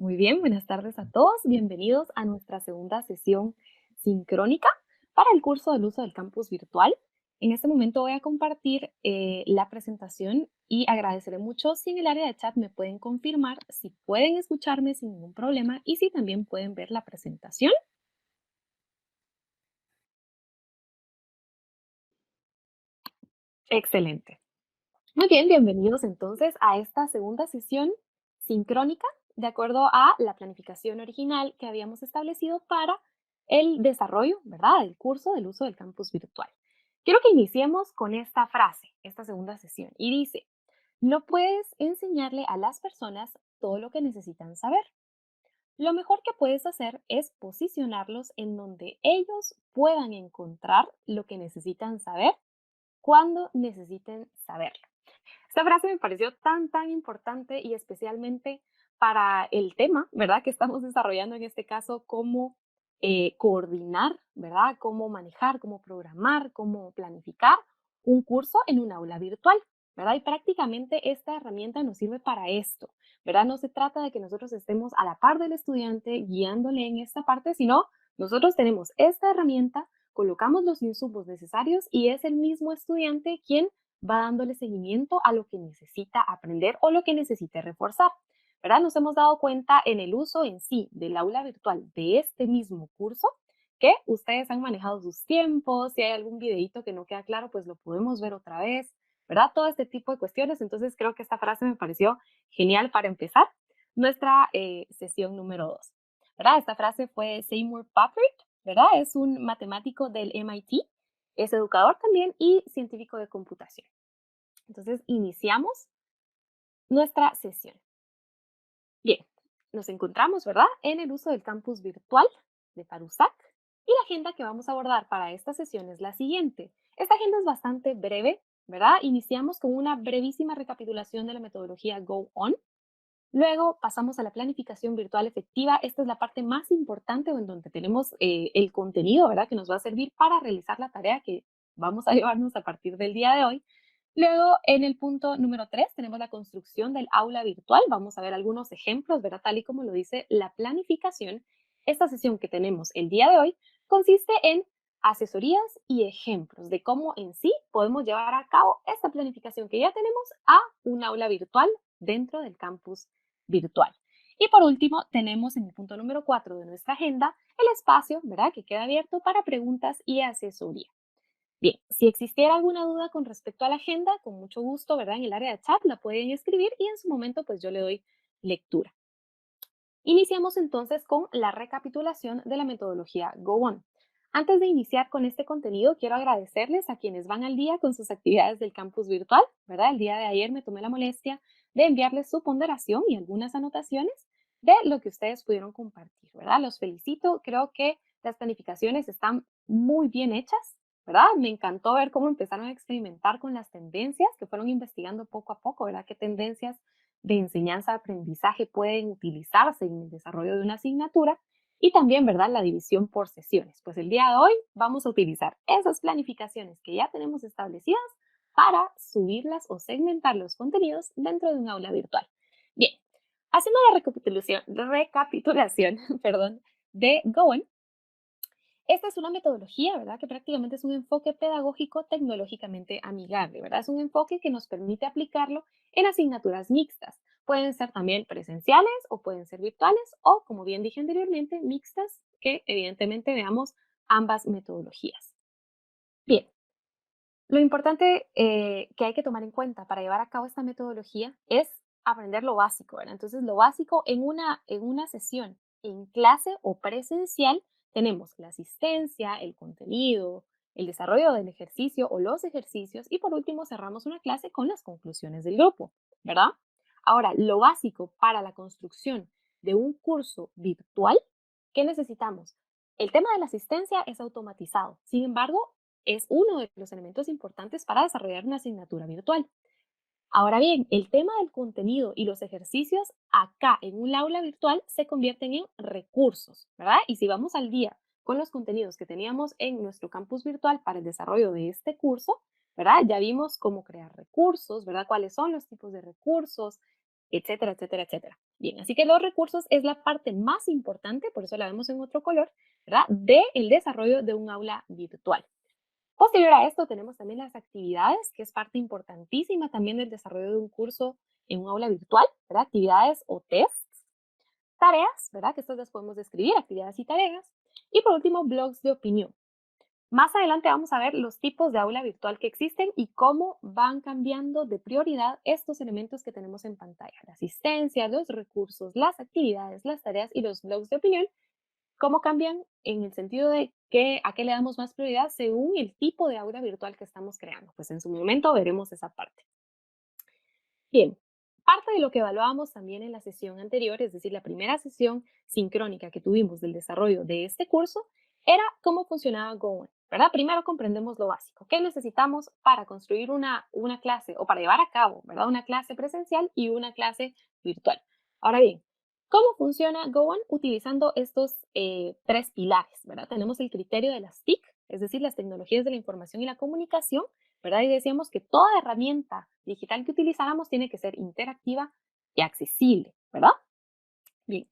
Muy bien, buenas tardes a todos. Bienvenidos a nuestra segunda sesión sincrónica para el curso del uso del campus virtual. En este momento voy a compartir la presentación y agradeceré mucho si en el área de chat me pueden confirmar si pueden escucharme sin ningún problema y si también pueden ver la presentación. Excelente. Muy bien, bienvenidos entonces a esta segunda sesión sincrónica de acuerdo a la planificación original que habíamos establecido para el desarrollo, ¿verdad?, del curso del uso del campus virtual. Quiero que iniciemos con esta frase, esta segunda sesión, y dice, no puedes enseñarle a las personas todo lo que necesitan saber. Lo mejor que puedes hacer es posicionarlos en donde ellos puedan encontrar lo que necesitan saber cuando necesiten saberlo. Esta frase me pareció tan importante y especialmente para el tema, ¿verdad?, que estamos desarrollando en este caso, cómo coordinar, ¿verdad?, cómo manejar, cómo programar, cómo planificar un curso en un aula virtual, ¿verdad? Y prácticamente esta herramienta nos sirve para esto, ¿verdad? No se trata de que nosotros estemos a la par del estudiante guiándole en esta parte, sino nosotros tenemos esta herramienta, colocamos los insumos necesarios y es el mismo estudiante quien va dándole seguimiento a lo que necesita aprender o lo que necesite reforzar, ¿verdad? Nos hemos dado cuenta en el uso en sí del aula virtual de este mismo curso que ustedes han manejado sus tiempos, si hay algún videito que no queda claro, pues lo podemos ver otra vez, ¿verdad? Todo este tipo de cuestiones. Entonces creo que esta frase me pareció genial para empezar nuestra sesión número 2, ¿verdad? Esta frase fue Seymour Papert, ¿verdad? Es un matemático del MIT, es educador también y científico de computación. Entonces, iniciamos nuestra sesión. Bien, nos encontramos, ¿verdad?, en el uso del campus virtual de Parusac y la agenda que vamos a abordar para esta sesión es la siguiente. Esta agenda es bastante breve, ¿verdad? Iniciamos con una brevísima recapitulación de la metodología Go On. Luego pasamos a la planificación virtual efectiva. Esta es la parte más importante o en donde tenemos el contenido, ¿verdad?, que nos va a servir para realizar la tarea que vamos a llevarnos a partir del día de hoy. Luego, en el punto número 3, tenemos la construcción del aula virtual. Vamos a ver algunos ejemplos, ¿verdad? Tal y como lo dice la planificación. Esta sesión que tenemos el día de hoy consiste en asesorías y ejemplos de cómo en sí podemos llevar a cabo esta planificación que ya tenemos a un aula virtual dentro del campus virtual. Y por último, tenemos en el punto número 4 de nuestra agenda el espacio, ¿verdad?, que queda abierto para preguntas y asesoría. Bien, si existiera alguna duda con respecto a la agenda, con mucho gusto, ¿verdad?, en el área de chat la pueden escribir y en su momento pues yo le doy lectura. Iniciamos entonces con la recapitulación de la metodología Go On. Antes de iniciar con este contenido, quiero agradecerles a quienes van al día con sus actividades del campus virtual, ¿verdad? El día de ayer me tomé la molestia de enviarles su ponderación y algunas anotaciones de lo que ustedes pudieron compartir, ¿verdad? Los felicito, creo que las planificaciones están muy bien hechas, ¿verdad? Me encantó ver cómo empezaron a experimentar con las tendencias que fueron investigando poco a poco, ¿verdad? ¿Qué tendencias de enseñanza-aprendizaje pueden utilizarse en el desarrollo de una asignatura? Y también, ¿verdad?, la división por sesiones. Pues el día de hoy vamos a utilizar esas planificaciones que ya tenemos establecidas para subirlas o segmentar los contenidos dentro de un aula virtual. Bien, haciendo la recapitulación perdón, de Goen, esta es una metodología, ¿verdad?, que prácticamente es un enfoque pedagógico tecnológicamente amigable, ¿verdad? Es un enfoque que nos permite aplicarlo en asignaturas mixtas. Pueden ser también presenciales o pueden ser virtuales o, como bien dije anteriormente, mixtas, que evidentemente veamos ambas metodologías. Bien, lo importante que hay que tomar en cuenta para llevar a cabo esta metodología es aprender lo básico, ¿verdad? Entonces, lo básico en una sesión en clase o presencial tenemos la asistencia, el contenido, el desarrollo del ejercicio o los ejercicios y por último cerramos una clase con las conclusiones del grupo, ¿verdad? Ahora, lo básico para la construcción de un curso virtual, ¿qué necesitamos? El tema de la asistencia es automatizado. Sin embargo, es uno de los elementos importantes para desarrollar una asignatura virtual. Ahora bien, el tema del contenido y los ejercicios acá en un aula virtual se convierten en recursos, ¿verdad? Y si vamos al día con los contenidos que teníamos en nuestro campus virtual para el desarrollo de este curso, ¿verdad? Ya vimos cómo crear recursos, ¿verdad? Cuáles son los tipos de recursos, etcétera, etcétera, etcétera. Bien, así que los recursos es la parte más importante, por eso la vemos en otro color, ¿verdad? Del desarrollo de un aula virtual. Posterior a esto tenemos también las actividades, que es parte importantísima también del desarrollo de un curso en un aula virtual, ¿verdad? Actividades o tests, tareas, ¿verdad? Que estas las podemos describir, actividades y tareas. Y por último, blogs de opinión. Más adelante vamos a ver los tipos de aula virtual que existen y cómo van cambiando de prioridad estos elementos que tenemos en pantalla. La asistencia, los recursos, las actividades, las tareas y los blogs de opinión, cómo cambian en el sentido de que a qué le damos más prioridad según el tipo de aula virtual que estamos creando. Pues en su momento veremos esa parte. Bien, parte de lo que evaluábamos también en la sesión anterior, es decir, la primera sesión sincrónica que tuvimos del desarrollo de este curso, era cómo funcionaba GoOn, ¿verdad? Primero comprendemos lo básico. ¿Qué necesitamos para construir una clase o para llevar a cabo, ¿verdad? Una clase presencial y una clase virtual. Ahora bien, ¿cómo funciona GoOn? Utilizando estos tres pilares, ¿verdad? Tenemos el criterio de las TIC, es decir, las tecnologías de la información y la comunicación, ¿verdad? Y decíamos que toda herramienta digital que utilizáramos tiene que ser interactiva y accesible, ¿verdad? Bien.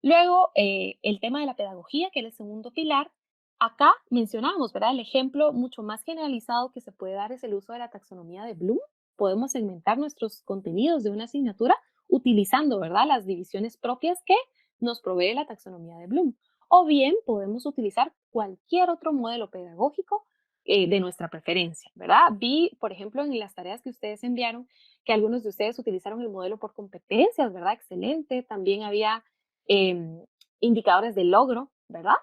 Luego, el tema de la pedagogía, que es el segundo pilar. Acá mencionamos, ¿verdad? El ejemplo mucho más generalizado que se puede dar es el uso de la taxonomía de Bloom. Podemos segmentar nuestros contenidos de una asignatura utilizando, ¿verdad? Las divisiones propias que nos provee la taxonomía de Bloom. O bien podemos utilizar cualquier otro modelo pedagógico de nuestra preferencia, ¿verdad? Vi, por ejemplo, en las tareas que ustedes enviaron, que algunos de ustedes utilizaron el modelo por competencias, ¿verdad? Excelente. También había em, indicadores de logro, ¿verdad?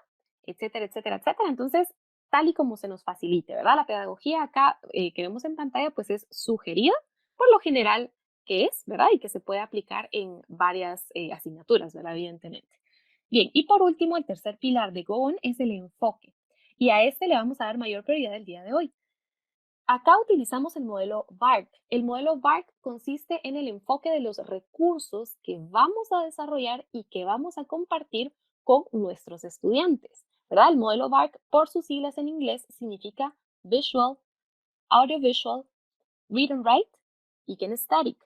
Etcétera, etcétera, etcétera. Entonces, tal y como se nos facilite, ¿verdad? La pedagogía acá que vemos en pantalla, pues es sugerida por lo general que es, ¿verdad? Y que se puede aplicar en varias asignaturas, ¿verdad? Evidentemente. Bien, y por último, el tercer pilar de GoOn es el enfoque. Y a este le vamos a dar mayor prioridad el día de hoy. Acá utilizamos el modelo BARC. El modelo BARC consiste en el enfoque de los recursos que vamos a desarrollar y que vamos a compartir con nuestros estudiantes, ¿verdad? El modelo BARC, por sus siglas en inglés, significa Visual, Audiovisual, Read and Write y Kinesthetic.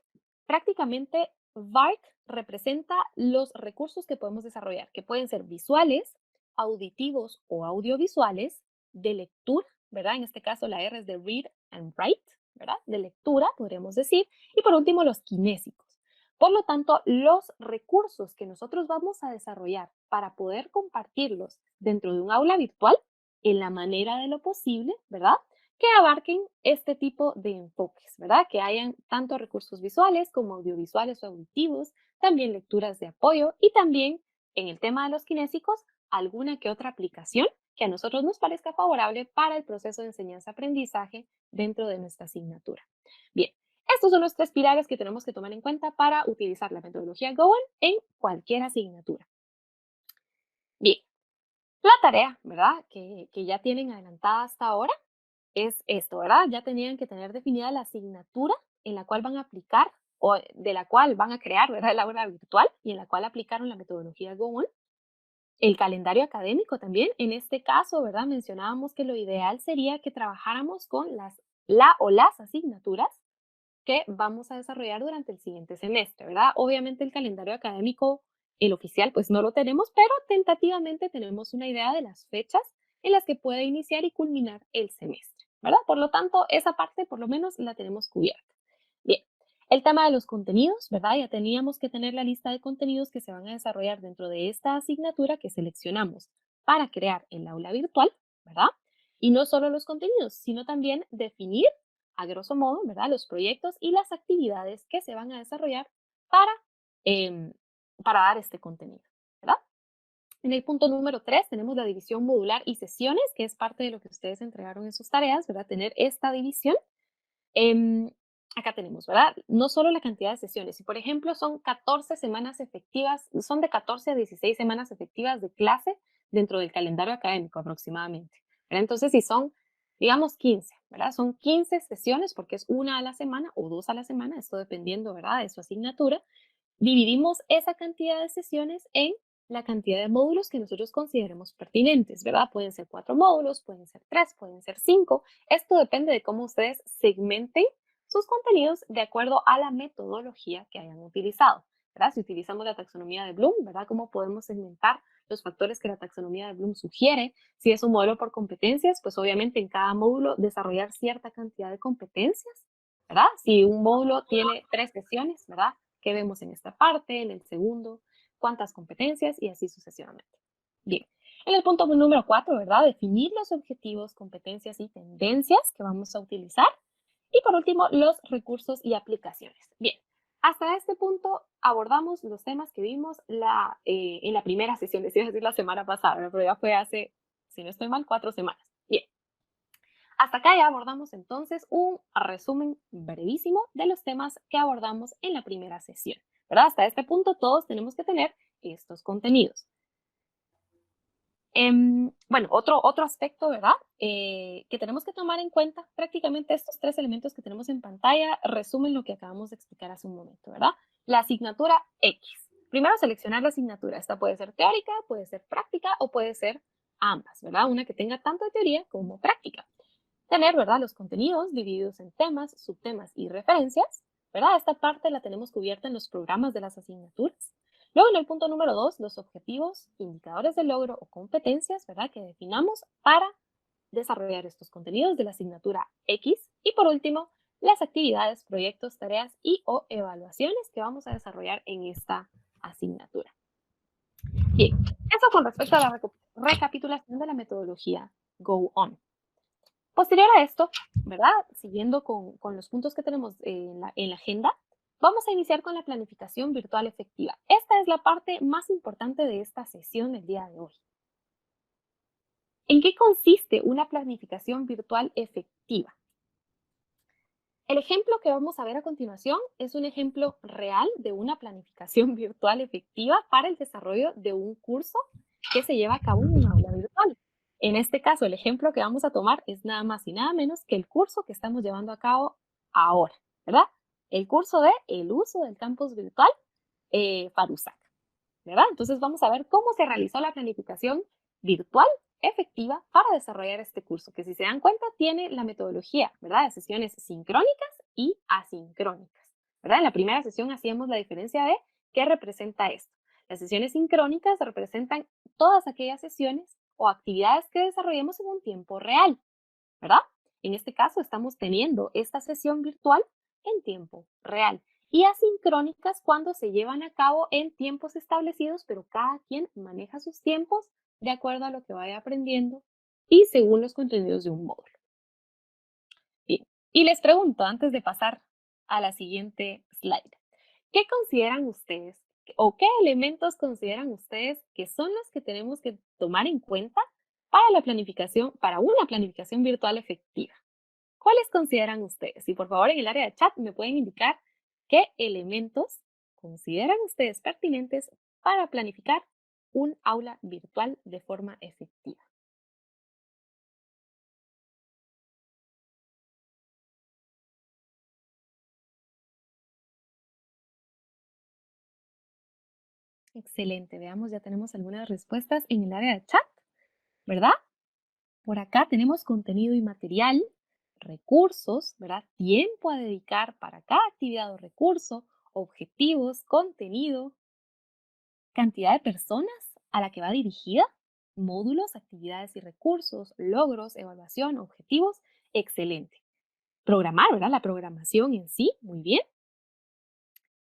Prácticamente, BARC representa los recursos que podemos desarrollar, que pueden ser visuales, auditivos o audiovisuales, de lectura, ¿verdad? En este caso la R es de Read and Write, ¿verdad? De lectura, podríamos decir. Y por último, los kinésicos. Por lo tanto, los recursos que nosotros vamos a desarrollar para poder compartirlos dentro de un aula virtual, en la manera de lo posible, ¿verdad? Que abarquen este tipo de enfoques, ¿verdad? Que hayan tanto recursos visuales como audiovisuales o auditivos, también lecturas de apoyo y también en el tema de los kinésicos, alguna que otra aplicación que a nosotros nos parezca favorable para el proceso de enseñanza-aprendizaje dentro de nuestra asignatura. Bien, estos son los tres pilares que tenemos que tomar en cuenta para utilizar la metodología GoOn en cualquier asignatura. Bien, la tarea, ¿verdad? Que ya tienen adelantada hasta ahora es esto, ¿verdad? Ya tenían que tener definida la asignatura en la cual van a aplicar o de la cual van a crear, ¿verdad? El aula virtual y en la cual aplicaron la metodología GoOn. El calendario académico también, en este caso, ¿verdad? Mencionábamos que lo ideal sería que trabajáramos con la o las asignaturas que vamos a desarrollar durante el siguiente semestre, ¿verdad? Obviamente el calendario académico, el oficial, pues no lo tenemos, pero tentativamente tenemos una idea de las fechas en las que puede iniciar y culminar el semestre, ¿verdad? Por lo tanto, esa parte por lo menos la tenemos cubierta. Bien, el tema de los contenidos, ¿verdad? Ya teníamos que tener la lista de contenidos que se van a desarrollar dentro de esta asignatura que seleccionamos para crear el aula virtual, ¿verdad? Y no solo los contenidos, sino también definir a grosso modo, ¿verdad? Los proyectos y las actividades que se van a desarrollar para, em, para dar este contenido, ¿verdad? En el punto número 3 tenemos la división modular y sesiones, que es parte de lo que ustedes entregaron en sus tareas, ¿verdad? Tener esta división. Em, Acá tenemos, ¿verdad? No solo la cantidad de sesiones. Si, por ejemplo, son 14 semanas efectivas, son de 14 a 16 semanas efectivas de clase dentro del calendario académico aproximadamente, ¿verdad? Entonces, si son, digamos, 15, ¿verdad? Son 15 sesiones porque es una a la semana o dos a la semana, esto dependiendo, ¿verdad? De su asignatura. Dividimos esa cantidad de sesiones en la cantidad de módulos que nosotros consideremos pertinentes, ¿verdad? Pueden ser 4 módulos, pueden ser 3, pueden ser 5. Esto depende de cómo ustedes segmenten sus contenidos de acuerdo a la metodología que hayan utilizado, ¿verdad? Si utilizamos la taxonomía de Bloom, ¿verdad? ¿Cómo podemos segmentar los factores que la taxonomía de Bloom sugiere? Si es un modelo por competencias, pues obviamente en cada módulo desarrollar cierta cantidad de competencias, ¿verdad? Si un módulo tiene 3 sesiones, ¿verdad? ¿Qué vemos en esta parte, en el segundo? ¿Cuántas competencias? Y así sucesivamente. Bien, en el punto número 4, ¿verdad? Definir los objetivos, competencias y tendencias que vamos a utilizar. Y por último, los recursos y aplicaciones. Bien, hasta este punto abordamos los temas que vimos en la primera sesión, les iba a decir la semana pasada, pero ya fue hace, si no estoy mal, 4 semanas. Bien, hasta acá ya abordamos entonces un resumen brevísimo de los temas que abordamos en la primera sesión, ¿verdad? Hasta este punto todos tenemos que tener estos contenidos. Bueno, otro aspecto, ¿verdad? Que tenemos que tomar en cuenta, prácticamente estos 3 elementos que tenemos en pantalla resumen lo que acabamos de explicar hace un momento, ¿verdad? La asignatura X. Primero seleccionar la asignatura. Esta puede ser teórica, puede ser práctica o puede ser ambas, ¿verdad? Una que tenga tanto de teoría como práctica. Tener, ¿verdad? Los contenidos divididos en temas, subtemas y referencias, ¿verdad? Esta parte la tenemos cubierta en los programas de las asignaturas. Luego, en el punto número 2, los objetivos, indicadores de logro o competencias, ¿verdad? Que definamos para desarrollar estos contenidos de la asignatura X. Y por último, las actividades, proyectos, tareas y o evaluaciones que vamos a desarrollar en esta asignatura. Bien, eso con respecto a la recapitulación de la metodología Go On. Posterior a esto, ¿verdad? Siguiendo con los puntos que tenemos en la agenda, vamos a iniciar con la planificación virtual efectiva. Esta es la parte más importante de esta sesión del día de hoy. ¿En qué consiste una planificación virtual efectiva? El ejemplo que vamos a ver a continuación es un ejemplo real de una planificación virtual efectiva para el desarrollo de un curso que se lleva a cabo en un aula virtual. En este caso, el ejemplo que vamos a tomar es nada más y nada menos que el curso que estamos llevando a cabo ahora, ¿verdad? El curso de el uso del campus virtual FARUSAC, ¿verdad? Entonces vamos a ver cómo se realizó la planificación virtual efectiva para desarrollar este curso, que si se dan cuenta tiene la metodología, ¿verdad? De sesiones sincrónicas y asincrónicas, ¿verdad? En la primera sesión hacíamos la diferencia de qué representa esto. Las sesiones sincrónicas representan todas aquellas sesiones o actividades que desarrollemos en un tiempo real, ¿verdad? En este caso estamos teniendo esta sesión virtual en tiempo real y asincrónicas cuando se llevan a cabo en tiempos establecidos, pero cada quien maneja sus tiempos de acuerdo a lo que vaya aprendiendo y según los contenidos de un módulo. Bien. Y les pregunto antes de pasar a la siguiente slide, ¿qué consideran ustedes o qué elementos consideran ustedes que son los que tenemos que tomar en cuenta para la planificación, para una planificación virtual efectiva? ¿Cuáles consideran ustedes? Y por favor en el área de chat me pueden indicar qué elementos consideran ustedes pertinentes para planificar un aula virtual de forma efectiva. Excelente, veamos, ya tenemos algunas respuestas en el área de chat, ¿verdad? Por acá tenemos contenido y material, recursos, ¿verdad? Tiempo a dedicar para cada actividad o recurso, objetivos, contenido, cantidad de personas a la que va dirigida, módulos, actividades y recursos, logros, evaluación, objetivos, excelente. Programar, ¿verdad? La programación en sí, muy bien.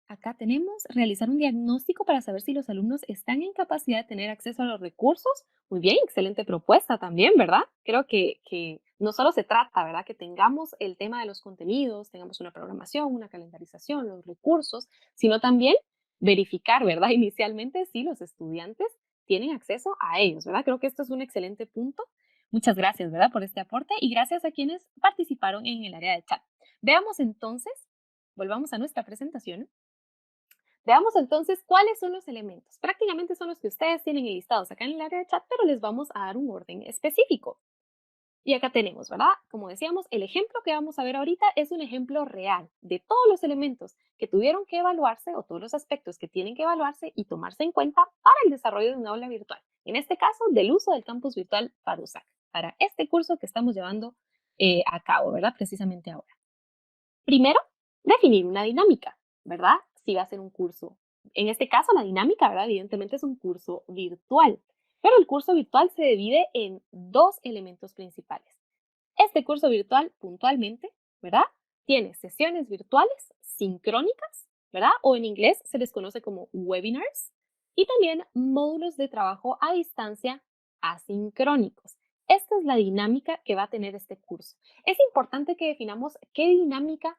Acá tenemos realizar un diagnóstico para saber si los alumnos están en capacidad de tener acceso a los recursos. Muy bien, excelente propuesta también, ¿verdad? Creo que no solo se trata, ¿verdad? Que tengamos el tema de los contenidos, tengamos una programación, una calendarización, los recursos, sino también verificar, ¿verdad? Inicialmente si los estudiantes tienen acceso a ellos, ¿verdad? Creo que esto es un excelente punto. Muchas gracias, ¿verdad? Por este aporte y gracias a quienes participaron en el área de chat. Veamos entonces, volvamos a nuestra presentación. Veamos entonces cuáles son los elementos. Prácticamente son los que ustedes tienen listados acá en el área de chat, pero les vamos a dar un orden específico. Y acá tenemos, ¿verdad? Como decíamos, el ejemplo que vamos a ver ahorita es un ejemplo real de todos los elementos que tuvieron que evaluarse o todos los aspectos que tienen que evaluarse y tomarse en cuenta para el desarrollo de un aula virtual. En este caso, del uso del campus virtual para USAC, para este curso que estamos llevando a cabo, ¿verdad? Precisamente ahora. Primero, definir una dinámica, ¿verdad? Si va a ser un curso. En este caso, la dinámica, ¿verdad? Evidentemente es un curso virtual, pero el curso virtual se divide en dos elementos principales. Este curso virtual, puntualmente, ¿verdad? Tiene sesiones virtuales sincrónicas, ¿verdad? O en inglés se les conoce como webinars, y también módulos de trabajo a distancia asincrónicos. Esta es la dinámica que va a tener este curso. Es importante que definamos qué dinámica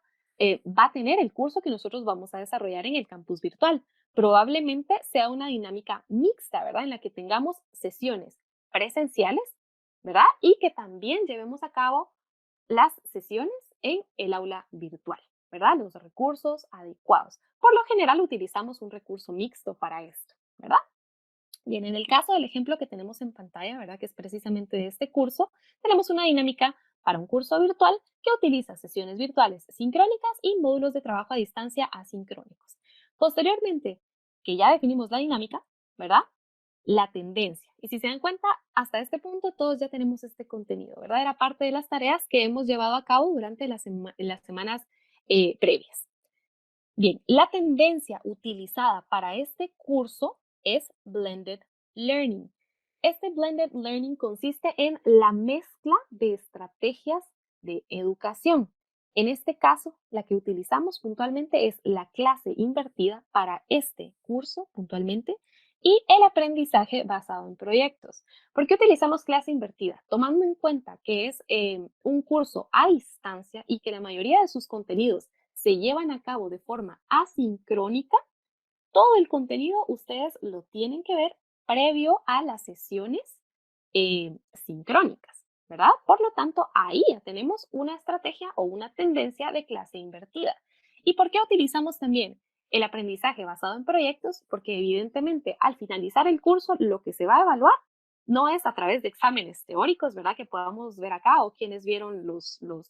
va a tener el curso que nosotros vamos a desarrollar en el campus virtual. Probablemente sea una dinámica mixta, ¿verdad? En la que tengamos sesiones presenciales, ¿verdad? Y que también llevemos a cabo las sesiones en el aula virtual, ¿verdad? Los recursos adecuados. Por lo general utilizamos un recurso mixto para esto, ¿verdad? Bien, en el caso del ejemplo que tenemos en pantalla, ¿verdad? Que es precisamente de este curso, tenemos una dinámica para un curso virtual que utiliza sesiones virtuales sincrónicas y módulos de trabajo a distancia asincrónicos. Posteriormente, que ya definimos la dinámica, ¿verdad? La tendencia. Y si se dan cuenta, hasta este punto todos ya tenemos este contenido, ¿verdad? Era parte de las tareas que hemos llevado a cabo durante las semanas previas. Bien, la tendencia utilizada para este curso es Blended Learning. Este Blended Learning consiste en la mezcla de estrategias de educación. En este caso, la que utilizamos puntualmente es la clase invertida para este curso puntualmente y el aprendizaje basado en proyectos. ¿Por qué utilizamos clase invertida? Tomando en cuenta que es un curso a distancia y que la mayoría de sus contenidos se llevan a cabo de forma asincrónica, todo el contenido ustedes lo tienen que ver previo a las sesiones sincrónicas, ¿verdad? Por lo tanto, ahí ya tenemos una estrategia o una tendencia de clase invertida. ¿Y por qué utilizamos también el aprendizaje basado en proyectos? Porque evidentemente al finalizar el curso lo que se va a evaluar no es a través de exámenes teóricos, ¿verdad? Que podamos ver acá o quienes vieron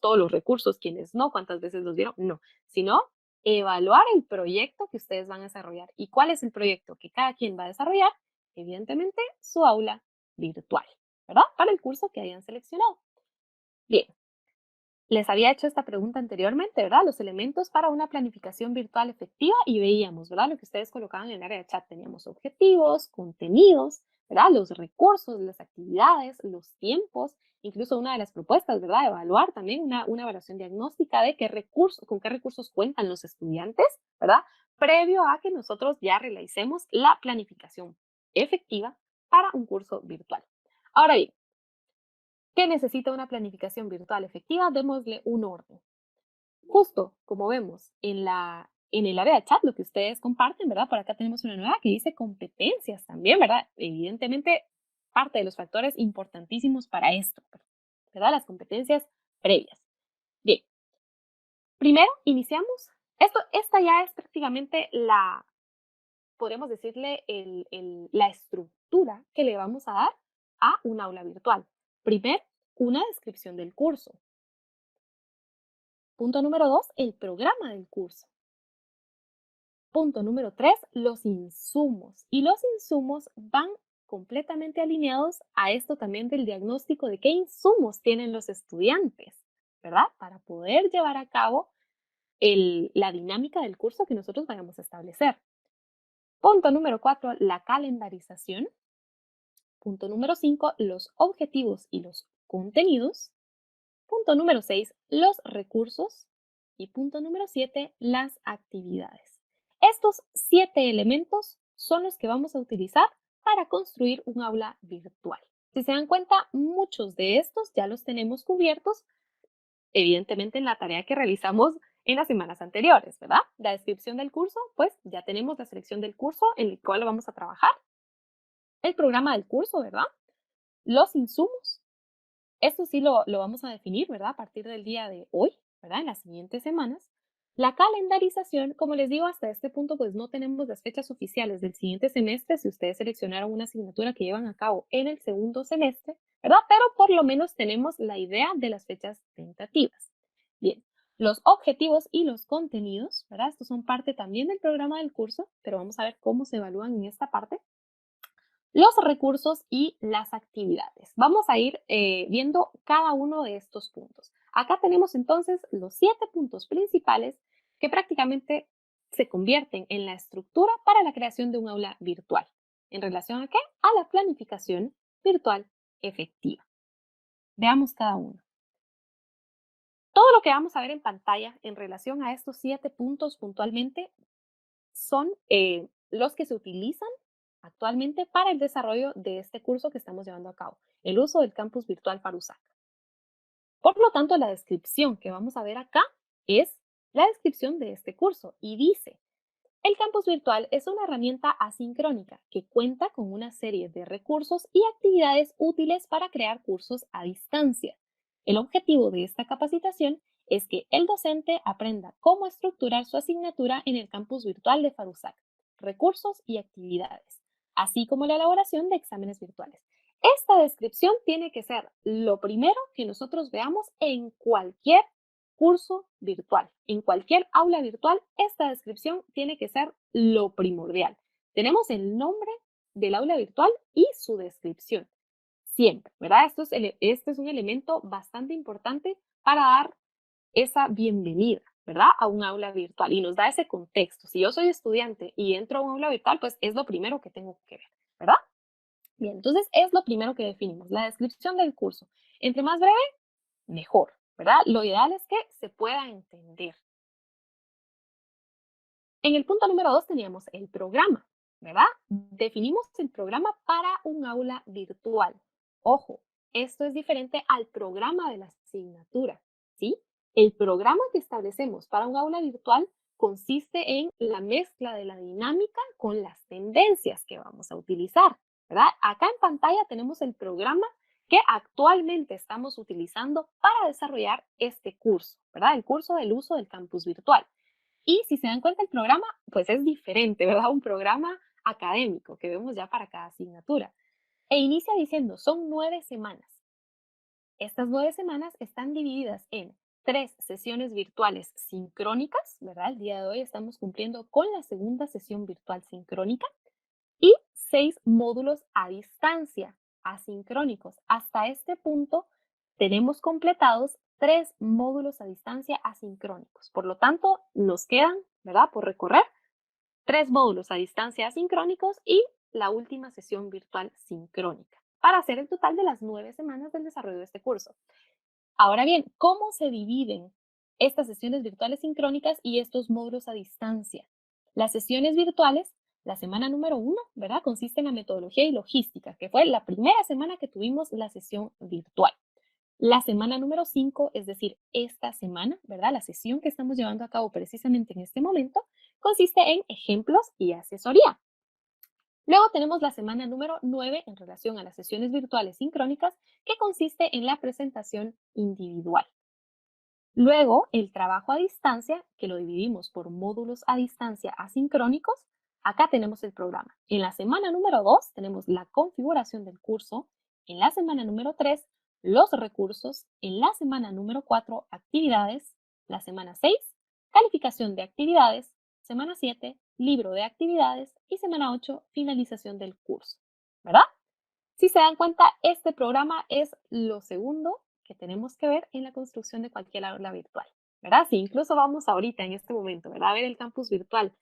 todos los recursos, quienes no, cuántas veces los vieron, no, sino evaluar el proyecto que ustedes van a desarrollar. ¿Y cuál es el proyecto que cada quien va a desarrollar? Evidentemente, su aula virtual, ¿verdad? Para el curso que hayan seleccionado. Bien, les había hecho esta pregunta anteriormente, ¿verdad? Los elementos para una planificación virtual efectiva y veíamos, ¿verdad? Lo que ustedes colocaban en el área de chat. Teníamos objetivos, contenidos, ¿verdad? Los recursos, las actividades, los tiempos, incluso una de las propuestas, ¿verdad? Evaluar también una evaluación diagnóstica de con qué recursos cuentan los estudiantes, ¿verdad? Previo a que nosotros ya realicemos la planificación efectiva para un curso virtual. Ahora bien, ¿qué necesita una planificación virtual efectiva? Démosle un orden. Justo como vemos en el área de chat, lo que ustedes comparten, ¿verdad? Por acá tenemos una nueva que dice competencias también, ¿verdad? Evidentemente, parte de los factores importantísimos para esto, ¿verdad? Las competencias previas. Bien, primero iniciamos. Esta ya es prácticamente podemos decirle, la estructura que le vamos a dar a un aula virtual. Primero, una descripción del curso. Punto número 2, el programa del curso. Punto número 3, los insumos. Y los insumos van completamente alineados a esto también del diagnóstico de qué insumos tienen los estudiantes, ¿verdad? Para poder llevar a cabo la dinámica del curso que nosotros vayamos a establecer. Punto número 4, la calendarización. Punto número 5, los objetivos y los contenidos. Punto número 6, los recursos. Y punto número 7, las actividades. Estos 7 elementos son los que vamos a utilizar para construir un aula virtual. Si se dan cuenta, muchos de estos ya los tenemos cubiertos, evidentemente en la tarea que realizamos en las semanas anteriores, ¿verdad? La descripción del curso, pues ya tenemos la selección del curso en el cual vamos a trabajar, el programa del curso, ¿verdad? Los insumos. Esto sí lo vamos a definir, ¿verdad? A partir del día de hoy, ¿verdad? En las siguientes semanas. La calendarización, como les digo, hasta este punto, pues no tenemos las fechas oficiales del siguiente semestre si ustedes seleccionaron una asignatura que llevan a cabo en el segundo semestre, ¿verdad? Pero por lo menos tenemos la idea de las fechas tentativas. Bien, los objetivos y los contenidos, ¿verdad? Estos son parte también del programa del curso, pero vamos a ver cómo se evalúan en esta parte. Los recursos y las actividades. Vamos a ir viendo cada uno de estos puntos. Acá tenemos entonces los 7 puntos principales que prácticamente se convierten en la estructura para la creación de un aula virtual. ¿En relación a qué? A la planificación virtual efectiva. Veamos cada uno. Todo lo que vamos a ver en pantalla en relación a estos 7 puntos puntualmente son los que se utilizan actualmente para el desarrollo de este curso que estamos llevando a cabo, el uso del campus virtual para USAC. Por lo tanto, la descripción que vamos a ver acá es la descripción de este curso y dice: el campus virtual es una herramienta asincrónica que cuenta con una serie de recursos y actividades útiles para crear cursos a distancia. El objetivo de esta capacitación es que el docente aprenda cómo estructurar su asignatura en el campus virtual de FARUSAC, recursos y actividades, así como la elaboración de exámenes virtuales. Esta descripción tiene que ser lo primero que nosotros veamos en cualquier curso virtual. En cualquier aula virtual, esta descripción tiene que ser lo primordial. Tenemos el nombre del aula virtual y su descripción. Siempre, ¿verdad? Este es un elemento bastante importante para dar esa bienvenida, ¿verdad? A un aula virtual y nos da ese contexto. Si yo soy estudiante y entro a un aula virtual, pues es lo primero que tengo que ver, ¿verdad? Bien, entonces es lo primero que definimos, la descripción del curso. Entre más breve, mejor, ¿verdad? Lo ideal es que se pueda entender. En el punto número 2 teníamos el programa, ¿verdad? Definimos el programa para un aula virtual. Ojo, esto es diferente al programa de la asignatura, ¿sí? El programa que establecemos para un aula virtual consiste en la mezcla de la dinámica con las tendencias que vamos a utilizar, ¿verdad? Acá en pantalla tenemos el programa que actualmente estamos utilizando para desarrollar este curso, ¿verdad? El curso del uso del campus virtual. Y si se dan cuenta, el programa, pues es diferente, ¿verdad? Un programa académico que vemos ya para cada asignatura. E inicia diciendo, son 9 semanas. Estas 9 semanas están divididas en 3 sesiones virtuales sincrónicas, ¿verdad? El día de hoy estamos cumpliendo con la segunda sesión virtual sincrónica y 6 módulos a distancia, asincrónicos. Hasta este punto tenemos completados 3 módulos a distancia asincrónicos. Por lo tanto, nos quedan, ¿verdad?, por recorrer 3 módulos a distancia asincrónicos y la última sesión virtual sincrónica, para hacer el total de las 9 semanas del desarrollo de este curso. Ahora bien, ¿cómo se dividen estas sesiones virtuales sincrónicas y estos módulos a distancia? Las sesiones virtuales, la semana número 1, ¿verdad? Consiste en la metodología y logística, que fue la primera semana que tuvimos la sesión virtual. La semana número 5, es decir, esta semana, ¿verdad? La sesión que estamos llevando a cabo precisamente en este momento, consiste en ejemplos y asesoría. Luego tenemos la semana número 9 en relación a las sesiones virtuales sincrónicas, que consiste en la presentación individual. Luego, el trabajo a distancia, que lo dividimos por módulos a distancia asincrónicos. Acá tenemos el programa. En la semana número 2 tenemos la configuración del curso. En la semana número 3, los recursos. En la semana número 4, actividades. La semana 6, calificación de actividades. Semana 7, libro de actividades. Y semana 8, finalización del curso. ¿Verdad? Si se dan cuenta, este programa es lo segundo que tenemos que ver en la construcción de cualquier aula virtual, ¿verdad? Si incluso vamos ahorita, en este momento, ¿verdad? A ver el campus virtual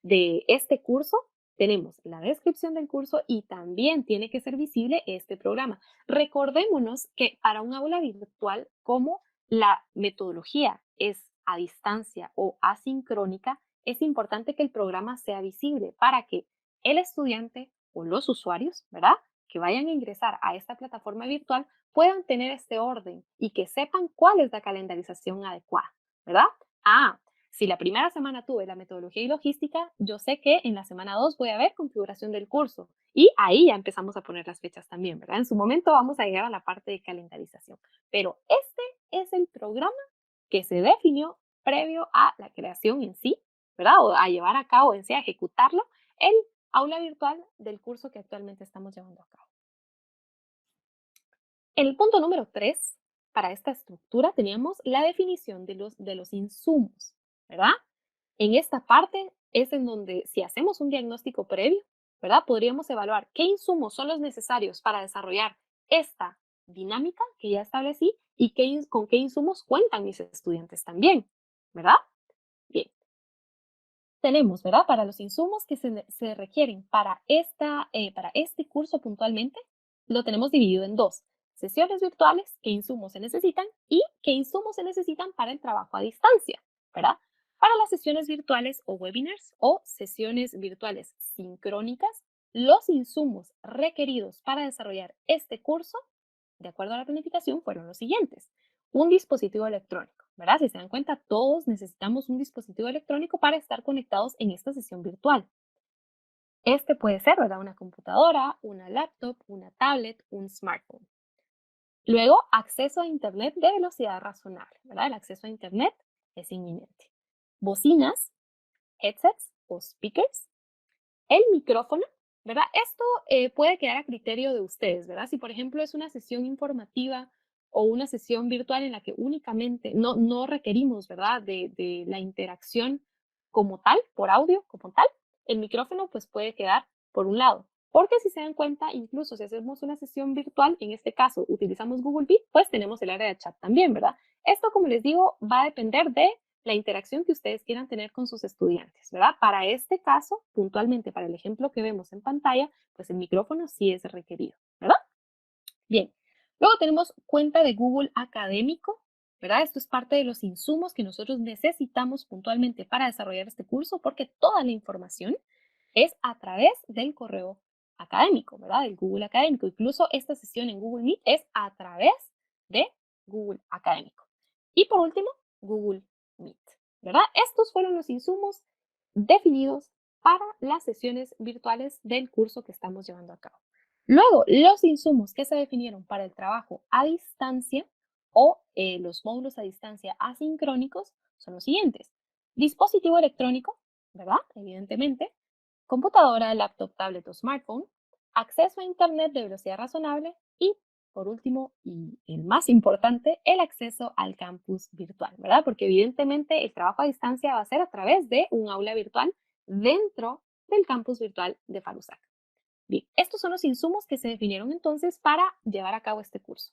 de este curso, tenemos la descripción del curso y también tiene que ser visible este programa. Recordémonos que para un aula virtual, como la metodología es a distancia o asincrónica, es importante que el programa sea visible para que el estudiante o los usuarios, ¿verdad?, que vayan a ingresar a esta plataforma virtual puedan tener este orden y que sepan cuál es la calendarización adecuada, ¿verdad? Ah, si la primera semana tuve la metodología y logística, yo sé que en la semana 2 voy a ver configuración del curso y ahí ya empezamos a poner las fechas también, ¿verdad? En su momento vamos a llegar a la parte de calendarización, pero este es el programa que se definió previo a la creación en sí, ¿verdad? O a llevar a cabo en sí, a ejecutarlo, el aula virtual del curso que actualmente estamos llevando a cabo. En el punto número 3, para esta estructura teníamos la definición de los insumos, ¿verdad? En esta parte es en donde si hacemos un diagnóstico previo, ¿verdad? Podríamos evaluar qué insumos son los necesarios para desarrollar esta dinámica que ya establecí y con qué insumos cuentan mis estudiantes también, ¿verdad? Bien, tenemos, ¿verdad? Para los insumos que se requieren para este curso puntualmente, lo tenemos dividido en dos. Sesiones virtuales, qué insumos se necesitan y qué insumos se necesitan para el trabajo a distancia, ¿verdad? Para las sesiones virtuales o webinars o sesiones virtuales sincrónicas, los insumos requeridos para desarrollar este curso, de acuerdo a la planificación, fueron los siguientes. Un dispositivo electrónico, ¿verdad? Si se dan cuenta, todos necesitamos un dispositivo electrónico para estar conectados en esta sesión virtual. Este puede ser, ¿verdad? Una computadora, una laptop, una tablet, un smartphone. Luego, acceso a Internet de velocidad razonable, ¿verdad? El acceso a Internet es inminente. Bocinas, headsets o speakers, el micrófono, ¿verdad? Esto puede quedar a criterio de ustedes, ¿verdad? Si, por ejemplo, es una sesión informativa o una sesión virtual en la que únicamente no requerimos, ¿verdad? De la interacción como tal, por audio, como tal, el micrófono pues puede quedar por un lado. Porque si se dan cuenta, incluso si hacemos una sesión virtual, en este caso utilizamos Google Meet, pues tenemos el área de chat también, ¿verdad? Esto, como les digo, va a depender de la interacción que ustedes quieran tener con sus estudiantes, ¿verdad? Para este caso, puntualmente para el ejemplo que vemos en pantalla, pues el micrófono sí es requerido, ¿verdad? Bien, luego tenemos cuenta de Google Académico, ¿verdad? Esto es parte de los insumos que nosotros necesitamos puntualmente para desarrollar este curso porque toda la información es a través del correo académico, ¿verdad? Del Google Académico. Incluso esta sesión en Google Meet es a través de Google Académico. Y por último, Google Meet, ¿verdad? Estos fueron los insumos definidos para las sesiones virtuales del curso que estamos llevando a cabo. Luego, los insumos que se definieron para el trabajo a distancia o los módulos a distancia asincrónicos son los siguientes. Dispositivo electrónico, ¿verdad? Evidentemente. Computadora, laptop, tablet o smartphone. Acceso a Internet de velocidad razonable. Y, por último, y el más importante, el acceso al campus virtual, ¿verdad? Porque evidentemente el trabajo a distancia va a ser a través de un aula virtual dentro del campus virtual de Falusac. Bien, estos son los insumos que se definieron entonces para llevar a cabo este curso.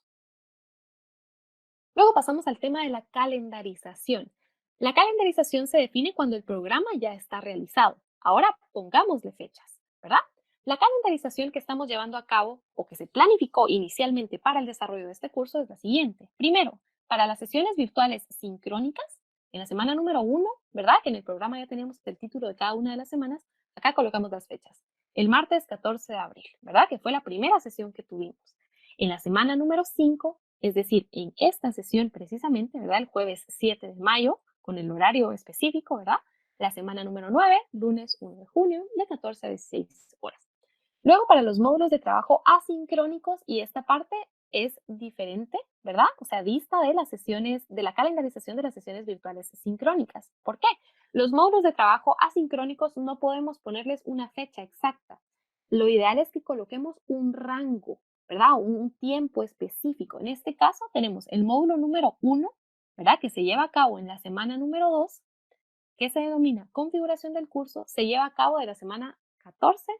Luego pasamos al tema de la calendarización. La calendarización se define cuando el programa ya está realizado. Ahora pongámosle fechas, ¿verdad? La calendarización que estamos llevando a cabo o que se planificó inicialmente para el desarrollo de este curso es la siguiente. Primero, para las sesiones virtuales sincrónicas, en la semana número 1, ¿verdad? Que en el programa ya tenemos el título de cada una de las semanas, acá colocamos las fechas. El martes 14 de abril, ¿verdad? Que fue la primera sesión que tuvimos. En la semana número 5, es decir, en esta sesión precisamente, ¿verdad? El jueves 7 de mayo, con el horario específico, ¿verdad? La semana número 9, lunes 1 de junio, de 14 a 16 horas. Luego, para los módulos de trabajo asincrónicos, y esta parte es diferente, ¿verdad? O sea, dista de las sesiones, de la calendarización de las sesiones virtuales sincrónicas. ¿Por qué? Los módulos de trabajo asincrónicos no podemos ponerles una fecha exacta. Lo ideal es que coloquemos un rango, ¿verdad? Un tiempo específico. En este caso tenemos el módulo número 1, ¿verdad? Que se lleva a cabo en la semana número 2, que se denomina configuración del curso, se lleva a cabo de la semana 14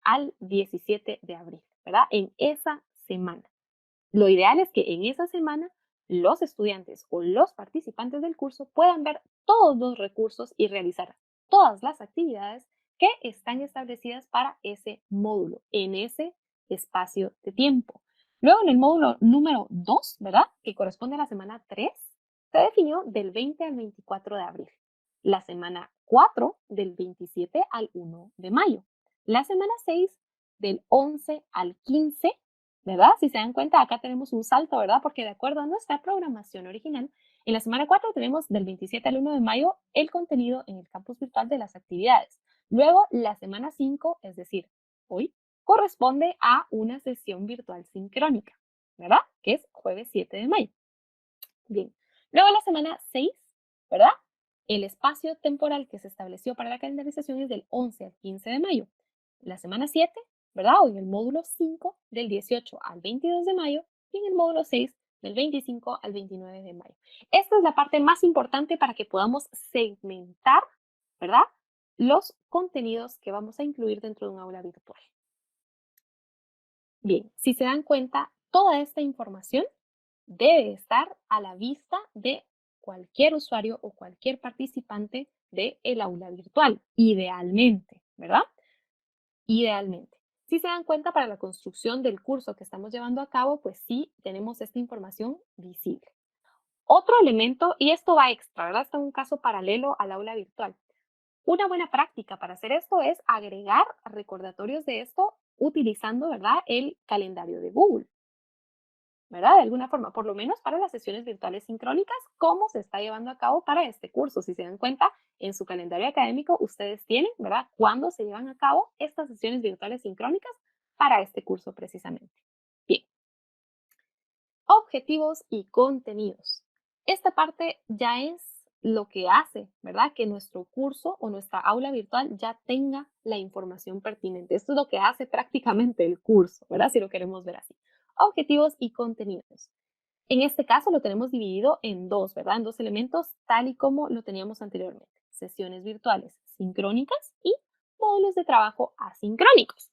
al 17 de abril, ¿verdad? En esa semana. Lo ideal es que en esa semana los estudiantes o los participantes del curso puedan ver todos los recursos y realizar todas las actividades que están establecidas para ese módulo, en ese espacio de tiempo. Luego, en el módulo número 2, ¿verdad? Que corresponde a la semana 3, se definió del 20 al 24 de abril. La semana 4 del 27 al 1 de mayo. La semana 6 del 11 al 15, ¿verdad? Si se dan cuenta, acá tenemos un salto, ¿verdad? Porque de acuerdo a nuestra programación original, en la semana 4 tenemos del 27 al 1 de mayo el contenido en el campus virtual de las actividades. Luego, la semana 5, es decir, hoy, corresponde a una sesión virtual sincrónica, ¿verdad? Que es jueves 7 de mayo. Bien, luego la semana 6, ¿verdad? El espacio temporal que se estableció para la calendarización es del 11 al 15 de mayo. La semana 7, ¿verdad? O en el módulo 5, del 18 al 22 de mayo. Y en el módulo 6, del 25 al 29 de mayo. Esta es la parte más importante para que podamos segmentar, ¿verdad? Los contenidos que vamos a incluir dentro de un aula virtual. Bien, si se dan cuenta, toda esta información debe estar a la vista de cualquier usuario o cualquier participante del aula virtual, idealmente, ¿verdad? Idealmente. Si se dan cuenta, para la construcción del curso que estamos llevando a cabo, pues sí tenemos esta información visible. Otro elemento, y esto va extra, ¿verdad? Está en un caso paralelo al aula virtual. Una buena práctica para hacer esto es agregar recordatorios de esto utilizando, ¿verdad?, el calendario de Google, ¿verdad? De alguna forma, por lo menos para las sesiones virtuales sincrónicas, cómo se está llevando a cabo para este curso. Si se dan cuenta, en su calendario académico ustedes tienen, ¿verdad?, cuándo se llevan a cabo estas sesiones virtuales sincrónicas para este curso precisamente. Bien, objetivos y contenidos. Esta parte ya es lo que hace, ¿verdad?, que nuestro curso o nuestra aula virtual ya tenga la información pertinente. Esto es lo que hace prácticamente el curso, ¿verdad?, si lo queremos ver así. Objetivos y contenidos. En este caso lo tenemos dividido en dos, ¿verdad? En dos elementos, tal y como lo teníamos anteriormente. Sesiones virtuales sincrónicas y módulos de trabajo asincrónicos.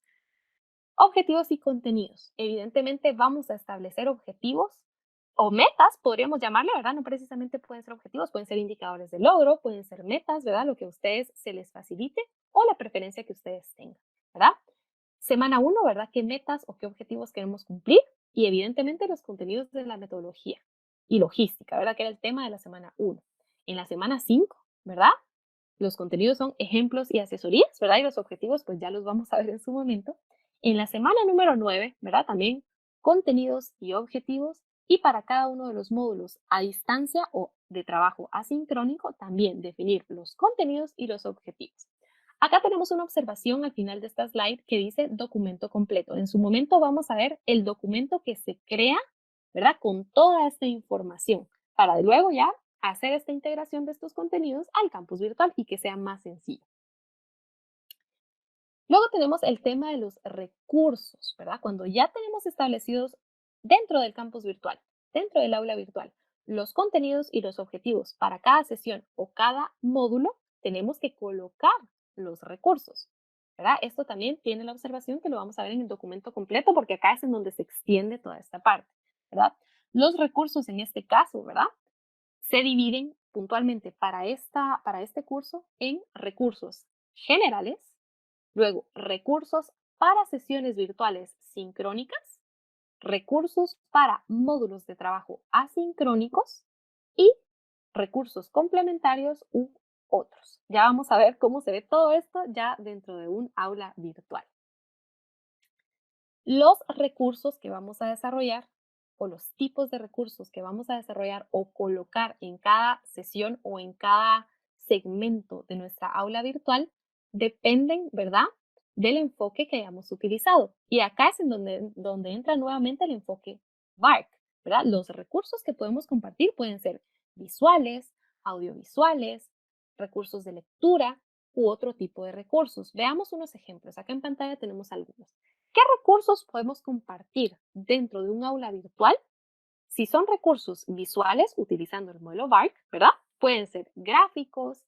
Objetivos y contenidos. Evidentemente vamos a establecer objetivos o metas, podríamos llamarle, ¿verdad? No precisamente pueden ser objetivos, pueden ser indicadores de logro, pueden ser metas, ¿verdad? Lo que a ustedes se les facilite o la preferencia que ustedes tengan, ¿verdad? Semana uno, ¿verdad? ¿Qué metas o qué objetivos queremos cumplir? Y evidentemente los contenidos de la metodología y logística, ¿verdad? Que era el tema de la semana uno. En la semana 5, ¿verdad? Los contenidos son ejemplos y asesorías, ¿verdad? Y los objetivos, pues ya los vamos a ver en su momento. En la semana número 9, ¿verdad? También contenidos y objetivos. Y para cada uno de los módulos a distancia o de trabajo asincrónico, también definir los contenidos y los objetivos. Acá tenemos una observación al final de esta slide que dice documento completo. En su momento vamos a ver el documento que se crea, ¿verdad? Con toda esta información para luego ya hacer esta integración de estos contenidos al campus virtual y que sea más sencillo. Luego tenemos el tema de los recursos, ¿verdad? Cuando ya tenemos establecidos dentro del campus virtual, dentro del aula virtual, los contenidos y los objetivos para cada sesión o cada módulo, tenemos que colocar los recursos, ¿verdad? Esto también tiene la observación que lo vamos a ver en el documento completo porque acá es en donde se extiende toda esta parte, ¿verdad? Los recursos en este caso, ¿verdad?, se dividen puntualmente para este curso en recursos generales, luego recursos para sesiones virtuales sincrónicas, recursos para módulos de trabajo asincrónicos y recursos complementarios u otros. Ya vamos a ver cómo se ve todo esto ya dentro de un aula virtual. Los recursos que vamos a desarrollar o los tipos de recursos que vamos a desarrollar o colocar en cada sesión o en cada segmento de nuestra aula virtual dependen, ¿verdad?, del enfoque que hayamos utilizado. Y acá es en donde entra nuevamente el enfoque VARC, ¿verdad? Los recursos que podemos compartir pueden ser visuales, audiovisuales, recursos de lectura u otro tipo de recursos. Veamos unos ejemplos. Acá en pantalla tenemos algunos. ¿Qué recursos podemos compartir dentro de un aula virtual? Si son recursos visuales, utilizando el modelo VARC, ¿verdad? Pueden ser gráficos,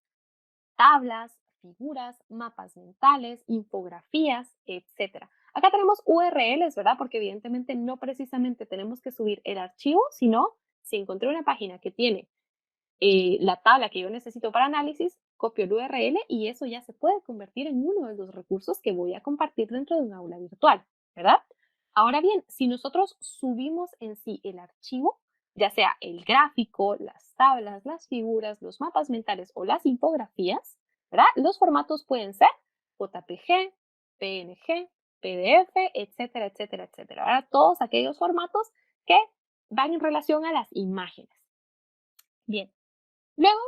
tablas, figuras, mapas mentales, infografías, etcétera. Acá tenemos URLs, ¿verdad? Porque evidentemente no precisamente tenemos que subir el archivo, sino si encontré una página que tiene la tabla que yo necesito para análisis, copio el URL y eso ya se puede convertir en uno de los recursos que voy a compartir dentro de un aula virtual, ¿verdad? Ahora bien, si nosotros subimos en sí el archivo, ya sea el gráfico, las tablas, las figuras, los mapas mentales o las infografías, ¿verdad? Los formatos pueden ser JPG, PNG, PDF, etcétera, etcétera, etcétera, ¿verdad? Todos aquellos formatos que van en relación a las imágenes. Bien, luego,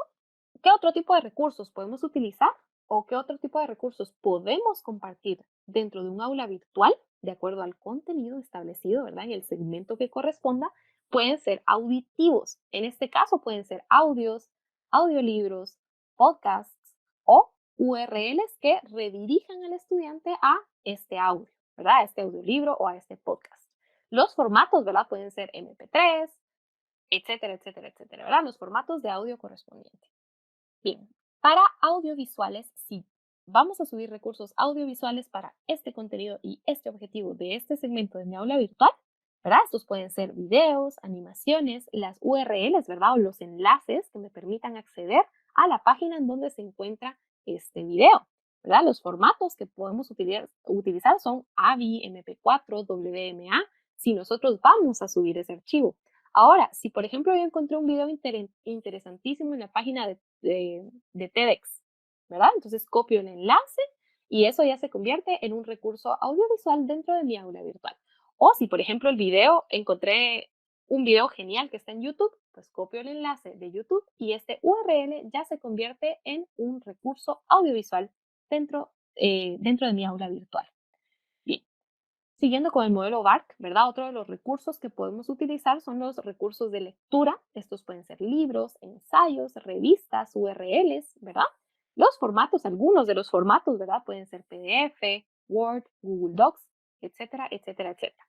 ¿qué otro tipo de recursos podemos utilizar o qué otro tipo de recursos podemos compartir dentro de un aula virtual de acuerdo al contenido establecido, ¿verdad? En el segmento que corresponda? Pueden ser auditivos. En este caso pueden ser audios, audiolibros, podcasts o URLs que redirijan al estudiante a este audio, ¿verdad? A este audiolibro o a este podcast. Los formatos, ¿verdad? Pueden ser MP3, etcétera, etcétera, etcétera, ¿verdad? Los formatos de audio correspondientes. Bien, para audiovisuales, sí, vamos a subir recursos audiovisuales para este contenido y este objetivo de este segmento de mi aula virtual. ¿verdad? Estos pueden ser videos, animaciones, las URLs, ¿verdad? O los enlaces que me permitan acceder a la página en donde se encuentra este video, ¿verdad? Los formatos que podemos utilizar son AVI, MP4, WMA, si nosotros vamos a subir ese archivo. Ahora, si por ejemplo yo encontré un video interesantísimo en la página de TEDx, ¿verdad? Entonces copio el enlace y eso ya se convierte en un recurso audiovisual dentro de mi aula virtual. O si, por ejemplo, encontré un video genial que está en YouTube, pues copio el enlace de YouTube y este URL ya se convierte en un recurso audiovisual dentro de mi aula virtual. Bien, siguiendo con el modelo BARC, ¿verdad? Otro de los recursos que podemos utilizar son los recursos de lectura. Estos pueden ser libros, ensayos, revistas, URLs, ¿verdad? Los formatos, algunos de los formatos, ¿verdad? Pueden ser PDF, Word, Google Docs, etcétera, etcétera, etcétera.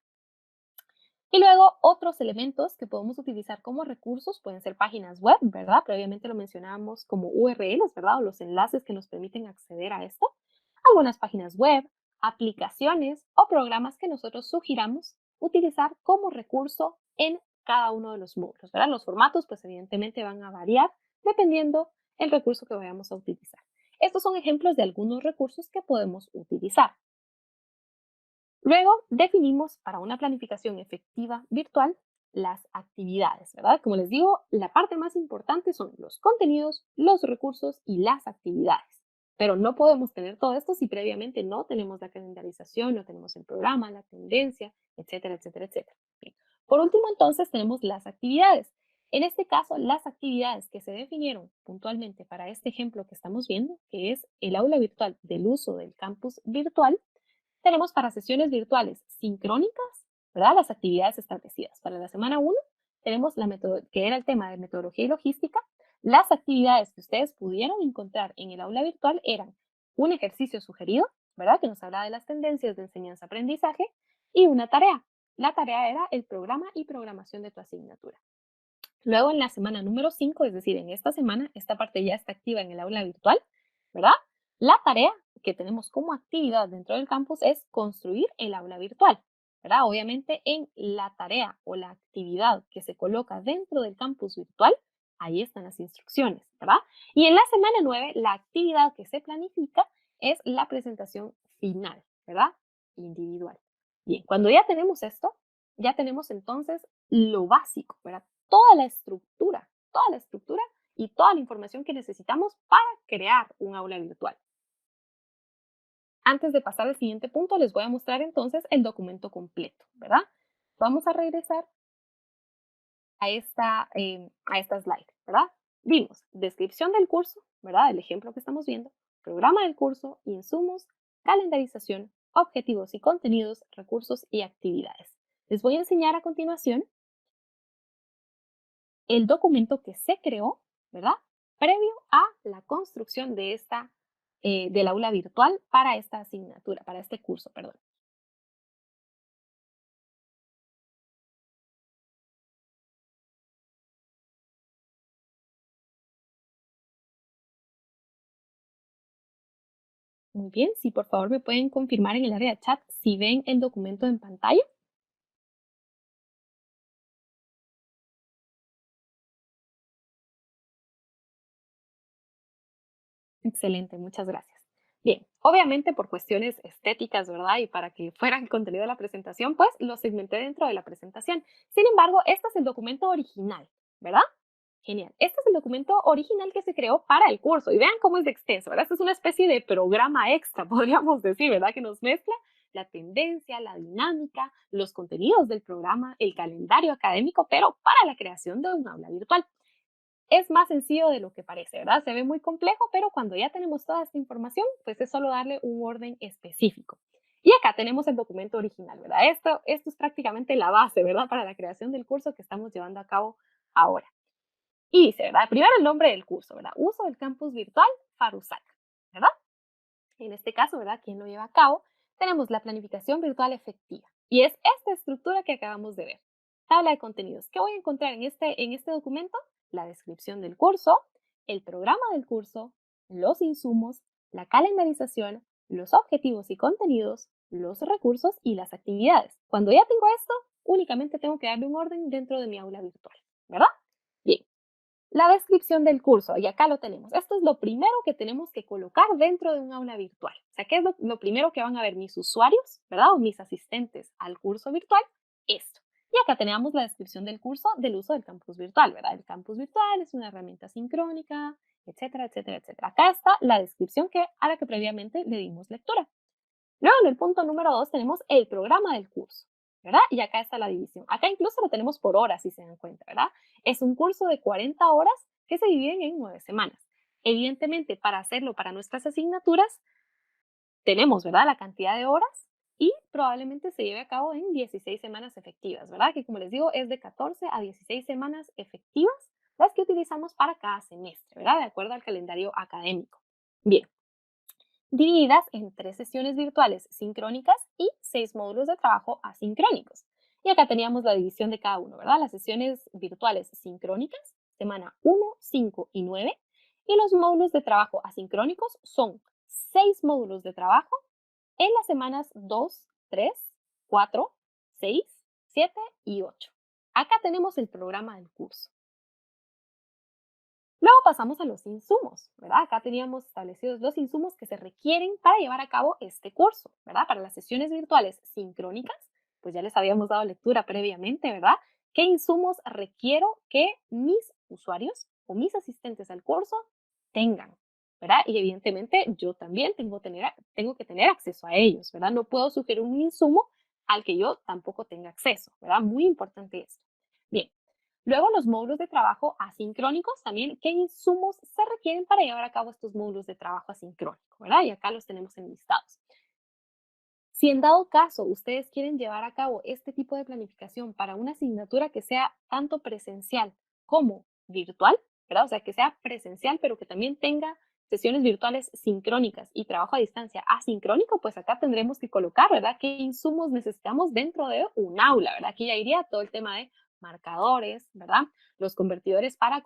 Y luego otros elementos que podemos utilizar como recursos pueden ser páginas web, ¿verdad? Previamente lo mencionábamos como URLs, ¿verdad? O los enlaces que nos permiten acceder a esto. Algunas páginas web, aplicaciones o programas que nosotros sugiramos utilizar como recurso en cada uno de los módulos, ¿verdad? Los formatos, pues evidentemente van a variar dependiendo el recurso que vayamos a utilizar. Estos son ejemplos de algunos recursos que podemos utilizar. Luego definimos para una planificación efectiva virtual las actividades, ¿verdad? Como les digo, la parte más importante son los contenidos, los recursos y las actividades. Pero no podemos tener todo esto si previamente no tenemos la calendarización, no tenemos el programa, la tendencia, etcétera, etcétera, etcétera. Bien. Por último, entonces, tenemos las actividades. En este caso, las actividades que se definieron puntualmente para este ejemplo que estamos viendo, que es el aula virtual del uso del campus virtual, tenemos para sesiones virtuales sincrónicas, ¿verdad? Las actividades establecidas. Para la semana 1 tenemos que era el tema de metodología y logística. Las actividades que ustedes pudieron encontrar en el aula virtual eran un ejercicio sugerido, ¿verdad? Que nos habla de las tendencias de enseñanza-aprendizaje y una tarea. La tarea era el programa y programación de tu asignatura. Luego en la semana número 5, es decir, en esta semana, esta parte ya está activa en el aula virtual, ¿verdad? La tarea que tenemos como actividad dentro del campus es construir el aula virtual, ¿verdad? Obviamente en la tarea o la actividad que se coloca dentro del campus virtual, ahí están las instrucciones, ¿verdad? Y en la semana 9, la actividad que se planifica es la presentación final, ¿verdad? Individual. Bien, cuando ya tenemos esto, ya tenemos entonces lo básico, ¿verdad? Toda la estructura y toda la información que necesitamos para crear un aula virtual. Antes de pasar al siguiente punto, les voy a mostrar entonces el documento completo, ¿verdad? Vamos a regresar a esta slide, ¿verdad? Vimos descripción del curso, ¿verdad? El ejemplo que estamos viendo, programa del curso, insumos, calendarización, objetivos y contenidos, recursos y actividades. Les voy a enseñar a continuación el documento que se creó, ¿verdad? Previo a la construcción del aula virtual para esta asignatura, para este curso, perdón. Muy bien, si por favor me pueden confirmar en el área de chat si ven el documento en pantalla. Excelente, muchas gracias. Bien, obviamente por cuestiones estéticas, ¿verdad? Y para que fuera el contenido de la presentación, pues lo segmenté dentro de la presentación. Sin embargo, este es el documento original, ¿verdad? Genial. Este es el documento original que se creó para el curso. Y vean cómo es de extenso, ¿verdad? Este es una especie de programa extra, podríamos decir, ¿verdad? Que nos mezcla la tendencia, la dinámica, los contenidos del programa, el calendario académico, pero para la creación de un aula virtual. Es más sencillo de lo que parece, ¿verdad? Se ve muy complejo, pero cuando ya tenemos toda esta información, pues es solo darle un orden específico. Y acá tenemos el documento original, ¿verdad? Esto es prácticamente la base, ¿verdad? Para la creación del curso que estamos llevando a cabo ahora. Y dice, ¿verdad? Primero el nombre del curso, ¿verdad? Uso del campus virtual Farusat, ¿verdad? En este caso, ¿verdad? ¿Quién lo lleva a cabo? Tenemos la planificación virtual efectiva. Y es esta estructura que acabamos de ver. Tabla de contenidos. ¿Qué voy a encontrar en este documento? La descripción del curso, el programa del curso, los insumos, la calendarización, los objetivos y contenidos, los recursos y las actividades. Cuando ya tengo esto, únicamente tengo que darle un orden dentro de mi aula virtual, ¿verdad? Bien, la descripción del curso, y acá lo tenemos. Esto es lo primero que tenemos que colocar dentro de un aula virtual. O sea, ¿qué es lo primero que van a ver mis usuarios, ¿verdad? O mis asistentes al curso virtual? Esto. Y acá tenemos la descripción del curso del uso del campus virtual, ¿verdad? El campus virtual es una herramienta sincrónica, etcétera, etcétera, etcétera. Acá está la descripción a la que previamente le dimos lectura. Luego, en el punto número 2 tenemos el programa del curso, ¿verdad? Y acá está la división. Acá incluso lo tenemos por horas, si se dan cuenta, ¿verdad? Es un curso de 40 horas que se dividen en 9 semanas. Evidentemente, para hacerlo para nuestras asignaturas, tenemos, ¿verdad? La cantidad de horas y probablemente se lleve a cabo en 16 semanas efectivas, ¿verdad? Que como les digo, es de 14 a 16 semanas efectivas las que utilizamos para cada semestre, ¿verdad? De acuerdo al calendario académico. Bien, divididas en 3 sesiones virtuales sincrónicas y 6 módulos de trabajo asincrónicos. Y acá teníamos la división de cada uno, ¿verdad? Las sesiones virtuales sincrónicas, semana 1, 5 y 9, y los módulos de trabajo asincrónicos son 6 módulos de trabajo en las semanas 2, 3, 4, 6, 7 y 8. Acá tenemos el programa del curso. Luego pasamos a los insumos, ¿verdad? Acá teníamos establecidos los insumos que se requieren para llevar a cabo este curso, ¿verdad? Para las sesiones virtuales sincrónicas, pues ya les habíamos dado lectura previamente, ¿verdad? ¿Qué insumos requiero que mis usuarios o mis asistentes al curso tengan, ¿verdad? Y evidentemente yo también tengo que tener acceso a ellos, ¿verdad? No puedo sugerir un insumo al que yo tampoco tenga acceso, ¿verdad? Muy importante esto. Bien, luego, los módulos de trabajo asincrónicos también, ¿qué insumos se requieren para llevar a cabo estos módulos de trabajo asincrónico? ¿Verdad? Y acá los tenemos enlistados. Si en dado caso ustedes quieren llevar a cabo este tipo de planificación para una asignatura que sea tanto presencial como virtual, ¿verdad? O sea, que sea presencial, pero que también tenga sesiones virtuales sincrónicas y trabajo a distancia asincrónico, pues acá tendremos que colocar, ¿verdad? ¿Qué insumos necesitamos dentro de un aula, ¿verdad? Aquí ya iría todo el tema de marcadores, ¿verdad? Los convertidores para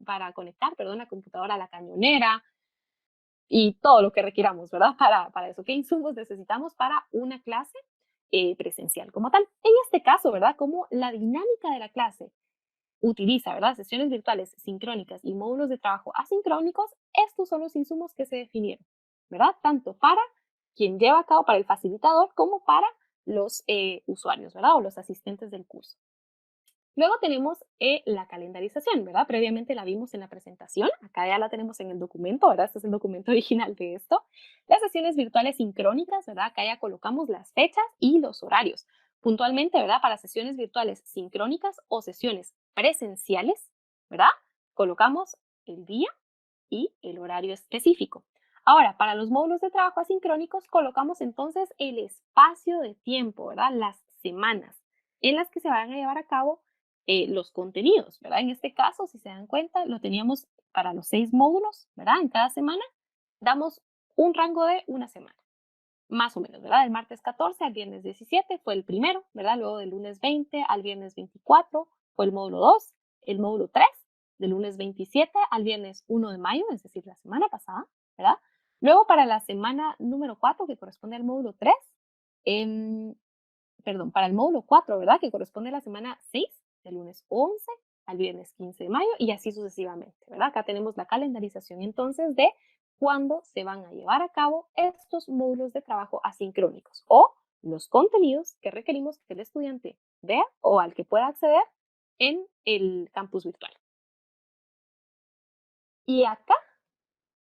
para conectar, perdón, la computadora a la cañonera, y todo lo que requiramos, ¿verdad? Para eso. ¿Qué insumos necesitamos para una clase presencial como tal? En este caso, ¿verdad? Como la dinámica de la clase utiliza, ¿verdad? Sesiones virtuales sincrónicas y módulos de trabajo asincrónicos, estos son los insumos que se definieron, ¿verdad? Tanto para quien lleva a cabo, para el facilitador, como para los usuarios, ¿verdad? O los asistentes del curso. Luego tenemos la calendarización, ¿verdad? Previamente la vimos en la presentación, acá ya la tenemos en el documento, ¿verdad? Este es el documento original de esto. Las sesiones virtuales sincrónicas, ¿verdad? Acá ya colocamos las fechas y los horarios. Puntualmente, ¿verdad? Para sesiones virtuales sincrónicas o sesiones presenciales, ¿verdad? Colocamos el día y el horario específico. Ahora, para los módulos de trabajo asincrónicos, colocamos entonces el espacio de tiempo, ¿verdad? Las semanas en las que se van a llevar a cabo los contenidos, ¿verdad? En este caso, si se dan cuenta, lo teníamos para los 6 módulos, ¿verdad? En cada semana damos un rango de una semana, más o menos, ¿verdad? Del martes 14 al viernes 17 fue el primero, ¿verdad? Luego del lunes 20 al viernes 24 fue el módulo 2, el módulo 3 del lunes 27 al viernes 1 de mayo, es decir, la semana pasada, ¿verdad? Luego para la semana número 4, que corresponde al módulo 3, perdón, para el módulo 4, ¿verdad? Que corresponde a la semana 6, del lunes 11 al viernes 15 de mayo y así sucesivamente, ¿verdad? Acá tenemos la calendarización entonces de cuándo se van a llevar a cabo estos módulos de trabajo asincrónicos o los contenidos que requerimos que el estudiante vea o al que pueda acceder en el campus virtual. Y acá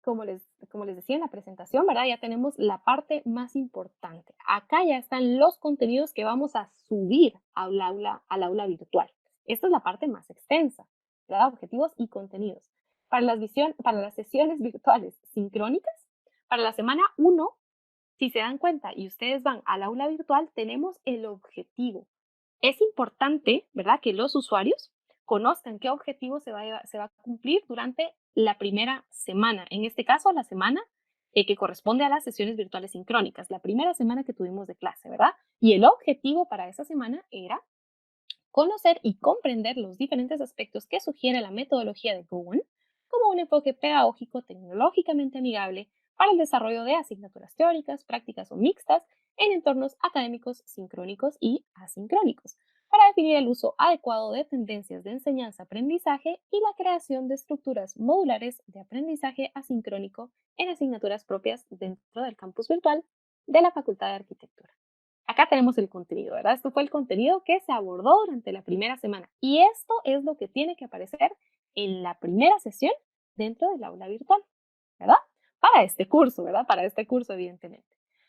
como les decía en la presentación, ¿verdad? Ya tenemos la parte más importante. Acá ya están los contenidos que vamos a subir al aula virtual. Esta es la parte más extensa, ¿verdad? Objetivos y contenidos. Para las sesiones virtuales sincrónicas, para la semana 1, si se dan cuenta y ustedes van al aula virtual, tenemos el objetivo. Es importante, ¿verdad?, que los usuarios conozcan qué objetivo se va a cumplir durante la primera semana. En este caso, la semana que corresponde a las sesiones virtuales sincrónicas, la primera semana que tuvimos de clase, ¿verdad? Y el objetivo para esa semana era conocer y comprender los diferentes aspectos que sugiere la metodología de Bowen como un enfoque pedagógico tecnológicamente amigable para el desarrollo de asignaturas teóricas, prácticas o mixtas en entornos académicos sincrónicos y asincrónicos, para definir el uso adecuado de tendencias de enseñanza-aprendizaje y la creación de estructuras modulares de aprendizaje asincrónico en asignaturas propias dentro del campus virtual de la Facultad de Arquitectura. Acá tenemos el contenido, ¿verdad? Esto fue el contenido que se abordó durante la primera semana y esto es lo que tiene que aparecer en la primera sesión dentro del aula virtual, ¿verdad? Para este curso, ¿verdad? Para este curso, evidentemente.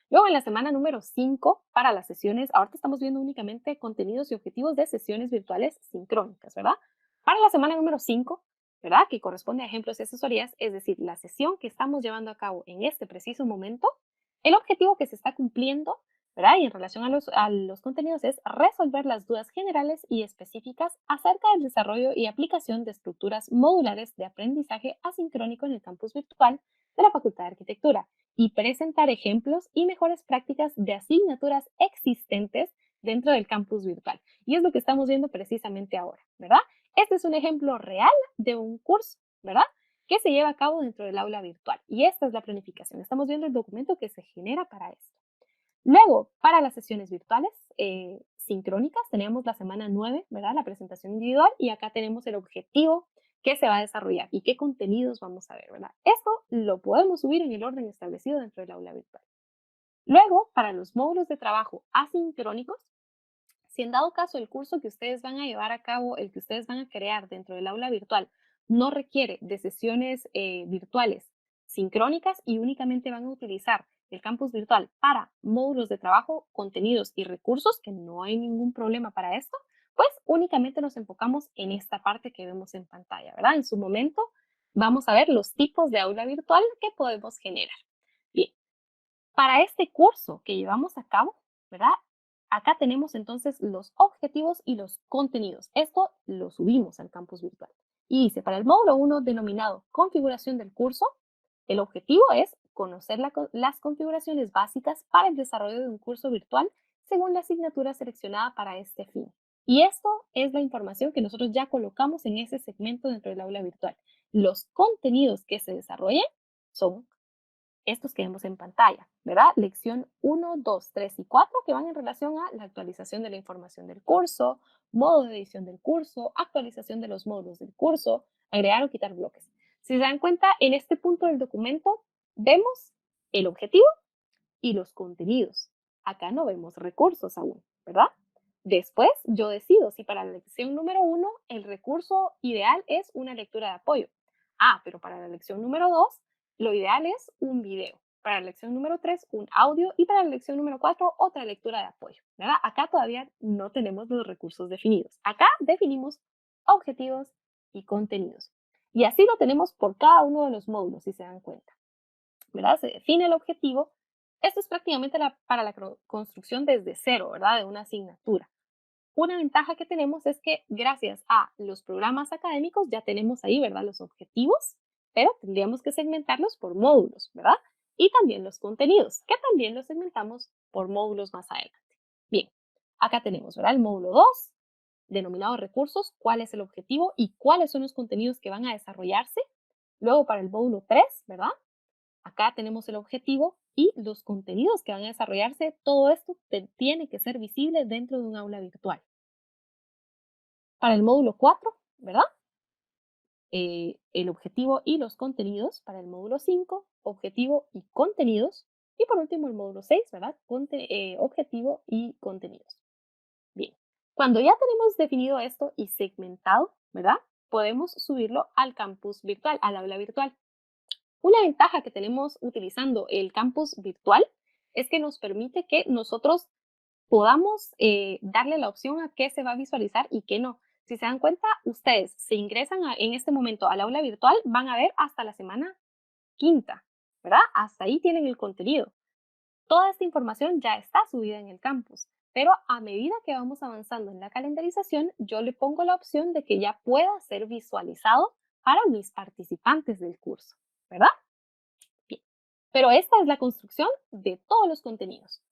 Luego, en la semana número 5, para las sesiones, ahorita estamos viendo únicamente contenidos y objetivos de sesiones virtuales sincrónicas, ¿verdad? Para la semana número 5, ¿verdad? Que corresponde a ejemplos y asesorías, es decir, la sesión que estamos llevando a cabo en este preciso momento, el objetivo que se está cumpliendo, ¿verdad? Y en relación a los contenidos es resolver las dudas generales y específicas acerca del desarrollo y aplicación de estructuras modulares de aprendizaje asincrónico en el campus virtual de la Facultad de Arquitectura y presentar ejemplos y mejores prácticas de asignaturas existentes dentro del campus virtual. Y es lo que estamos viendo precisamente ahora, ¿verdad? Este es un ejemplo real de un curso, ¿verdad? Que se lleva a cabo dentro del aula virtual. Y esta es la planificación. Estamos viendo el documento que se genera para esto. Luego, para las sesiones virtuales sincrónicas, tenemos la semana 9, ¿verdad? La presentación individual y acá tenemos el objetivo que se va a desarrollar y qué contenidos vamos a ver, ¿verdad? Esto lo podemos subir en el orden establecido dentro del aula virtual. Luego, para los módulos de trabajo asincrónicos, si en dado caso el curso que ustedes van a llevar a cabo, el que ustedes van a crear dentro del aula virtual, no requiere de sesiones virtuales sincrónicas y únicamente van a utilizar el campus virtual para módulos de trabajo, contenidos y recursos, que no hay ningún problema para esto, pues únicamente nos enfocamos en esta parte que vemos en pantalla, ¿verdad? En su momento vamos a ver los tipos de aula virtual que podemos generar. Bien, para este curso que llevamos a cabo, ¿verdad? Acá tenemos entonces los objetivos y los contenidos. Esto lo subimos al campus virtual. Y dice, para el módulo 1 denominado configuración del curso, el objetivo es conocer las configuraciones básicas para el desarrollo de un curso virtual según la asignatura seleccionada para este fin. Y esto es la información que nosotros ya colocamos en ese segmento dentro del aula virtual. Los contenidos que se desarrollen son estos que vemos en pantalla, ¿verdad? Lección 1, 2, 3 y 4 que van en relación a la actualización de la información del curso, modo de edición del curso, actualización de los módulos del curso, agregar o quitar bloques. Si se dan cuenta, en este punto del documento vemos el objetivo y los contenidos. Acá no vemos recursos aún, ¿verdad? Después yo decido si para la lección número 1 el recurso ideal es una lectura de apoyo. Ah, pero para la lección número 2 lo ideal es un video. Para la lección número 3 un audio y para la lección número 4 otra lectura de apoyo, ¿verdad? Acá todavía no tenemos los recursos definidos. Acá definimos objetivos y contenidos. Y así lo tenemos por cada uno de los módulos, si se dan cuenta, ¿verdad? Se define el objetivo. Esto es prácticamente para la construcción desde cero, ¿verdad? De una asignatura. Una ventaja que tenemos es que gracias a los programas académicos ya tenemos ahí, ¿verdad? Los objetivos, pero tendríamos que segmentarlos por módulos, ¿verdad? Y también los contenidos, que también los segmentamos por módulos más adelante. Bien, acá tenemos, ¿verdad? El módulo 2, denominado recursos, cuál es el objetivo y cuáles son los contenidos que van a desarrollarse. Luego para el módulo 3, ¿verdad? Acá tenemos el objetivo y los contenidos que van a desarrollarse. Todo esto tiene que ser visible dentro de un aula virtual. Para el módulo 4, ¿verdad? El objetivo y los contenidos. Para el módulo 5, objetivo y contenidos. Y por último, el módulo 6, ¿verdad? Objetivo y contenidos. Bien, cuando ya tenemos definido esto y segmentado, ¿verdad? Podemos subirlo al campus virtual, al aula virtual. Una ventaja que tenemos utilizando el campus virtual es que nos permite que nosotros podamos darle la opción a qué se va a visualizar y qué no. Si se dan cuenta, ustedes se ingresan en este momento al aula virtual, van a ver hasta la semana quinta, ¿verdad? Hasta ahí tienen el contenido. Toda esta información ya está subida en el campus, pero a medida que vamos avanzando en la calendarización, yo le pongo la opción de que ya pueda ser visualizado para mis participantes del curso, ¿verdad? Bien, pero esta es la construcción de todos los contenidos.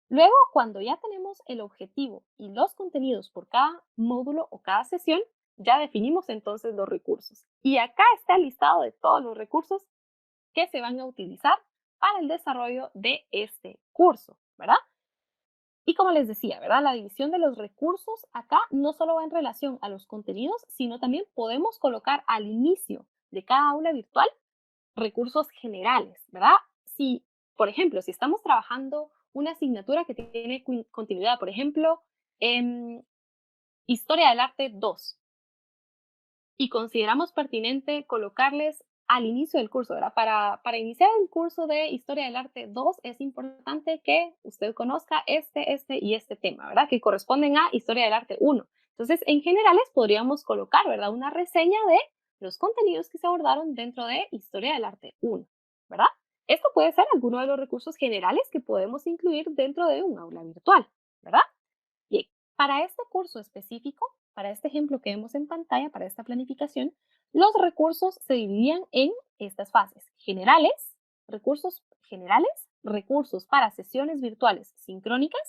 Luego, cuando ya tenemos el objetivo y los contenidos por cada módulo o cada sesión, ya definimos entonces los recursos. Y acá está el listado de todos los recursos que se van a utilizar para el desarrollo de este curso, ¿verdad? Y como les decía, ¿verdad? La división de los recursos acá no solo va en relación a los contenidos, sino también podemos colocar al inicio de cada aula virtual recursos generales, ¿verdad? Si, por ejemplo, si estamos trabajando una asignatura que tiene continuidad, por ejemplo, en Historia del Arte 2, y consideramos pertinente colocarles al inicio del curso, ¿verdad? Para iniciar el curso de Historia del Arte 2 es importante que usted conozca este y este tema, ¿verdad? Que corresponden a Historia del Arte 1. Entonces, en generales podríamos colocar, ¿verdad? Una reseña de los contenidos que se abordaron dentro de Historia del Arte 1, ¿verdad? Esto puede ser alguno de los recursos generales que podemos incluir dentro de un aula virtual, ¿verdad? Bien, para este curso específico, para este ejemplo que vemos en pantalla, para esta planificación, los recursos se dividían en estas fases: generales, recursos para sesiones virtuales sincrónicas,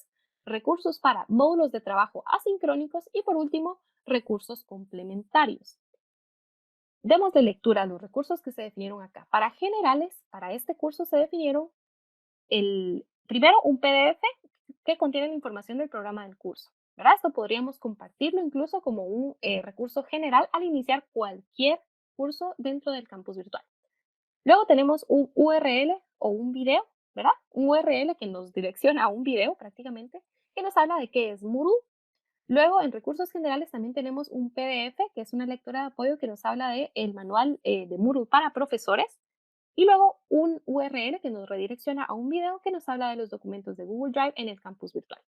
recursos para módulos de trabajo asincrónicos y por último, recursos complementarios. Demos de lectura a los recursos que se definieron acá. Para generales, para este curso se definieron primero un PDF que contiene la información del programa del curso, ¿verdad? Esto podríamos compartirlo incluso como un recurso general al iniciar cualquier curso dentro del campus virtual. Luego tenemos un URL o un video, ¿verdad? Un URL que nos direcciona a un video prácticamente, que nos habla de qué es Moodle. Luego, en recursos generales también tenemos un PDF, que es una lectura de apoyo que nos habla del manual de Moodle para profesores. Y luego un URL que nos redirecciona a un video que nos habla de los documentos de Google Drive en el campus virtual.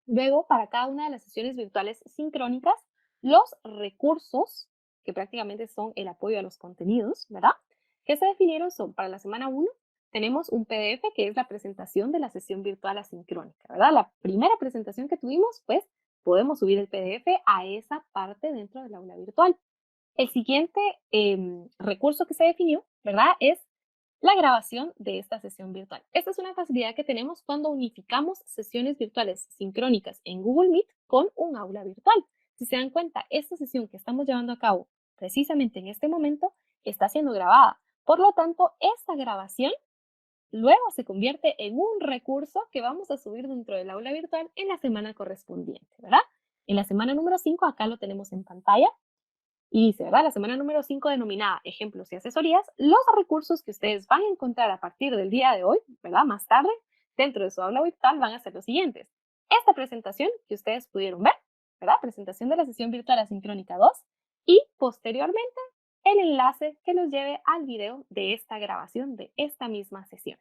Luego, para cada una de las sesiones virtuales sincrónicas, los recursos, que prácticamente son el apoyo a los contenidos, ¿verdad? Que se definieron son: para la semana 1, tenemos un PDF que es la presentación de la sesión virtual asincrónica, ¿verdad? La primera presentación que tuvimos, pues podemos subir el PDF a esa parte dentro del aula virtual. El siguiente recurso que se definió, ¿verdad? Es la grabación de esta sesión virtual. Esta es una facilidad que tenemos cuando unificamos sesiones virtuales sincrónicas en Google Meet con un aula virtual. Si se dan cuenta, esta sesión que estamos llevando a cabo precisamente en este momento está siendo grabada. Por lo tanto, esta grabación luego se convierte en un recurso que vamos a subir dentro del aula virtual en la semana correspondiente, ¿verdad? En la semana número 5, acá lo tenemos en pantalla, y dice, ¿verdad? La semana número 5 denominada ejemplos y asesorías, los recursos que ustedes van a encontrar a partir del día de hoy, ¿verdad? Más tarde, dentro de su aula virtual van a ser los siguientes: esta presentación que ustedes pudieron ver, ¿verdad? Presentación de la sesión virtual asincrónica 2 y posteriormente el enlace que los lleve al video de esta grabación de esta misma sesión.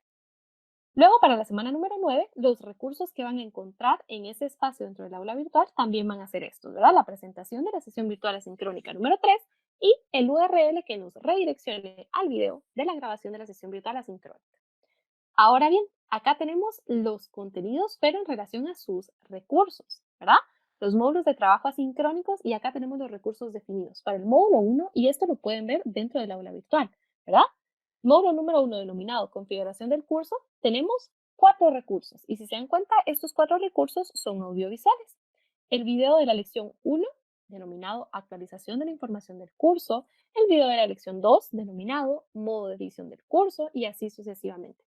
Luego, para la semana número 9, los recursos que van a encontrar en ese espacio dentro del aula virtual también van a ser estos, ¿verdad? La presentación de la sesión virtual asincrónica número 3 y el URL que nos redireccione al video de la grabación de la sesión virtual asincrónica. Ahora bien, acá tenemos los contenidos, pero en relación a sus recursos, ¿verdad? Los módulos de trabajo asincrónicos, y acá tenemos los recursos definidos para el módulo 1, y esto lo pueden ver dentro del aula virtual, ¿verdad? Módulo número 1 denominado configuración del curso, tenemos 4 recursos, y si se dan cuenta, estos 4 recursos son audiovisuales. El video de la lección 1, denominado actualización de la información del curso; el video de la lección 2, denominado modo de edición del curso, y así sucesivamente.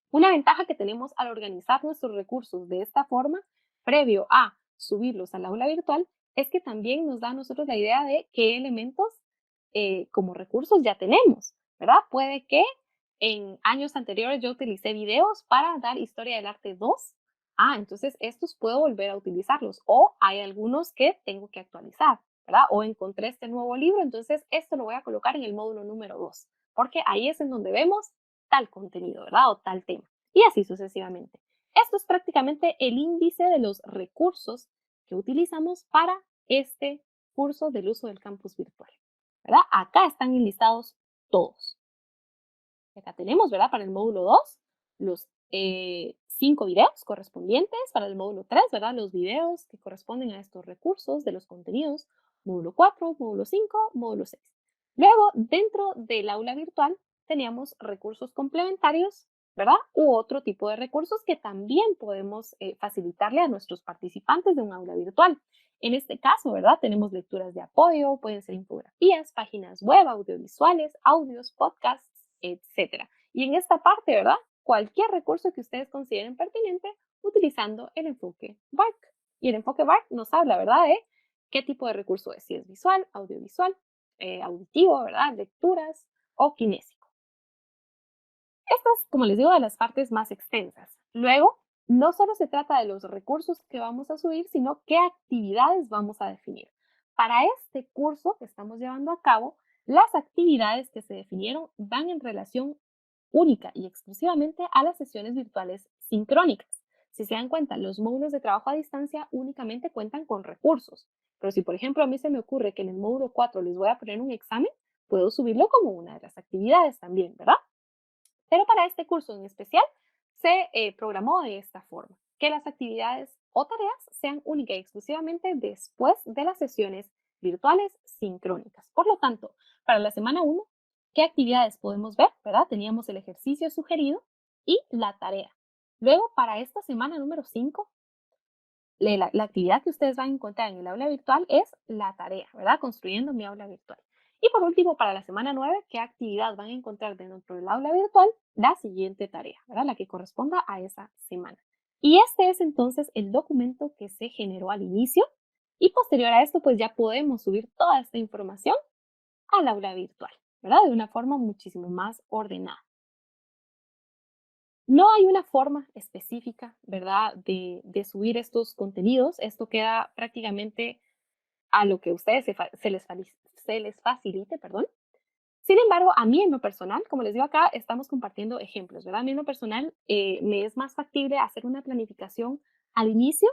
Una ventaja que tenemos al organizar nuestros recursos de esta forma, previo a subirlos al aula virtual, es que también nos da a nosotros la idea de qué elementos como recursos ya tenemos, ¿verdad? Puede que en años anteriores yo utilicé videos para dar Historia del Arte 2. Entonces estos puedo volver a utilizarlos. O hay algunos que tengo que actualizar, ¿verdad? O encontré este nuevo libro, entonces esto lo voy a colocar en el módulo número 2, porque ahí es en donde vemos tal contenido, ¿verdad? O tal tema. Y así sucesivamente. Esto es prácticamente el índice de los recursos que utilizamos para este curso del uso del campus virtual, ¿verdad? Acá están enlistados todos. Acá tenemos, ¿verdad? Para el módulo 2, los 5 videos correspondientes. Para el módulo 3, ¿verdad? Los videos que corresponden a estos recursos de los contenidos. Módulo 4, módulo 5, módulo 6. Luego, dentro del aula virtual, teníamos recursos complementarios, ¿verdad? U otro tipo de recursos que también podemos facilitarle a nuestros participantes de un aula virtual. En este caso, ¿verdad? Tenemos lecturas de apoyo, pueden ser infografías, páginas web, audiovisuales, audios, podcasts, etcétera. Y en esta parte, ¿verdad? cualquier recurso que ustedes consideren pertinente utilizando el enfoque BARC. Y el enfoque BARC nos habla, ¿verdad?, de qué tipo de recurso es, si es visual, audiovisual, auditivo, ¿verdad?, lecturas o kinésico. Esta es, como les digo, de las partes más extensas. Luego, no solo se trata de los recursos que vamos a subir, sino qué actividades vamos a definir. Para este curso que estamos llevando a cabo, las actividades que se definieron van en relación única y exclusivamente a las sesiones virtuales sincrónicas. Si se dan cuenta, los módulos de trabajo a distancia únicamente cuentan con recursos. Pero si, por ejemplo, a mí se me ocurre que en el módulo 4 les voy a poner un examen, puedo subirlo como una de las actividades también, ¿verdad? Pero para este curso en especial se programó de esta forma, que las actividades o tareas sean única y exclusivamente después de las sesiones virtuales sincrónicas. Por lo tanto, para la semana 1, ¿qué actividades podemos ver? ¿Verdad? Teníamos el ejercicio sugerido y la tarea. Luego, para esta semana número 5, la actividad que ustedes van a encontrar en el aula virtual es la tarea, ¿verdad? Construyendo mi aula virtual. Y por último, para la semana 9, ¿qué actividad van a encontrar dentro del aula virtual? La siguiente tarea, ¿verdad? La que corresponda a esa semana. Y este es entonces el documento que se generó al inicio. Y posterior a esto, pues ya podemos subir toda esta información al aula virtual, ¿verdad? De una forma muchísimo más ordenada. No hay una forma específica, ¿verdad?, de subir estos contenidos. Esto queda prácticamente a lo que a ustedes se les facilite, perdón. Sin embargo, a mí en lo personal, como les digo acá, estamos compartiendo ejemplos, ¿verdad? A mí en lo personal me es más factible hacer una planificación al inicio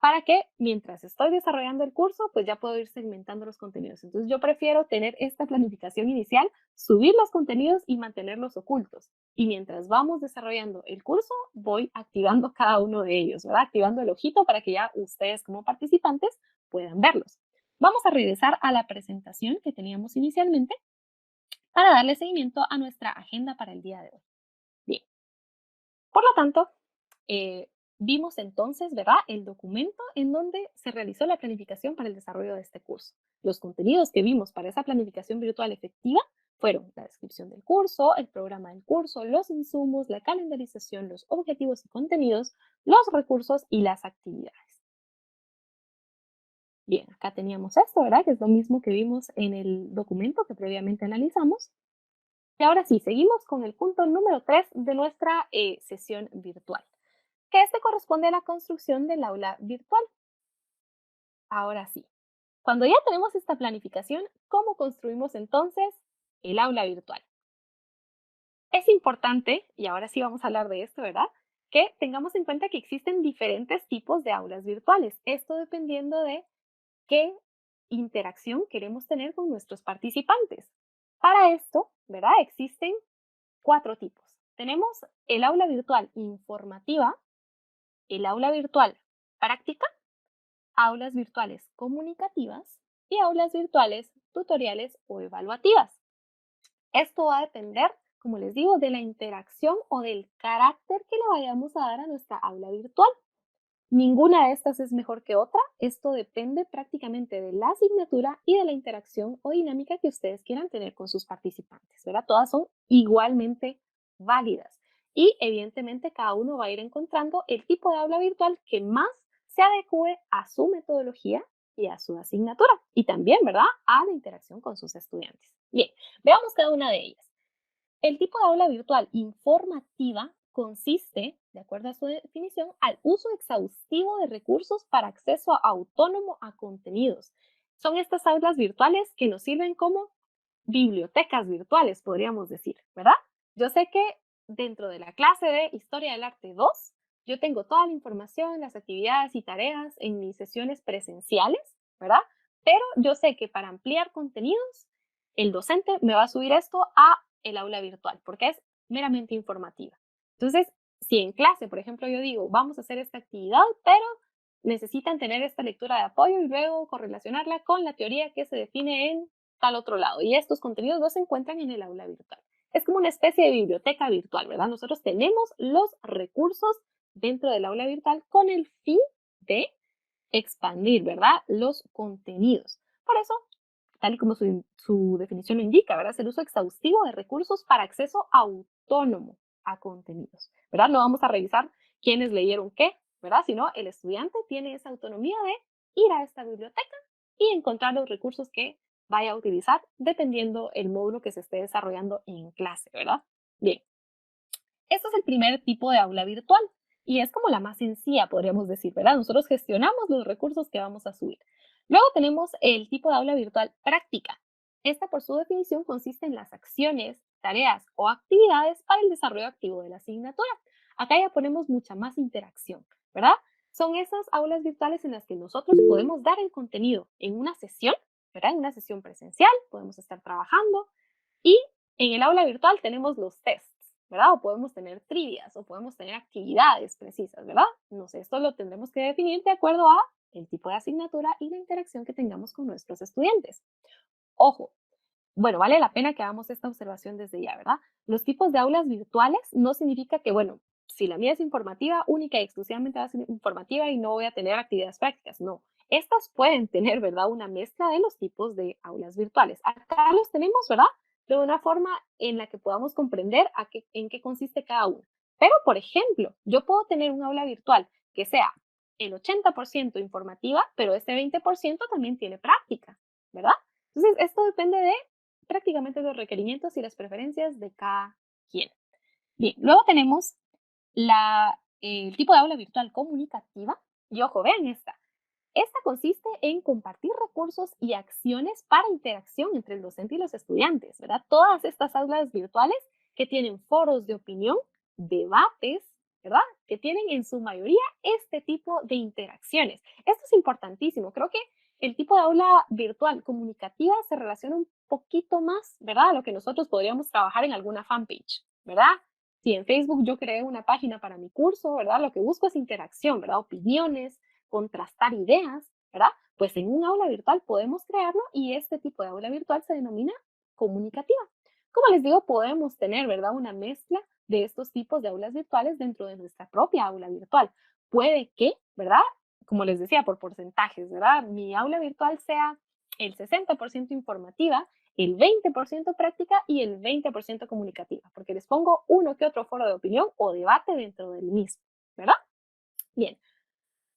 para que mientras estoy desarrollando el curso, pues ya puedo ir segmentando los contenidos. Entonces yo prefiero tener esta planificación inicial, subir los contenidos y mantenerlos ocultos. Y mientras vamos desarrollando el curso, voy activando cada uno de ellos, ¿verdad? Activando el ojito para que ya ustedes como participantes puedan verlos. Vamos a regresar a la presentación que teníamos inicialmente para darle seguimiento a nuestra agenda para el día de hoy. Bien, por lo tanto, vimos entonces, ¿verdad?, el documento en donde se realizó la planificación para el desarrollo de este curso. Los contenidos que vimos para esa planificación virtual efectiva fueron la descripción del curso, el programa del curso, los insumos, la calendarización, los objetivos y contenidos, los recursos y las actividades. Bien, acá teníamos esto, ¿verdad?, que es lo mismo que vimos en el documento que previamente analizamos. Y ahora sí, seguimos con el punto número 3 de nuestra sesión virtual, que este corresponde a la construcción del aula virtual. Ahora sí, cuando ya tenemos esta planificación, ¿cómo construimos entonces el aula virtual? Es importante, y ahora sí vamos a hablar de esto, ¿verdad?, que tengamos en cuenta que existen diferentes tipos de aulas virtuales, esto dependiendo de qué interacción queremos tener con nuestros participantes. Para esto, ¿verdad?, existen 4 tipos. Tenemos el aula virtual informativa, el aula virtual práctica, aulas virtuales comunicativas y aulas virtuales tutoriales o evaluativas. Esto va a depender, como les digo, de la interacción o del carácter que le vayamos a dar a nuestra aula virtual. Ninguna de estas es mejor que otra. Esto depende prácticamente de la asignatura y de la interacción o dinámica que ustedes quieran tener con sus participantes, ¿verdad? Todas son igualmente válidas. Y evidentemente cada uno va a ir encontrando el tipo de aula virtual que más se adecue a su metodología y a su asignatura. Y también, ¿verdad?, a la interacción con sus estudiantes. Bien, veamos cada una de ellas. El tipo de aula virtual informativa consiste, de acuerdo a su definición, al uso exhaustivo de recursos para acceso autónomo a contenidos. Son estas aulas virtuales que nos sirven como bibliotecas virtuales, podríamos decir, ¿verdad? Yo sé que dentro de la clase de Historia del Arte 2, yo tengo toda la información, las actividades y tareas en mis sesiones presenciales, ¿verdad? Pero yo sé que para ampliar contenidos, el docente me va a subir esto a el aula virtual, porque es meramente informativa. Entonces, si en clase, por ejemplo, yo digo, vamos a hacer esta actividad, pero necesitan tener esta lectura de apoyo y luego correlacionarla con la teoría que se define en tal otro lado. Y estos contenidos no se encuentran en el aula virtual. Es como una especie de biblioteca virtual, ¿verdad? Nosotros tenemos los recursos dentro del aula virtual con el fin de expandir, ¿verdad?, los contenidos. Por eso, tal y como su definición lo indica, ¿verdad?, es el uso exhaustivo de recursos para acceso autónomo. a contenidos, ¿verdad? No vamos a revisar quiénes leyeron qué, ¿verdad? Sino el estudiante tiene esa autonomía de ir a esta biblioteca y encontrar los recursos que vaya a utilizar dependiendo el módulo que se esté desarrollando en clase, ¿verdad? Bien, este es el primer tipo de aula virtual y es como la más sencilla, podríamos decir, ¿verdad? Nosotros gestionamos los recursos que vamos a subir. Luego tenemos el tipo de aula virtual práctica. Esta, por su definición, consiste en las acciones, tareas o actividades para el desarrollo activo de la asignatura. Acá ya ponemos mucha más interacción, ¿verdad? Son esas aulas virtuales en las que nosotros podemos dar el contenido en una sesión, ¿verdad? En una sesión presencial, podemos estar trabajando y en el aula virtual tenemos los tests, ¿verdad? O podemos tener trivias o podemos tener actividades precisas, ¿verdad? No sé, esto lo tendremos que definir de acuerdo a el tipo de asignatura y la interacción que tengamos con nuestros estudiantes. Ojo, bueno, vale la pena que hagamos esta observación desde ya, ¿verdad? Los tipos de aulas virtuales no significa que, bueno, si la mía es informativa, única y exclusivamente va a ser informativa y no voy a tener actividades prácticas. No, estas pueden tener, ¿verdad? Una mezcla de los tipos de aulas virtuales. Acá los tenemos, ¿verdad? De una forma en la que podamos comprender en qué consiste cada uno. Pero, por ejemplo, yo puedo tener un aula virtual que sea el 80% informativa, pero ese 20% también tiene práctica, ¿verdad? Entonces, esto depende de prácticamente los requerimientos y las preferencias de cada quien. Bien, luego tenemos el tipo de aula virtual comunicativa. Y ojo, vean esta. Esta consiste en compartir recursos y acciones para interacción entre el docente y los estudiantes, ¿verdad? Todas estas aulas virtuales que tienen foros de opinión, debates, ¿verdad? Que tienen en su mayoría este tipo de interacciones. Esto es importantísimo. Creo que el tipo de aula virtual comunicativa se relaciona un poquito más, ¿verdad? A lo que nosotros podríamos trabajar en alguna fanpage, ¿verdad? Si en Facebook yo creé una página para mi curso, ¿verdad? Lo que busco es interacción, ¿verdad? Opiniones, contrastar ideas, ¿verdad? Pues en un aula virtual podemos crearlo y este tipo de aula virtual se denomina comunicativa. Como les digo, podemos tener, ¿verdad? Una mezcla de estos tipos de aulas virtuales dentro de nuestra propia aula virtual. Puede que, ¿verdad? Como les decía, por porcentajes, ¿verdad? Mi aula virtual sea el 60% informativa, el 20% práctica y el 20% comunicativa, porque les pongo uno que otro foro de opinión o debate dentro del mismo, ¿verdad? Bien,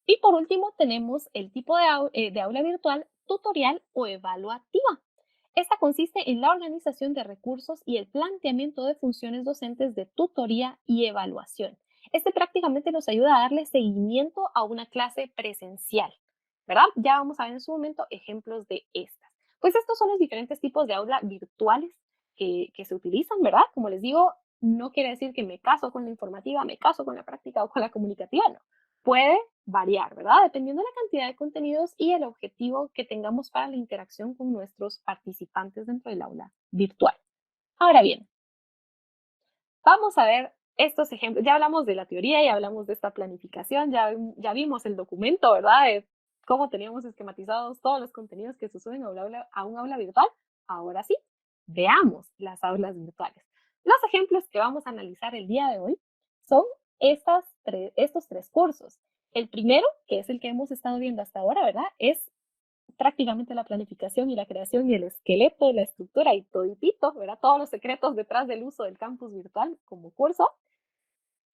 y por último, tenemos el tipo de aula virtual tutorial o evaluativa. Esta consiste en la organización de recursos y el planteamiento de funciones docentes de tutoría y evaluación. Este prácticamente nos ayuda a darle seguimiento a una clase presencial, ¿verdad? Ya vamos a ver en su momento ejemplos de estas. Pues estos son los diferentes tipos de aula virtuales que se utilizan, ¿verdad? Como les digo, no quiere decir que me caso con la informativa, me caso con la práctica o con la comunicativa, no. Puede variar, ¿verdad? Dependiendo de la cantidad de contenidos y el objetivo que tengamos para la interacción con nuestros participantes dentro del aula virtual. Ahora bien, vamos a ver estos ejemplos. Ya hablamos de la teoría, ya hablamos de esta planificación, ya vimos el documento, ¿verdad? De cómo teníamos esquematizados todos los contenidos que se suben a un aula virtual. Ahora sí, veamos las aulas virtuales. Los ejemplos que vamos a analizar el día de hoy son estos tres cursos. El primero, que es el que hemos estado viendo hasta ahora, ¿verdad? Es prácticamente la planificación y la creación y el esqueleto, la estructura y toditito, ¿verdad? Todos los secretos detrás del uso del campus virtual como curso.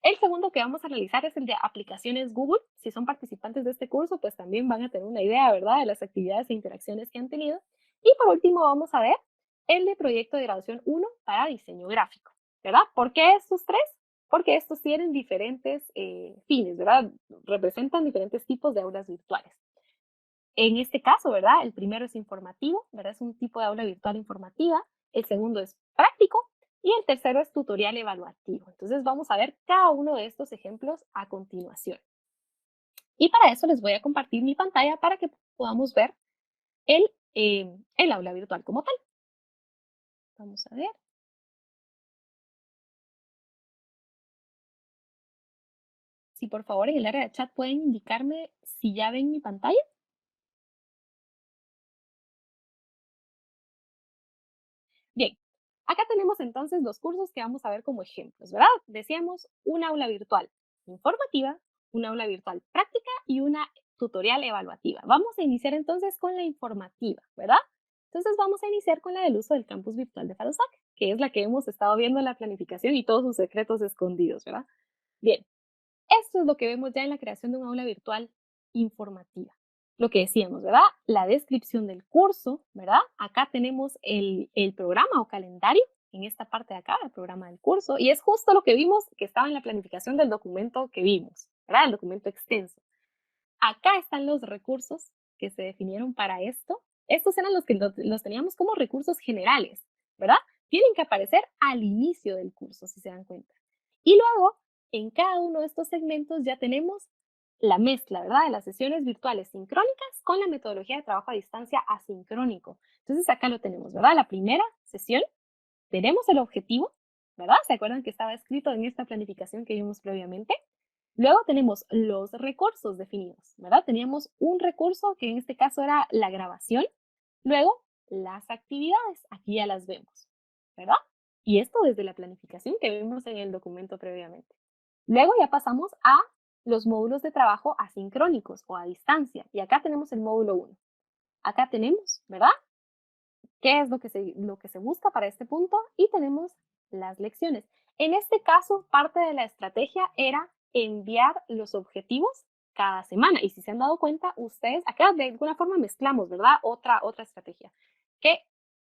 El segundo que vamos a analizar es el de aplicaciones Google. Si son participantes de este curso, pues también van a tener una idea, ¿verdad?, de las actividades e interacciones que han tenido. Y por último vamos a ver el de proyecto de graduación 1 para diseño gráfico, ¿verdad? ¿Por qué estos tres? Porque estos tienen diferentes fines, ¿verdad? Representan diferentes tipos de aulas virtuales. En este caso, ¿verdad? El primero es informativo, ¿verdad? Es un tipo de aula virtual informativa. El segundo es práctico y el tercero es tutorial evaluativo. Entonces vamos a ver cada uno de estos ejemplos a continuación. Y para eso les voy a compartir mi pantalla para que podamos ver el aula virtual como tal. Vamos a ver. Si por favor en el área de chat pueden indicarme si ya ven mi pantalla. Bien, acá tenemos entonces los cursos que vamos a ver como ejemplos, ¿verdad? Decíamos un aula virtual informativa, una aula virtual práctica y una tutorial evaluativa. Vamos a iniciar entonces con la informativa, ¿verdad? Entonces vamos a iniciar con la del uso del campus virtual de Farosac, que es la que hemos estado viendo en la planificación y todos sus secretos escondidos, ¿verdad? Bien, esto es lo que vemos ya en la creación de un aula virtual informativa. Lo que decíamos, ¿verdad? La descripción del curso, ¿verdad? Acá tenemos el programa o calendario, en esta parte de acá, el programa del curso, y es justo lo que vimos que estaba en la planificación del documento que vimos, ¿verdad? El documento extenso. Acá están los recursos que se definieron para esto. Estos eran los que los teníamos como recursos generales, ¿verdad? Tienen que aparecer al inicio del curso, si se dan cuenta. Y luego, en cada uno de estos segmentos ya tenemos la mezcla, ¿verdad? De las sesiones virtuales sincrónicas con la metodología de trabajo a distancia asincrónico. Entonces acá lo tenemos, ¿verdad? La primera sesión, tenemos el objetivo, ¿verdad? ¿Se acuerdan que estaba escrito en esta planificación que vimos previamente? Luego tenemos los recursos definidos, ¿verdad? Teníamos un recurso que en este caso era la grabación. Luego, las actividades, aquí ya las vemos, ¿verdad? Y esto desde la planificación que vimos en el documento previamente. Luego ya pasamos a los módulos de trabajo asincrónicos o a distancia. Y acá tenemos el módulo 1. Acá tenemos, ¿verdad? ¿Qué es lo que se busca para este punto? Y tenemos las lecciones. En este caso, parte de la estrategia era enviar los objetivos cada semana. Y si se han dado cuenta, ustedes, acá de alguna forma mezclamos, ¿verdad? Otra estrategia. Que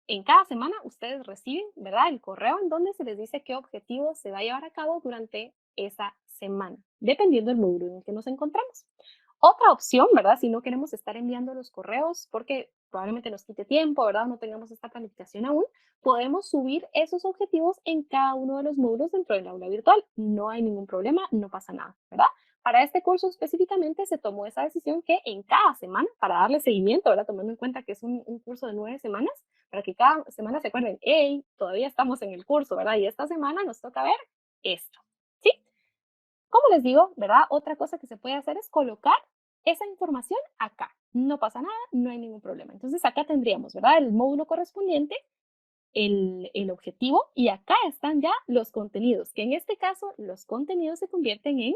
en cada semana ustedes reciben, ¿verdad? El correo en donde se les dice qué objetivo se va a llevar a cabo durante esa semana, dependiendo del módulo en el que nos encontramos. Otra opción, ¿verdad? Si no queremos estar enviando los correos porque probablemente nos quite tiempo, ¿verdad? No tengamos esta planificación aún, podemos subir esos objetivos en cada uno de los módulos dentro del aula virtual. No hay ningún problema, no pasa nada, ¿verdad? Para este curso específicamente se tomó esa decisión que en cada semana, para darle seguimiento, ¿verdad? Tomando en cuenta que es un curso de 9 semanas, para que cada semana se acuerden, hey, todavía estamos en el curso, ¿verdad? Y esta semana nos toca ver esto, ¿sí? Como les digo, ¿verdad? Otra cosa que se puede hacer es colocar esa información acá. No pasa nada, no hay ningún problema. Entonces acá tendríamos, ¿verdad? El módulo correspondiente, el objetivo y acá están ya los contenidos, que en este caso los contenidos se convierten en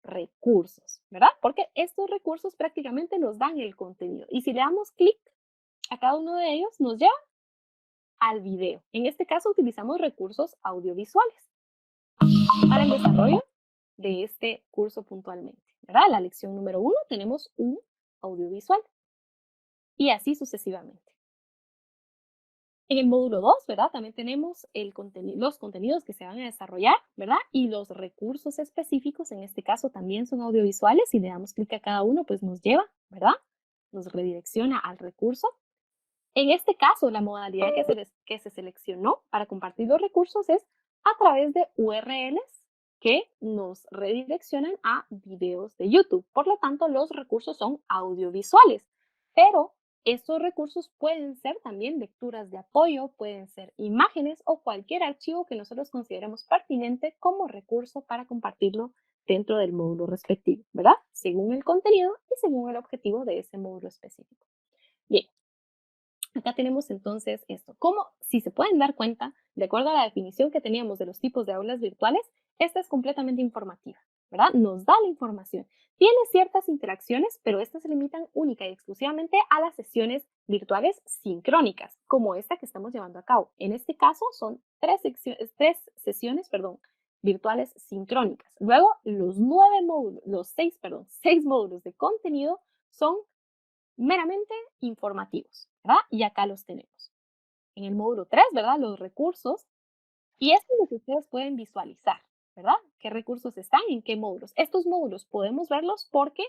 recursos, ¿verdad? Porque estos recursos prácticamente nos dan el contenido. Y si le damos clic a cada uno de ellos, nos lleva al video. En este caso utilizamos recursos audiovisuales para el desarrollo de este curso puntualmente, ¿verdad? La lección número 1 tenemos un audiovisual y así sucesivamente. En el módulo 2, ¿verdad? También tenemos los contenidos que se van a desarrollar, ¿verdad? Y los recursos específicos, en este caso también son audiovisuales. Si le damos clic a cada uno, pues nos lleva, ¿verdad? Nos redirecciona al recurso. En este caso, la modalidad que se seleccionó para compartir los recursos es a través de URLs que nos redireccionan a videos de YouTube. Por lo tanto, los recursos son audiovisuales, pero estos recursos pueden ser también lecturas de apoyo, pueden ser imágenes o cualquier archivo que nosotros consideremos pertinente como recurso para compartirlo dentro del módulo respectivo, ¿verdad? Según el contenido y según el objetivo de ese módulo específico. Bien, acá tenemos entonces esto. Como si se pueden dar cuenta, de acuerdo a la definición que teníamos de los tipos de aulas virtuales, esta es completamente informativa, ¿verdad? Nos da la información. Tiene ciertas interacciones, pero estas se limitan única y exclusivamente a las sesiones virtuales sincrónicas, como esta que estamos llevando a cabo. En este caso son tres sesiones, virtuales sincrónicas. Luego, seis módulos de contenido son meramente informativos, ¿verdad? Y acá los tenemos. En el módulo 3, ¿verdad? Los recursos. Y esto es lo que ustedes pueden visualizar, ¿verdad? ¿Qué recursos están en qué módulos? Estos módulos podemos verlos porque,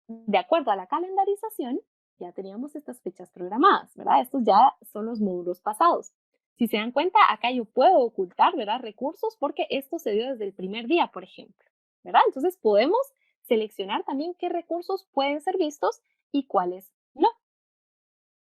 de acuerdo a la calendarización, ya teníamos estas fechas programadas, ¿verdad? Estos ya son los módulos pasados. Si se dan cuenta, acá yo puedo ocultar, ¿verdad? Recursos porque esto se dio desde el primer día, por ejemplo, ¿verdad? Entonces podemos seleccionar también qué recursos pueden ser vistos y cuáles no.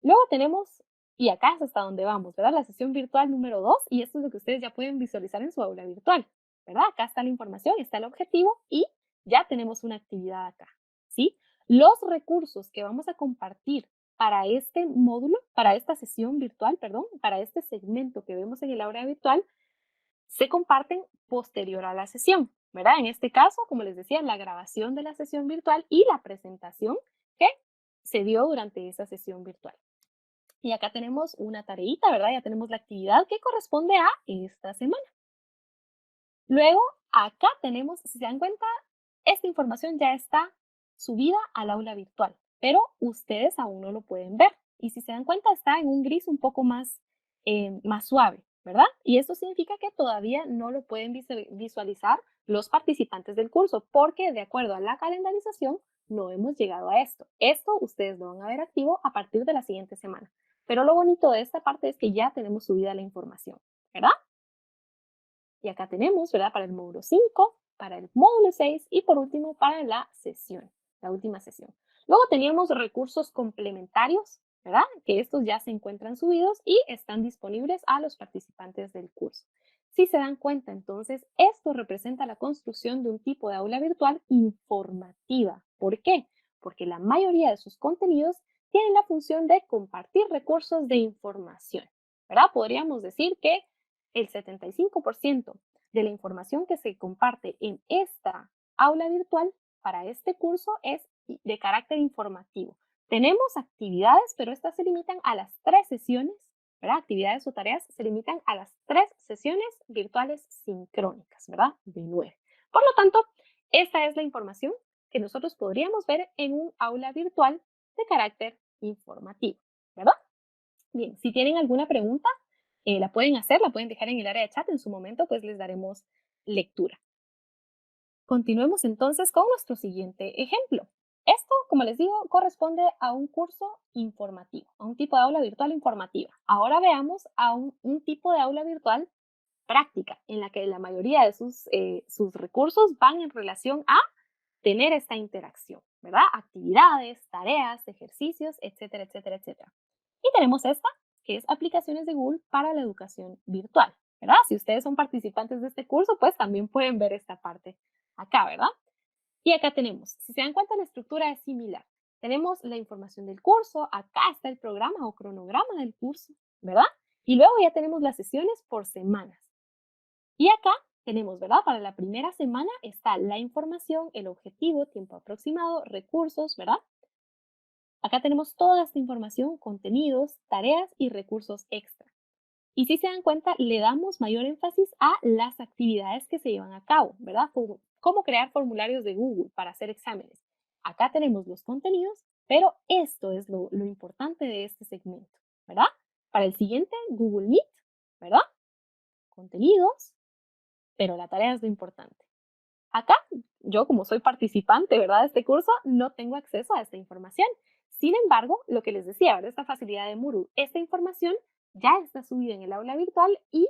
Luego tenemos, y acá es hasta donde vamos, ¿verdad? La sesión virtual número 2 y esto es lo que ustedes ya pueden visualizar en su aula virtual, ¿verdad? Acá está la información, está el objetivo y ya tenemos una actividad acá, ¿sí? Los recursos que vamos a compartir para este módulo, para esta sesión virtual, perdón, para este segmento que vemos en el aula virtual, se comparten posterior a la sesión, ¿verdad? En este caso, como les decía, la grabación de la sesión virtual y la presentación que se dio durante esa sesión virtual. Y acá tenemos una tareita, ¿verdad? Ya tenemos la actividad que corresponde a esta semana. Luego, acá tenemos, si se dan cuenta, esta información ya está subida al aula virtual, pero ustedes aún no lo pueden ver. Y si se dan cuenta, está en un gris un poco más suave, ¿verdad? Y esto significa que todavía no lo pueden visualizar los participantes del curso, porque de acuerdo a la calendarización, no hemos llegado a esto. Esto ustedes lo van a ver activo a partir de la siguiente semana. Pero lo bonito de esta parte es que ya tenemos subida la información, ¿verdad? Y acá tenemos, ¿verdad? Para el módulo 5, para el módulo 6 y por último para la sesión, la última sesión. Luego teníamos recursos complementarios, ¿verdad? Que estos ya se encuentran subidos y están disponibles a los participantes del curso. Si se dan cuenta, entonces, esto representa la construcción de un tipo de aula virtual informativa. ¿Por qué? Porque la mayoría de sus contenidos tienen la función de compartir recursos de información, ¿verdad? Podríamos decir que el 75% de la información que se comparte en esta aula virtual para este curso es de carácter informativo. Tenemos actividades, pero estas se limitan a las 3 sesiones, ¿verdad? Actividades o tareas se limitan a las 3 sesiones virtuales sincrónicas, ¿verdad? De 9. Por lo tanto, esta es la información que nosotros podríamos ver en un aula virtual de carácter informativo, ¿verdad? Bien, si tienen alguna pregunta, la pueden hacer, la pueden dejar en el área de chat. En su momento, pues les daremos lectura. Continuemos entonces con nuestro siguiente ejemplo. Esto, como les digo, corresponde a un curso informativo, a un tipo de aula virtual informativa. Ahora veamos a un tipo de aula virtual práctica, en la que la mayoría de sus recursos van en relación a tener esta interacción, ¿verdad? Actividades, tareas, ejercicios, etcétera, etcétera, etcétera. Y tenemos esta, que es aplicaciones de Google para la educación virtual, ¿verdad? Si ustedes son participantes de este curso, pues también pueden ver esta parte acá, ¿verdad? Y acá tenemos, si se dan cuenta, la estructura es similar. Tenemos la información del curso, acá está el programa o cronograma del curso, ¿verdad? Y luego ya tenemos las sesiones por semanas. Y acá tenemos, ¿verdad? Para la primera semana está la información, el objetivo, tiempo aproximado, recursos, ¿verdad? Acá tenemos toda esta información, contenidos, tareas y recursos extra. Y si se dan cuenta, le damos mayor énfasis a las actividades que se llevan a cabo, ¿verdad? Como cómo crear formularios de Google para hacer exámenes. Acá tenemos los contenidos, pero esto es lo importante de este segmento, ¿verdad? Para el siguiente, Google Meet, ¿verdad? Contenidos, pero la tarea es lo importante. Acá, yo como soy participante, ¿verdad? De este curso, no tengo acceso a esta información. Sin embargo, lo que les decía, ¿verdad? Esta facilidad de Moodle, esta información ya está subida en el aula virtual y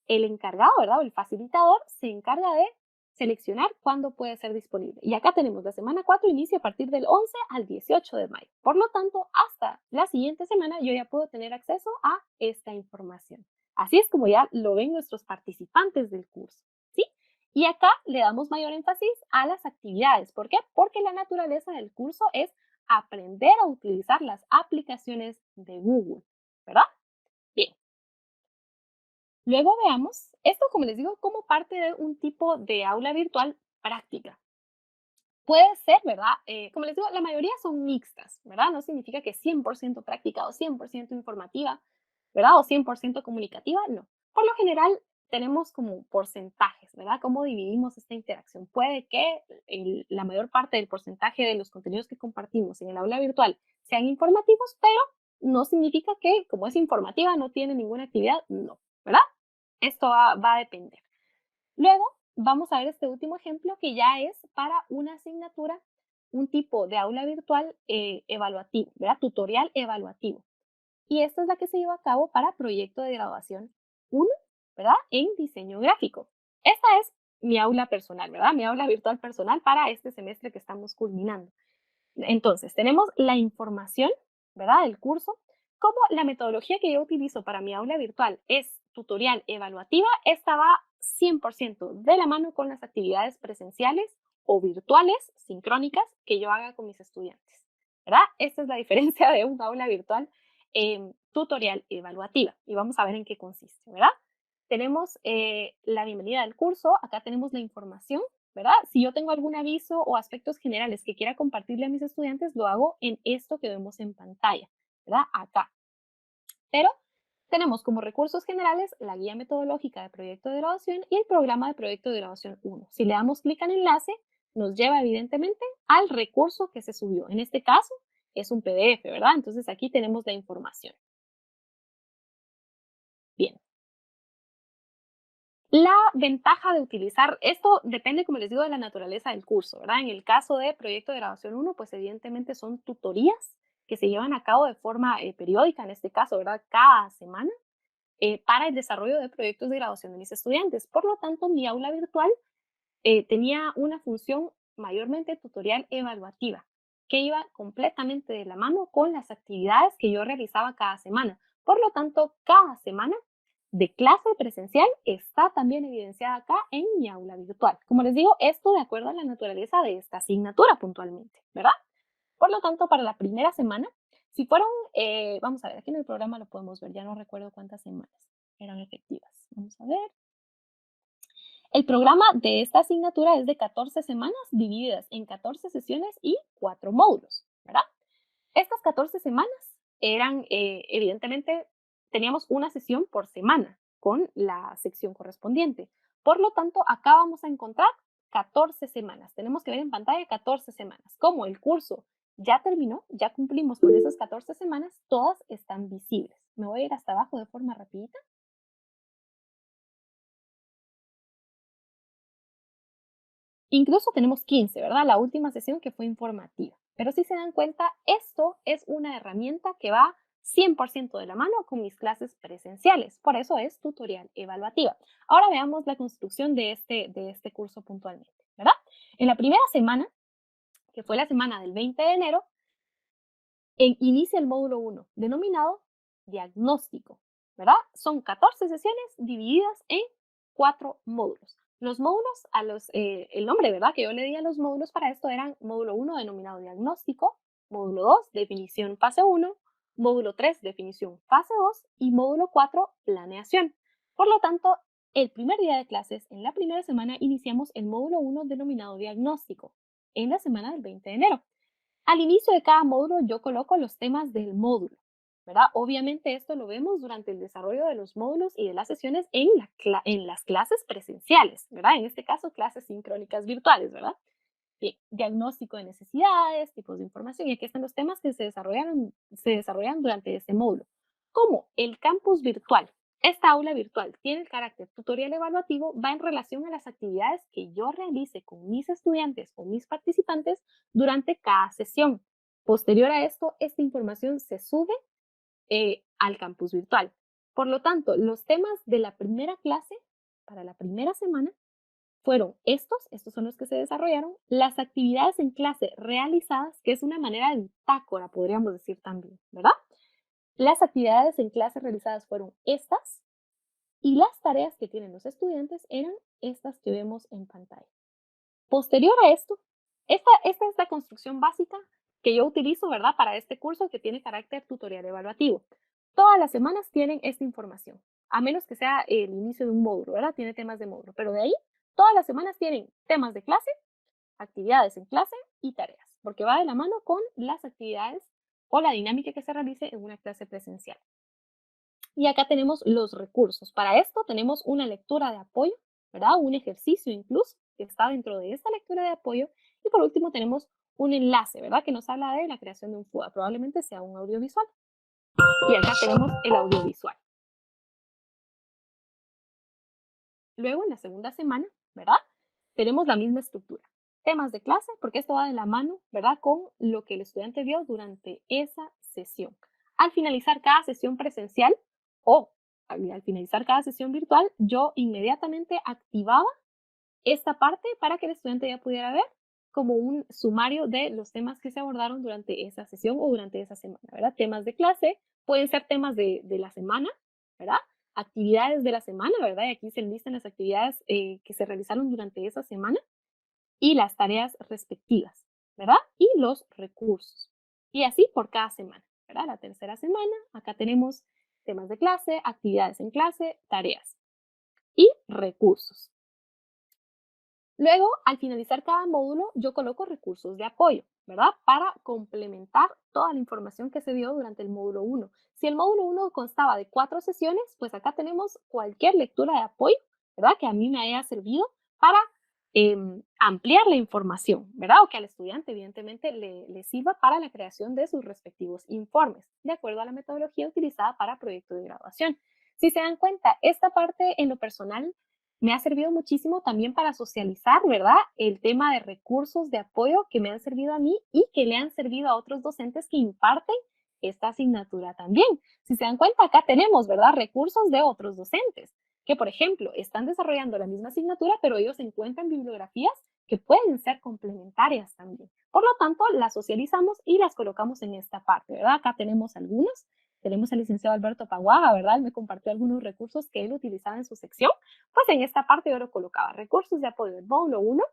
el encargado, ¿verdad? O el facilitador se encarga de seleccionar cuándo puede ser disponible. Y acá tenemos la semana 4, inicia a partir del 11 al 18 de mayo. Por lo tanto, hasta la siguiente semana yo ya puedo tener acceso a esta información. Así es como ya lo ven nuestros participantes del curso, ¿sí? Y acá le damos mayor énfasis a las actividades. ¿Por qué? Porque la naturaleza del curso es aprender a utilizar las aplicaciones de Google, ¿verdad? Bien. Luego veamos esto, como les digo, como parte de un tipo de aula virtual práctica. Puede ser, ¿verdad? Como les digo, la mayoría son mixtas, ¿verdad? No significa que 100% práctica o 100% informativa, ¿verdad? O 100% comunicativa, no. Por lo general, tenemos como porcentajes, ¿verdad? ¿Cómo dividimos esta interacción? Puede que la mayor parte del porcentaje de los contenidos que compartimos en el aula virtual sean informativos, pero no significa que, como es informativa, no tiene ninguna actividad, no, ¿verdad? Esto va a depender. Luego, vamos a ver este último ejemplo que ya es para una asignatura, un tipo de aula virtual evaluativo, ¿verdad? Tutorial evaluativo. Y esta es la que se lleva a cabo para proyecto de graduación 1, ¿verdad? En diseño gráfico. Esta es mi aula personal, ¿verdad? Mi aula virtual personal para este semestre que estamos culminando. Entonces, tenemos la información, ¿verdad? Del curso. Como la metodología que yo utilizo para mi aula virtual es tutorial evaluativa, esta va 100% de la mano con las actividades presenciales o virtuales, sincrónicas, que yo haga con mis estudiantes, ¿verdad? Esta es la diferencia de un aula virtual tutorial evaluativa y vamos a ver en qué consiste, ¿verdad? Tenemos la bienvenida al curso, acá tenemos la información, ¿verdad? Si yo tengo algún aviso o aspectos generales que quiera compartirle a mis estudiantes, lo hago en esto que vemos en pantalla, ¿verdad? Acá. Pero tenemos como recursos generales la guía metodológica de proyecto de graduación y el programa de proyecto de graduación 1. Si le damos clic al enlace, nos lleva evidentemente al recurso que se subió. En este caso es un PDF, ¿verdad? Entonces aquí tenemos la información. Bien. La ventaja de utilizar esto depende, como les digo, de la naturaleza del curso, ¿verdad? En el caso de proyecto de graduación 1, pues evidentemente son tutorías que se llevan a cabo de forma periódica, en este caso, ¿verdad? Cada semana para el desarrollo de proyectos de graduación de mis estudiantes. Por lo tanto, mi aula virtual tenía una función mayormente tutorial evaluativa, que iba completamente de la mano con las actividades que yo realizaba cada semana. Por lo tanto, cada semana de clase presencial está también evidenciada acá en mi aula virtual. Como les digo, esto de acuerdo a la naturaleza de esta asignatura puntualmente, ¿verdad? Por lo tanto, para la primera semana, si fueron, vamos a ver, aquí en el programa lo podemos ver, ya no recuerdo cuántas semanas eran efectivas. Vamos a ver. El programa de esta asignatura es de 14 semanas divididas en 14 sesiones y 4 módulos, ¿verdad? Estas 14 semanas eran, evidentemente, teníamos una sesión por semana con la sección correspondiente. Por lo tanto, acá vamos a encontrar 14 semanas. Tenemos que ver en pantalla 14 semanas. Como el curso ya terminó, ya cumplimos con esas 14 semanas, todas están visibles. Me voy a ir hasta abajo de forma rapidita. Incluso tenemos 15, ¿verdad? La última sesión que fue informativa. Pero si se dan cuenta, esto es una herramienta que va 100% de la mano con mis clases presenciales. Por eso es tutorial evaluativa. Ahora veamos la construcción de este curso puntualmente, ¿verdad? En la primera semana, que fue la semana del 20 de enero, inicia el módulo 1, denominado diagnóstico, ¿verdad? Son 14 sesiones divididas en 4 módulos. Los módulos, el nombre, ¿verdad? Que yo le di a los módulos para esto eran módulo 1 denominado diagnóstico, módulo 2 definición fase 1, módulo 3 definición fase 2 y módulo 4 planeación. Por lo tanto, el primer día de clases, en la primera semana, iniciamos el módulo 1 denominado diagnóstico, en la semana del 20 de enero. Al inicio de cada módulo yo coloco los temas del módulo, ¿verdad? Obviamente esto lo vemos durante el desarrollo de los módulos y de las sesiones en las clases presenciales, ¿verdad? En este caso, clases sincrónicas virtuales, ¿verdad? Bien, diagnóstico de necesidades, tipos de información, y aquí están los temas que se desarrollan durante este módulo, como el campus virtual. Esta aula virtual tiene el carácter tutorial evaluativo, va en relación a las actividades que yo realice con mis estudiantes o mis participantes durante cada sesión. Posterior a esto, esta información se sube al campus virtual. Por lo tanto, los temas de la primera clase para la primera semana fueron estos son los que se desarrollaron, las actividades en clase realizadas, que es una manera de bitácora, podríamos decir también, ¿verdad? Las actividades en clase realizadas fueron estas y las tareas que tienen los estudiantes eran estas que vemos en pantalla. Posterior a esto, esta es la construcción básica que yo utilizo, ¿verdad? Para este curso que tiene carácter tutorial evaluativo. Todas las semanas tienen esta información, a menos que sea el inicio de un módulo, ¿verdad? Tiene temas de módulo, pero de ahí todas las semanas tienen temas de clase, actividades en clase y tareas, porque va de la mano con las actividades o la dinámica que se realice en una clase presencial. Y acá tenemos los recursos. Para esto tenemos una lectura de apoyo, ¿verdad? Un ejercicio incluso que está dentro de esta lectura de apoyo. Y por último tenemos un enlace, ¿verdad? Que nos habla de la creación de un FUA. Probablemente sea un audiovisual. Y acá tenemos el audiovisual. Luego, en la segunda semana, ¿verdad? Tenemos la misma estructura. Temas de clase, porque esto va de la mano, ¿verdad? Con lo que el estudiante vio durante esa sesión. Al finalizar cada sesión presencial o al finalizar cada sesión virtual, yo inmediatamente activaba esta parte para que el estudiante ya pudiera ver como un sumario de los temas que se abordaron durante esa sesión o durante esa semana, ¿verdad? Temas de clase, pueden ser temas de la semana, ¿verdad? Actividades de la semana, ¿verdad? Y aquí se enlistan las actividades que se realizaron durante esa semana y las tareas respectivas, ¿verdad? Y los recursos. Y así por cada semana, ¿verdad? La tercera semana, acá tenemos temas de clase, actividades en clase, tareas y recursos. Luego, al finalizar cada módulo, yo coloco recursos de apoyo. ¿verdad? Para complementar toda la información que se dio durante el módulo uno. Si el módulo uno constaba de 4 sesiones, pues acá tenemos cualquier lectura de apoyo, ¿verdad? Que a mí me haya servido para ampliar la información, ¿verdad? O que al estudiante, evidentemente, le sirva para la creación de sus respectivos informes, de acuerdo a la metodología utilizada para proyecto de graduación. Si se dan cuenta, esta parte en lo personal me ha servido muchísimo también para socializar, ¿verdad? El tema de recursos de apoyo que me han servido a mí y que le han servido a otros docentes que imparten esta asignatura también. Si se dan cuenta, acá tenemos, ¿verdad? Recursos de otros docentes que, por ejemplo, están desarrollando la misma asignatura, pero ellos encuentran bibliografías que pueden ser complementarias también. Por lo tanto, las socializamos y las colocamos en esta parte, ¿verdad? Acá tenemos algunos. Tenemos al licenciado Alberto Paguaga, ¿verdad? Él me compartió algunos recursos que él utilizaba en su sección. Pues en esta parte yo lo colocaba recursos de apoyo del módulo uno,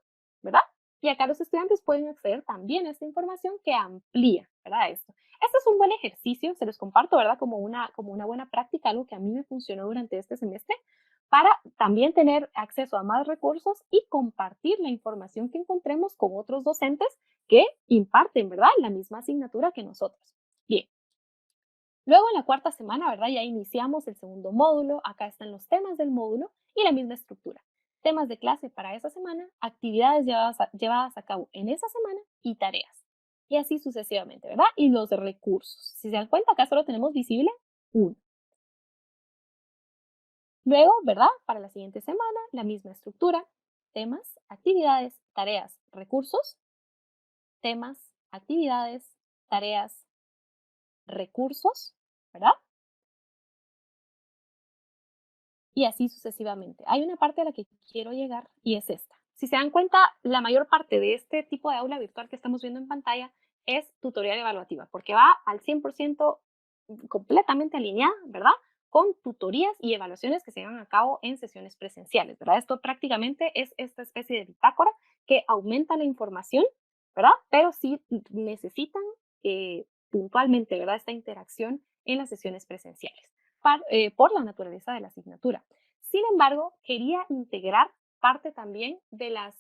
¿verdad? Y acá los estudiantes pueden acceder también a esta información que amplía, ¿verdad? Esto. Este es un buen ejercicio, se los comparto, ¿verdad? Como una buena práctica, algo que a mí me funcionó durante este semestre, para también tener acceso a más recursos y compartir la información que encontremos con otros docentes que imparten, ¿verdad? La misma asignatura que nosotros. Bien, luego en la cuarta semana, ¿verdad? Ya iniciamos el segundo módulo, acá están los temas del módulo y la misma estructura. Temas de clase para esa semana, actividades llevadas a cabo en esa semana y tareas. Y así sucesivamente, ¿verdad? Y los recursos. Si se dan cuenta, acá solo tenemos visible uno. Luego, ¿verdad? Para la siguiente semana, la misma estructura. Temas, actividades, tareas, recursos. Temas, actividades, tareas, recursos, ¿verdad? Y así sucesivamente. Hay una parte a la que quiero llegar y es esta. Si se dan cuenta, la mayor parte de este tipo de aula virtual que estamos viendo en pantalla es tutorial evaluativa, porque va al 100% completamente alineada, ¿verdad? Con tutorías y evaluaciones que se llevan a cabo en sesiones presenciales, ¿verdad? Esto prácticamente es esta especie de bitácora que aumenta la información, ¿verdad? Pero sí necesitan puntualmente, ¿verdad? Esta interacción en las sesiones presenciales por la naturaleza de la asignatura. Sin embargo, quería integrar parte también de las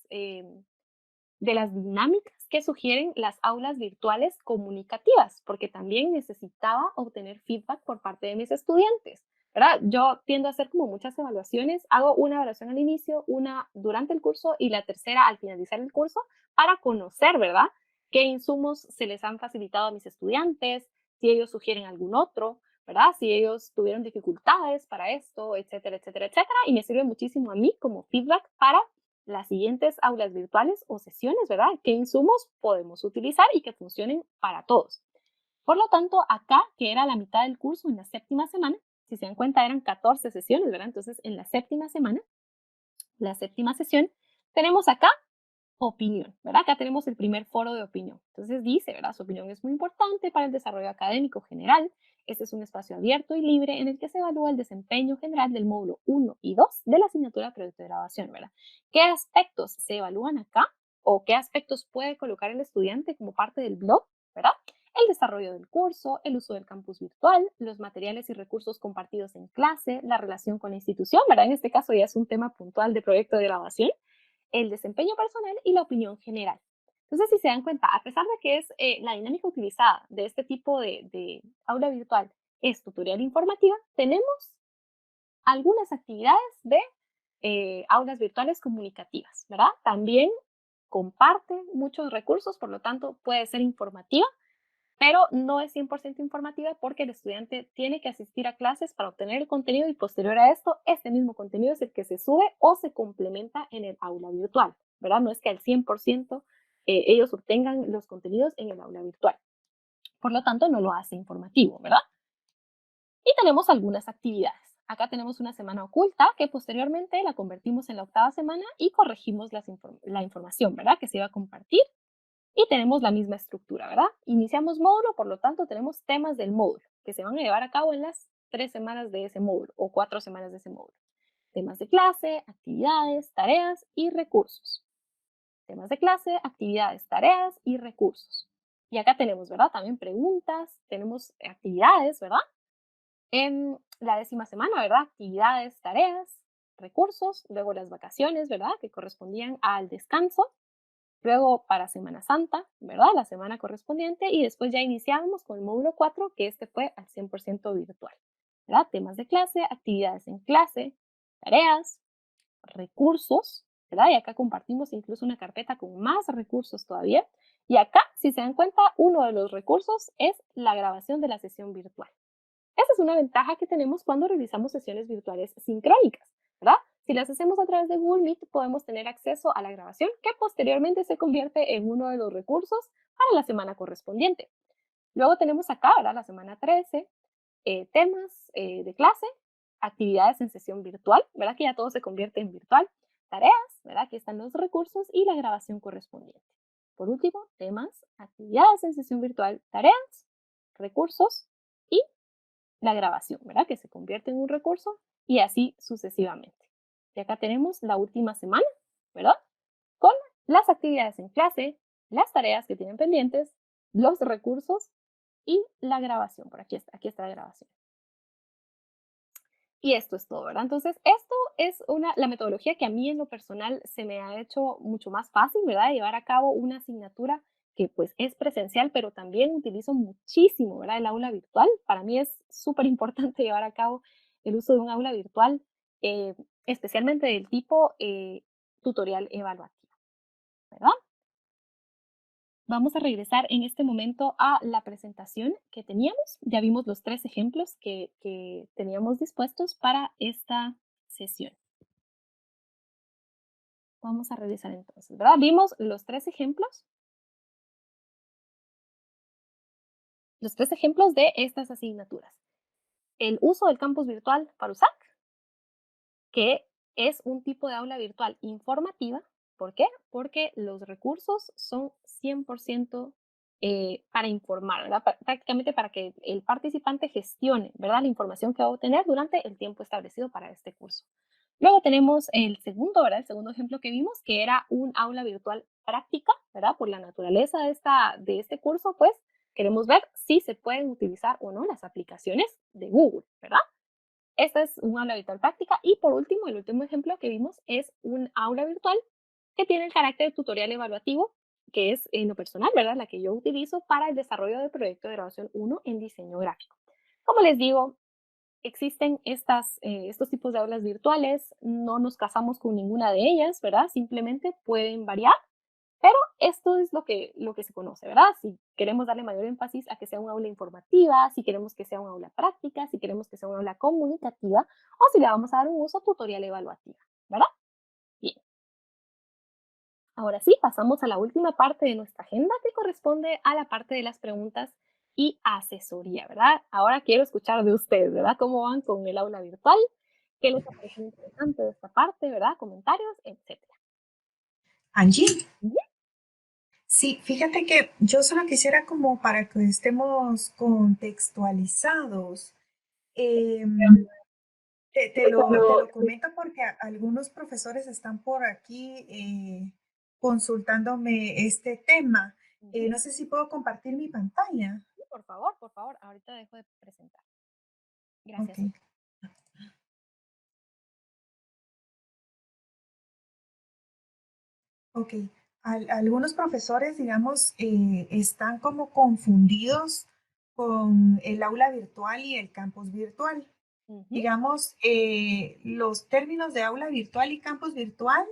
dinámicas que sugieren las aulas virtuales comunicativas, porque también necesitaba obtener feedback por parte de mis estudiantes. ¿Verdad? Yo tiendo a hacer como muchas evaluaciones, hago una evaluación al inicio, una durante el curso y la tercera al finalizar el curso para conocer, ¿verdad? Qué insumos se les han facilitado a mis estudiantes, si ellos sugieren algún otro, ¿verdad? Si ellos tuvieron dificultades para esto, etcétera, etcétera, etcétera. Y me sirve muchísimo a mí como feedback para las siguientes aulas virtuales o sesiones, ¿verdad? ¿Qué insumos podemos utilizar y que funcionen para todos? Por lo tanto, acá, que era la mitad del curso en la séptima semana, si se dan cuenta eran 14 sesiones, ¿verdad? Entonces, en la séptima semana, la séptima sesión, tenemos acá opinión, ¿verdad? Acá tenemos el primer foro de opinión. Entonces dice, ¿verdad? Su opinión es muy importante para el desarrollo académico general. Este es un espacio abierto y libre en el que se evalúa el desempeño general del módulo uno y 2 de la asignatura proyecto de graduación, ¿verdad? ¿Qué aspectos se evalúan acá o qué aspectos puede colocar el estudiante como parte del blog, ¿verdad? El desarrollo del curso, el uso del campus virtual, los materiales y recursos compartidos en clase, la relación con la institución, ¿verdad? En este caso ya es un tema puntual de proyecto de graduación, el desempeño personal y la opinión general. Entonces, si se dan cuenta, a pesar de que es la dinámica utilizada de este tipo de aula virtual es tutorial informativa, tenemos algunas actividades de aulas virtuales comunicativas, ¿verdad? También comparte muchos recursos, por lo tanto puede ser informativa, pero no es 100% informativa porque el estudiante tiene que asistir a clases para obtener el contenido y posterior a esto, este mismo contenido es el que se sube o se complementa en el aula virtual, ¿verdad? No es que al 100% ellos obtengan los contenidos en el aula virtual. Por lo tanto, no lo hace informativo, ¿verdad? Y tenemos algunas actividades. Acá tenemos una semana oculta que posteriormente la convertimos en la octava semana y corregimos la información, ¿verdad? Que se iba a compartir y tenemos la misma estructura, ¿verdad? Iniciamos módulo, por lo tanto tenemos temas del módulo que se van a llevar a cabo en las 3 semanas de ese módulo o 4 semanas de ese módulo. Temas de clase, actividades, tareas y recursos. Temas de clase, actividades, tareas y recursos. Y acá tenemos, ¿verdad? También preguntas, tenemos actividades, ¿verdad? En la 10ª semana, ¿verdad? Actividades, tareas, recursos, luego las vacaciones, ¿verdad? Que correspondían al descanso Luego para Semana Santa, ¿verdad? La semana correspondiente y después ya iniciábamos con el módulo 4, que este fue al 100% virtual, ¿verdad? Temas de clase, actividades en clase, tareas, recursos, ¿verdad? Y acá compartimos incluso una carpeta con más recursos todavía. Y acá, si se dan cuenta, uno de los recursos es la grabación de la sesión virtual. Esa es una ventaja que tenemos cuando realizamos sesiones virtuales sincrónicas, ¿verdad? Si las hacemos a través de Google Meet, podemos tener acceso a la grabación que posteriormente se convierte en uno de los recursos para la semana correspondiente. Luego tenemos acá, ¿verdad? La semana 13, temas de clase, actividades en sesión virtual, ¿verdad? Que ya todo se convierte en virtual, tareas, ¿verdad? Aquí están los recursos y la grabación correspondiente. Por último, temas, actividades en sesión virtual, tareas, recursos y la grabación, ¿verdad? Que se convierte en un recurso y así sucesivamente. Y acá tenemos la última semana, ¿verdad? Con las actividades en clase, las tareas que tienen pendientes, los recursos y la grabación. Por aquí está la grabación. Y esto es todo, ¿verdad? Entonces, esto es la metodología que a mí en lo personal se me ha hecho mucho más fácil, ¿verdad? De llevar a cabo una asignatura que pues es presencial, pero también utilizo muchísimo, ¿verdad? El aula virtual. Para mí es súper importante llevar a cabo el uso de un aula virtual, eh, especialmente del tipo tutorial evaluativo, ¿verdad? Vamos a regresar en este momento a la presentación que teníamos. Ya vimos los 3 ejemplos que teníamos dispuestos para esta sesión. Vamos a revisar entonces, ¿verdad? Vimos los tres ejemplos de estas asignaturas. El uso del campus virtual para USAC, que es un tipo de aula virtual informativa. ¿Por qué? Porque los recursos son 100% para informar, ¿verdad? Prácticamente para que el participante gestione, ¿verdad? La información que va a obtener durante el tiempo establecido para este curso. Luego tenemos el segundo, ¿verdad? El segundo ejemplo que vimos, que era un aula virtual práctica, ¿verdad? Por la naturaleza de este curso, pues queremos ver si se pueden utilizar o no las aplicaciones de Google, ¿verdad? Esta es un aula virtual práctica. Y por último, el último ejemplo que vimos es un aula virtual que tiene el carácter de tutorial evaluativo, que es en lo personal, ¿verdad? La que yo utilizo para el desarrollo del proyecto de graduación 1 en diseño gráfico. Como les digo, existen estos tipos de aulas virtuales, no nos casamos con ninguna de ellas, ¿verdad? Simplemente pueden variar, pero esto es lo que se conoce, ¿verdad? Si queremos darle mayor énfasis a que sea un aula informativa, si queremos que sea un aula práctica, si queremos que sea un aula comunicativa o si le vamos a dar un uso tutorial evaluativa, ¿verdad? Bien, ahora sí, pasamos a la última parte de nuestra agenda que corresponde a la parte de las preguntas y asesoría, ¿verdad? Ahora quiero escuchar de ustedes, ¿verdad? ¿Cómo van con el aula virtual? ¿Qué les ha parecido interesante de esta parte, ¿verdad? Comentarios, etcétera. Angie, Ujú. sí, fíjate que yo solo quisiera como para que estemos contextualizados, em, te lo comento porque algunos profesores están por aquí consultándome este tema. Ujú. No sé si puedo compartir mi pantalla. Sí, por favor, ahorita dejo de presentar. Ok, Gracias, Sophie. ok. Algunos profesores, digamos, están como confundidos con el aula virtual y el campus virtual. Ujú. Digamos, los términos de aula virtual y campus virtual,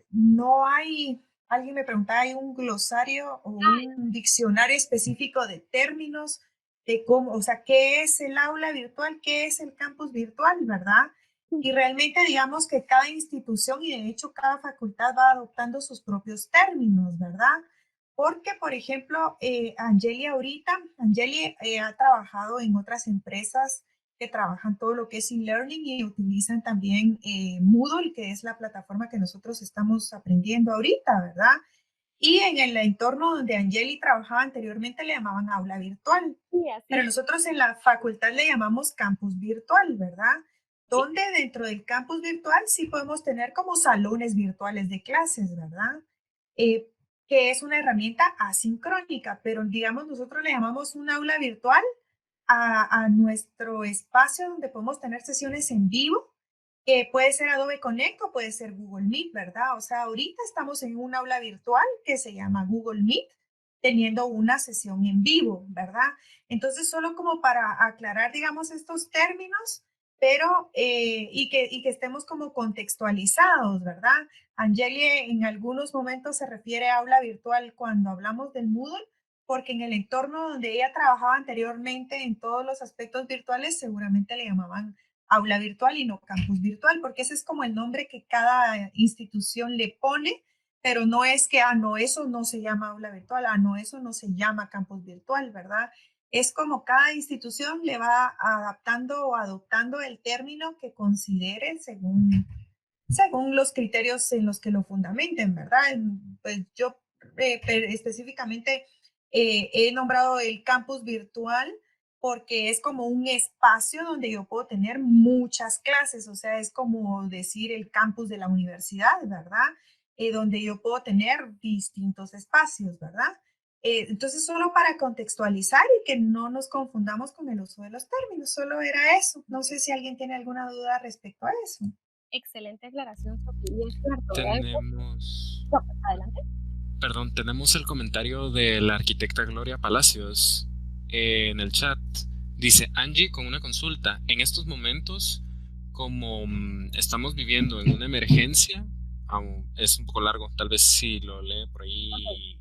no hay, alguien me preguntaba, ¿hay un glosario o un diccionario específico de términos de cómo, o sea, qué es el aula virtual, qué es el campus virtual, ¿verdad? Y realmente digamos que cada institución y de hecho cada facultad va adoptando sus propios términos, ¿verdad? Porque, por ejemplo, Angeli ha trabajado en otras empresas que trabajan todo lo que es e-learning y utilizan también Moodle, que es la plataforma que nosotros estamos aprendiendo ahorita, ¿verdad? Y en el entorno donde Angeli trabajaba anteriormente le llamaban aula virtual, Sí, pero así. nosotros en la facultad le llamamos campus virtual, ¿verdad? Sí, Donde dentro del campus virtual sí podemos tener como salones virtuales de clases, ¿verdad? Eh, que es una herramienta asincrónica, pero digamos nosotros le llamamos un aula virtual a nuestro espacio donde podemos tener sesiones en vivo Puede ser Adobe Connect o puede ser Google Meet, ¿verdad? O sea, ahorita estamos en un aula virtual que se llama Google Meet, teniendo una sesión en vivo, ¿verdad? Entonces, solo como para aclarar, digamos, estos términos, pero y que estemos como contextualizados, ¿verdad? Angeli en algunos momentos se refiere a aula virtual cuando hablamos del Moodle, porque en el entorno donde ella trabajaba anteriormente en todos los aspectos virtuales, seguramente le llamaban aula virtual y no campus virtual, porque ese es como el nombre que cada institución le pone, pero no es que, no, eso no se llama aula virtual, no, eso no se llama campus virtual, ¿verdad? Es como cada institución le va adaptando o adoptando el término que considere según los criterios en los que lo fundamenten, ¿verdad? Pues yo específicamente he nombrado el campus virtual porque es como un espacio donde yo puedo tener muchas clases, o sea, es como decir el campus de la universidad, ¿verdad? Donde yo puedo tener distintos espacios, ¿verdad? Entonces, solo para contextualizar y que no nos confundamos con el uso de los términos, solo era eso. No sé si alguien tiene alguna duda respecto a eso. Excelente aclaración, Sofía. Y es cierto, ¿verdad? Tenemos, No, pues, adelante. perdón, tenemos el comentario de la arquitecta Gloria Palacios en el chat. Dice Angie con una consulta. En estos momentos, como estamos viviendo en una emergencia, es un poco largo, tal vez si lo lee por Ok. ahí.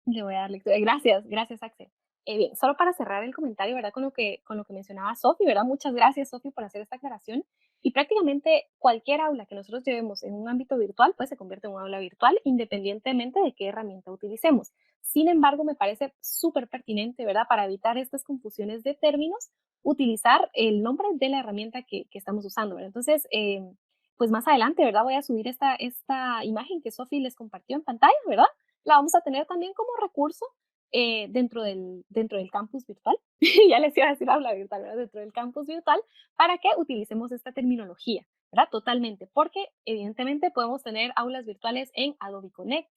Le voy a dar lectura. Gracias, gracias, Axel. Bien, solo para cerrar el comentario, ¿verdad? Con lo que mencionaba Sofi, ¿verdad? Muchas gracias, Sofi, por hacer esta aclaración. Y prácticamente cualquier aula que nosotros llevemos en un ámbito virtual, pues se convierte en un aula virtual, independientemente de qué herramienta utilicemos. Sin embargo, me parece súper pertinente, ¿verdad? Para evitar estas confusiones de términos, utilizar el nombre de la herramienta que estamos usando, ¿verdad? Entonces, pues más adelante, ¿verdad? Voy a subir esta imagen que Sofi les compartió en pantalla, ¿verdad? La vamos a tener también como recurso dentro del campus virtual. Ya les iba a decir aula virtual, ¿verdad? Dentro del campus virtual, para que utilicemos esta terminología, ¿verdad? Totalmente, porque evidentemente podemos tener aulas virtuales en Adobe Connect,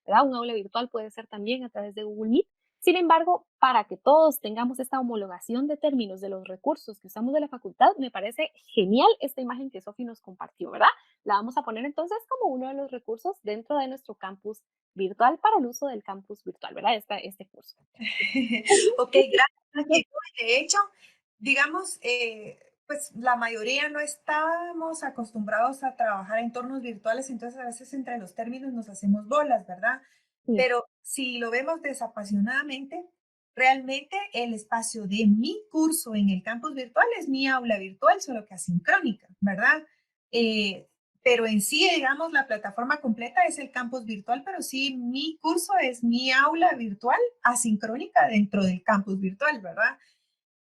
¿verdad? Un aula virtual puede ser también a través de Google Meet. Sin embargo, para que todos tengamos esta homologación de términos de los recursos que usamos de la facultad, me parece genial esta imagen que Sofi nos compartió, ¿verdad? La vamos a poner entonces como uno de los recursos dentro de nuestro campus virtual para el uso del campus virtual, ¿verdad? Este curso. Ok, gracias. De hecho, digamos, pues la mayoría no estábamos acostumbrados a trabajar en entornos virtuales, entonces a veces entre los términos nos hacemos bolas, ¿verdad? Sí, Pero si lo vemos desapasionadamente, realmente el espacio de mi curso en el campus virtual es mi aula virtual, solo que asincrónica, ¿verdad? Eh, pero en sí, digamos, la plataforma completa es el campus virtual, pero sí, mi curso es mi aula virtual asincrónica dentro del campus virtual, ¿verdad?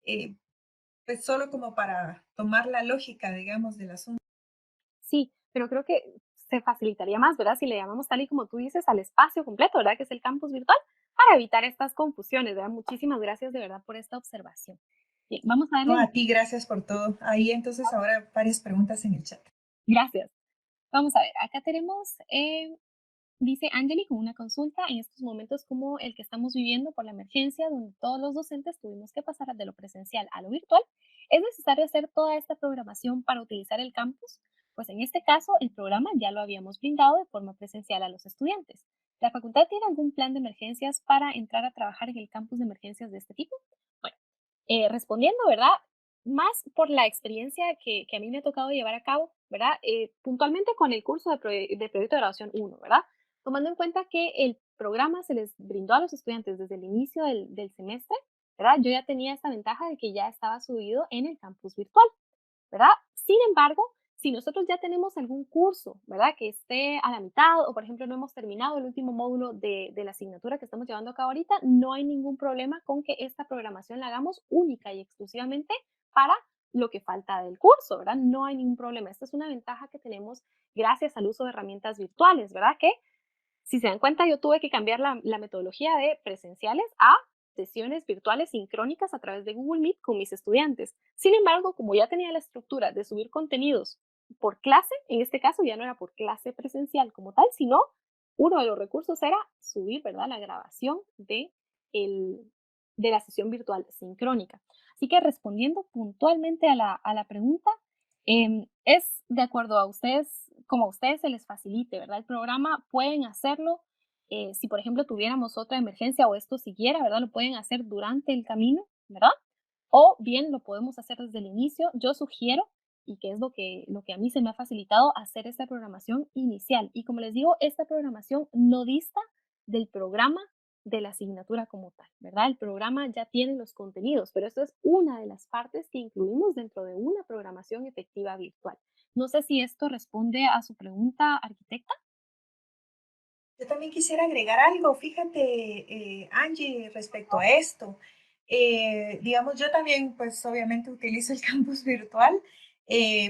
Eh, pues solo como para tomar la lógica, digamos, del asunto. sí, pero creo que se facilitaría más, ¿verdad? Si le llamamos tal y como tú dices al espacio completo, ¿verdad? Que es el campus virtual, para evitar estas confusiones, ¿verdad? Muchísimas gracias de verdad por esta observación. Bien, vamos a No, darle a ti, gracias por todo. Ahí entonces ahora varias preguntas en el chat. gracias. Vamos a ver, acá tenemos dice Angeli con una consulta en estos momentos como el que estamos viviendo por la emergencia, donde todos los docentes tuvimos que pasar de lo presencial a lo virtual. ¿Es necesario hacer toda esta programación para utilizar el campus? Pues en este caso, el programa ya lo habíamos brindado de forma presencial a los estudiantes. ¿La facultad tiene algún plan de emergencias para entrar a trabajar en el campus de emergencias de este tipo? Bueno, respondiendo, ¿verdad? Más por la experiencia que a mí me ha tocado llevar a cabo, ¿verdad? Puntualmente con el curso de proyecto de graduación 1, ¿verdad? Tomando en cuenta que el programa se les brindó a los estudiantes desde el inicio del semestre, ¿verdad? Yo ya tenía esta ventaja de que ya estaba subido en el campus virtual, ¿verdad? Sin embargo, si nosotros ya tenemos algún curso, ¿verdad? Que esté a la mitad o, por ejemplo, no hemos terminado el último módulo de la asignatura que estamos llevando a cabo ahorita, no hay ningún problema con que esta programación la hagamos única y exclusivamente para lo que falta del curso, ¿verdad? No hay ningún problema. Esta es una ventaja que tenemos gracias al uso de herramientas virtuales, ¿verdad? Que si se dan cuenta, yo tuve que cambiar la metodología de presenciales a sesiones virtuales sincrónicas a través de Google Meet con mis estudiantes. Sin embargo, como ya tenía la estructura de subir contenidos por clase, en este caso ya no era por clase presencial como tal, sino uno de los recursos era subir, ¿verdad?, la grabación de la sesión virtual sincrónica. Así que respondiendo puntualmente a la pregunta, es de acuerdo a ustedes, como a ustedes se les facilite, ¿verdad? El programa pueden hacerlo, si por ejemplo tuviéramos otra emergencia o esto siguiera, ¿verdad? Lo pueden hacer durante el camino, ¿verdad? O bien lo podemos hacer desde el inicio. Yo sugiero, y que es lo que a mí se me ha facilitado, hacer esta programación inicial. Y como les digo, esta programación no dista del programa de la asignatura como tal, ¿verdad? El programa ya tiene los contenidos, pero esto es una de las partes que incluimos dentro de una programación efectiva virtual. No sé si esto responde a su pregunta, arquitecta. Yo también quisiera agregar algo, fíjate, Angie, respecto a esto. Digamos, yo también, pues obviamente utilizo el campus virtual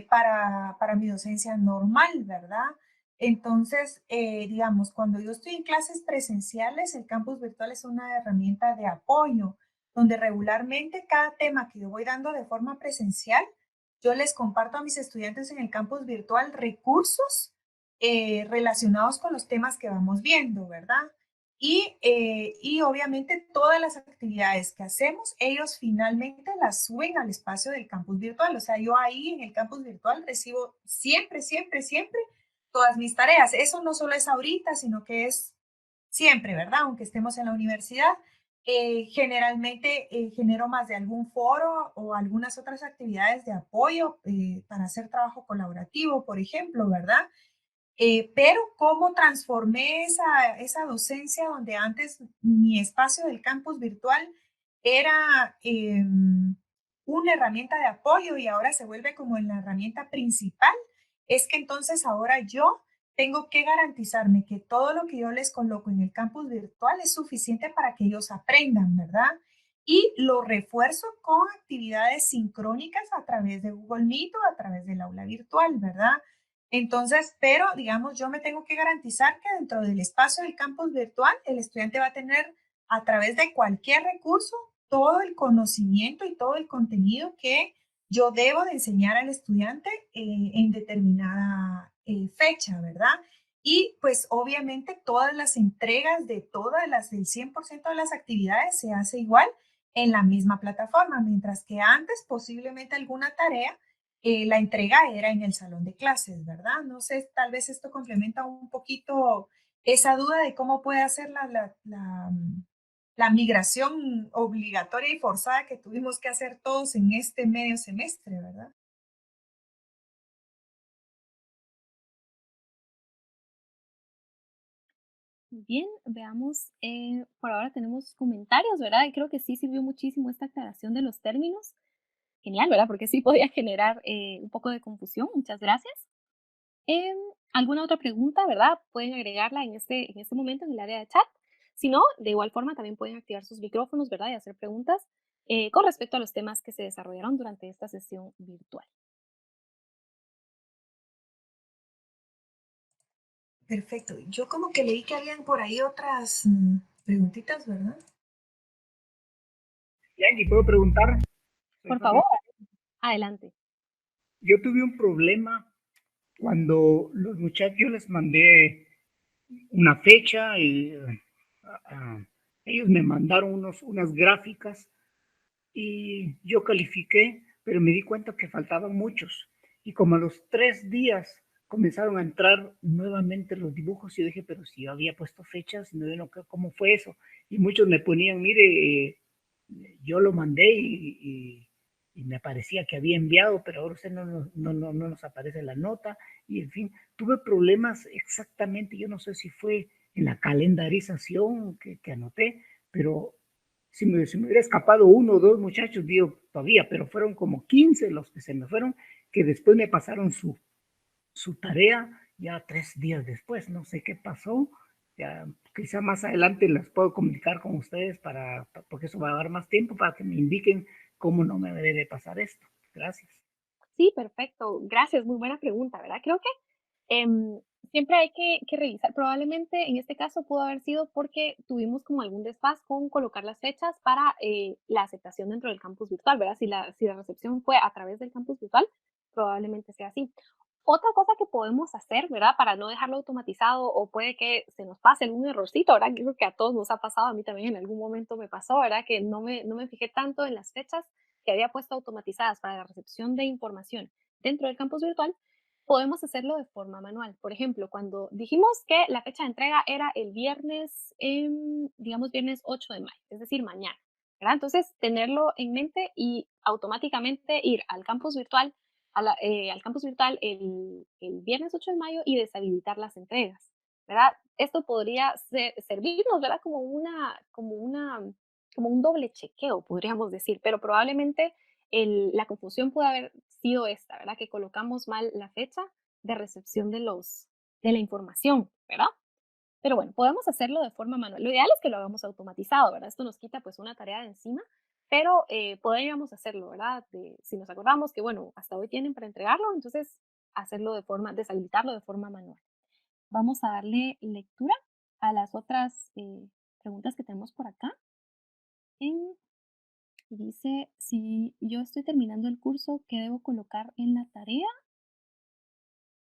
para mi docencia normal, ¿verdad? Entonces, digamos, cuando yo estoy en clases presenciales, el campus virtual es una herramienta de apoyo, donde regularmente cada tema que yo voy dando de forma presencial, yo les comparto a mis estudiantes en el campus virtual recursos relacionados con los temas que vamos viendo, ¿verdad? Y obviamente todas las actividades que hacemos, ellos finalmente las suben al espacio del campus virtual. O sea, yo ahí en el campus virtual recibo siempre, siempre, siempre todas mis tareas. Eso no solo es ahorita, sino que es siempre, ¿verdad? Aunque estemos en la universidad. Generalmente genero más de algún foro o algunas otras actividades de apoyo para hacer trabajo colaborativo, por ejemplo, ¿verdad? Pero cómo transformé esa docencia donde antes mi espacio del campus virtual era una herramienta de apoyo y ahora se vuelve como en la herramienta principal, es que entonces ahora yo tengo que garantizarme que todo lo que yo les coloco en el campus virtual es suficiente para que ellos aprendan, ¿verdad? Y lo refuerzo con actividades sincrónicas a través de Google Meet o a través del aula virtual, ¿verdad? Entonces, pero digamos, yo me tengo que garantizar que dentro del espacio del campus virtual, el estudiante va a tener a través de cualquier recurso todo el conocimiento y todo el contenido que yo debo de enseñar al estudiante en determinada fecha, ¿verdad? Y pues obviamente todas las entregas de todas del 100% de las actividades se hace igual en la misma plataforma, mientras que antes posiblemente alguna tarea la entrega era en el salón de clases, ¿verdad? No sé, tal vez esto complementa un poquito esa duda de cómo puede hacer la migración obligatoria y forzada que tuvimos que hacer todos en este medio semestre, ¿verdad? Bien, veamos, por ahora tenemos comentarios, ¿verdad? Y creo que sí sirvió muchísimo esta aclaración de los términos. Genial, ¿verdad? Porque sí podía generar un poco de confusión. Muchas gracias. Em, ¿Alguna otra pregunta, verdad? Pueden agregarla en este momento en el área de chat. Si no, de igual forma también pueden activar sus micrófonos, ¿verdad? Y hacer preguntas con respecto a los temas que se desarrollaron durante esta sesión virtual. Perfecto. Yo como que leí que habían por ahí otras preguntitas, ¿verdad? Yangi, ¿puedo preguntar? Soy Por Fabio. favor, adelante. Yo tuve un problema cuando los muchachos, yo les mandé una fecha y ellos me mandaron unas gráficas y yo califiqué, pero me di cuenta que faltaban muchos. Y como a los 3 días comenzaron a entrar nuevamente los dibujos, y yo dije, pero si yo había puesto fechas, no, ¿cómo fue eso? Y muchos me ponían, mire, yo lo mandé y me parecía que había enviado, pero ahora usted no nos aparece la nota. Y en fin, tuve problemas exactamente, yo no sé si fue en la calendarización que anoté, pero si me hubiera escapado uno o dos muchachos, digo, todavía, pero fueron como 15 los que se me fueron, que después me pasaron su tarea ya 3 días después, no sé qué pasó, ya quizá más adelante las puedo comunicar con ustedes porque eso va a dar más tiempo para que me indiquen cómo no me debe de pasar esto. Gracias. Sí, perfecto. Gracias, muy buena pregunta, ¿verdad? Creo que em, siempre hay que revisar. Probablemente en este caso pudo haber sido porque tuvimos como algún desfaz con colocar las fechas para la aceptación dentro del campus virtual, ¿verdad? Si la recepción fue a través del campus virtual, probablemente sea así. Otra cosa que podemos hacer, ¿verdad? Para no dejarlo automatizado o puede que se nos pase algún errorcito, ¿verdad? Creo que a todos nos ha pasado, a mí también en algún momento me pasó, ¿verdad? Que no me fijé tanto en las fechas que había puesto automatizadas para la recepción de información dentro del campus virtual. podemos hacerlo de forma manual. Por ejemplo, cuando dijimos que la fecha de entrega era el viernes, digamos viernes 8 de mayo, es decir, mañana, ¿verdad? Entonces, tenerlo en mente y automáticamente ir al campus virtual, al campus virtual el viernes 8 de mayo y deshabilitar las entregas, ¿verdad? Esto podría servirnos, ¿verdad? Como un doble chequeo, podríamos decir, pero probablemente la confusión puede haber sido esta, ¿verdad? Que colocamos mal la fecha de recepción de la información, ¿verdad? Pero bueno, podemos hacerlo de forma manual. Lo ideal es que lo hagamos automatizado, ¿verdad? Esto nos quita pues una tarea de encima, pero podríamos hacerlo, ¿verdad? Si nos acordamos que, bueno, hasta hoy tienen para entregarlo, entonces deshabilitarlo de forma manual. Vamos a darle lectura a las otras preguntas que tenemos por acá. Dice, si yo estoy terminando el curso, ¿qué debo colocar en la tarea?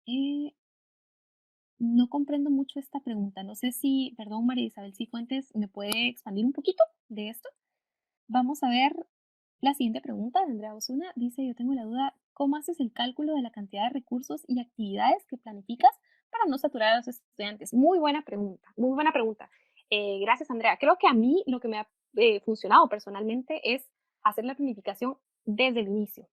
Eh, no comprendo mucho esta pregunta. No sé si, perdón, María Isabel Cifuentes, ¿me puede expandir un poquito de esto? Vamos a ver la siguiente pregunta de Andrea Osuna. Dice, yo tengo la duda, ¿cómo haces el cálculo de la cantidad de recursos y actividades que planificas para no saturar a los estudiantes? Muy buena pregunta, muy buena pregunta. Gracias, Andrea. Creo que a mí lo que me ha funcionado personalmente es hacer la planificación desde el inicio,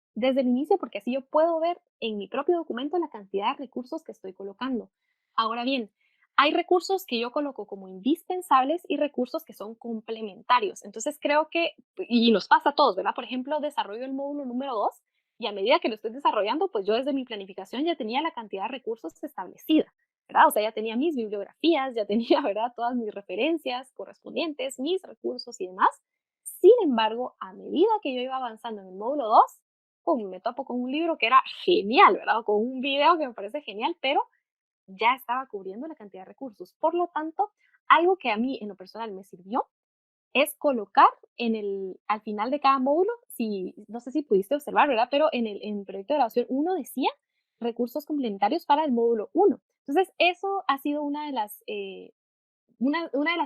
porque así yo puedo ver en mi propio documento la cantidad de recursos que estoy colocando. Ahora bien, hay recursos que yo coloco como indispensables y recursos que son complementarios. Entonces creo que, y nos pasa a todos, ¿verdad? Por ejemplo, desarrollo el módulo número 2 y a medida que lo estoy desarrollando, pues yo desde mi planificación ya tenía la cantidad de recursos establecida, ¿verdad? O sea, ya tenía mis bibliografías, ya tenía, ¿verdad? Todas mis referencias correspondientes, mis recursos y demás. Sin embargo, a medida que yo iba avanzando en el módulo 2, ¡pum!, me topo con un libro que era genial, ¿verdad? O con un video que me parece genial, pero ya estaba cubriendo la cantidad de recursos. Por lo tanto, algo que a mí en lo personal me sirvió es colocar al final de cada módulo, no sé si pudiste observar, ¿verdad? Pero en el proyecto de grabación 1 decía recursos complementarios para el módulo 1. Entonces, eso ha sido una de las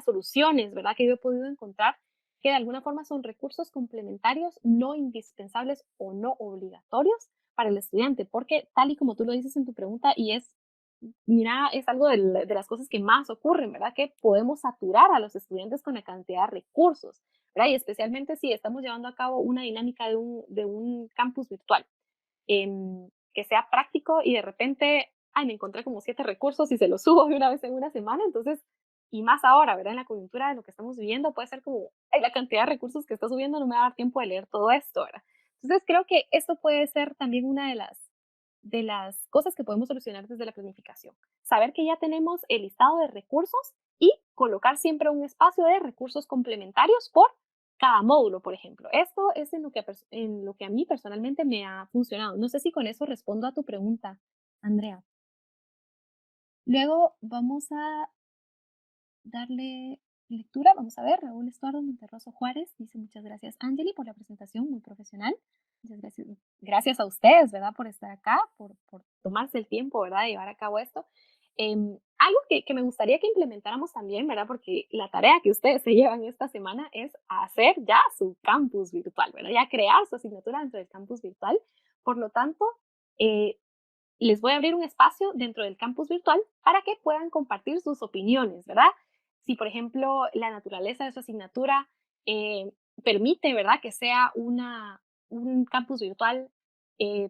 soluciones, ¿verdad? Que yo he podido encontrar que de alguna forma son recursos complementarios, no indispensables o no obligatorios para el estudiante, porque tal y como tú lo dices en tu pregunta, y mira, es algo de las cosas que más ocurren, ¿verdad? Que podemos saturar a los estudiantes con la cantidad de recursos, ¿verdad? Y especialmente si estamos llevando a cabo una dinámica de un campus virtual, que sea práctico y de repente, ay, me encontré como 7 recursos y se los subo de una vez en una semana, entonces, y más ahora, ¿verdad? En la coyuntura de lo que estamos viviendo, puede ser como, ay, la cantidad de recursos que está subiendo no me va a dar tiempo de leer todo esto, ¿verdad? Entonces, creo que esto puede ser también una de las cosas que podemos solucionar desde la planificación. Saber que ya tenemos el listado de recursos y colocar siempre un espacio de recursos complementarios por cada módulo, por ejemplo. Esto es en lo que a mí personalmente me ha funcionado. No sé si con eso respondo a tu pregunta, Andrea. Luego vamos a darle lectura. Vamos a ver, Raúl Estuardo Monterroso Juárez dice muchas gracias, Angeli, por la presentación, muy profesional. Muchas gracias, gracias a ustedes, ¿verdad? Por estar acá, por tomarse el tiempo, ¿verdad? De llevar a cabo esto. Algo que me gustaría que implementáramos también, ¿verdad? Porque la tarea que ustedes se llevan esta semana es hacer ya su campus virtual, ¿verdad? Ya crear su asignatura dentro del campus virtual. Por lo tanto, eh, les voy a abrir un espacio dentro del campus virtual para que puedan compartir sus opiniones, ¿verdad? Si, por ejemplo, la naturaleza de su asignatura eh, permite, ¿verdad?, que sea un campus virtual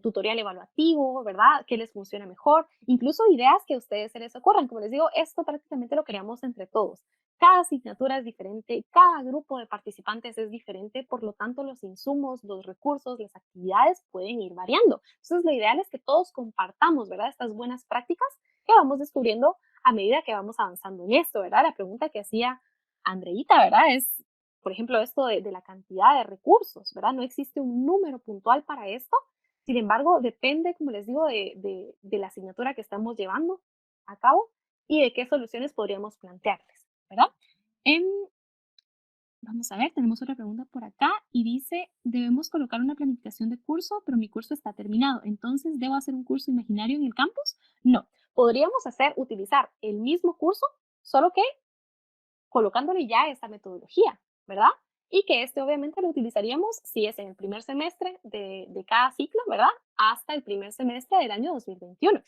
tutorial evaluativo, ¿verdad?, que les funcione mejor, incluso ideas que a ustedes se les ocurran. Como les digo, esto prácticamente lo creamos entre todos. Cada asignatura es diferente, cada grupo de participantes es diferente, por lo tanto los insumos, los recursos, las actividades pueden ir variando. Entonces lo ideal es que todos compartamos, ¿verdad?, estas buenas prácticas que vamos descubriendo a medida que vamos avanzando en esto, ¿verdad? La pregunta que hacía Andreita, ¿verdad?, es, por ejemplo, esto de la cantidad de recursos, ¿verdad? No existe un número puntual para esto. Sin embargo, depende, como les digo, de la asignatura que estamos llevando a cabo y de qué soluciones podríamos plantearles, ¿verdad? Vamos a ver, tenemos otra pregunta por acá y dice, debemos colocar una planificación de curso, pero mi curso está terminado, entonces, ¿debo hacer un curso imaginario en el campus? No, podríamos utilizar el mismo curso, solo que colocándole ya esta metodología, ¿verdad? y que este obviamente lo utilizaríamos si es en el primer semestre de cada ciclo, ¿verdad? Hasta el primer semestre del año 2021.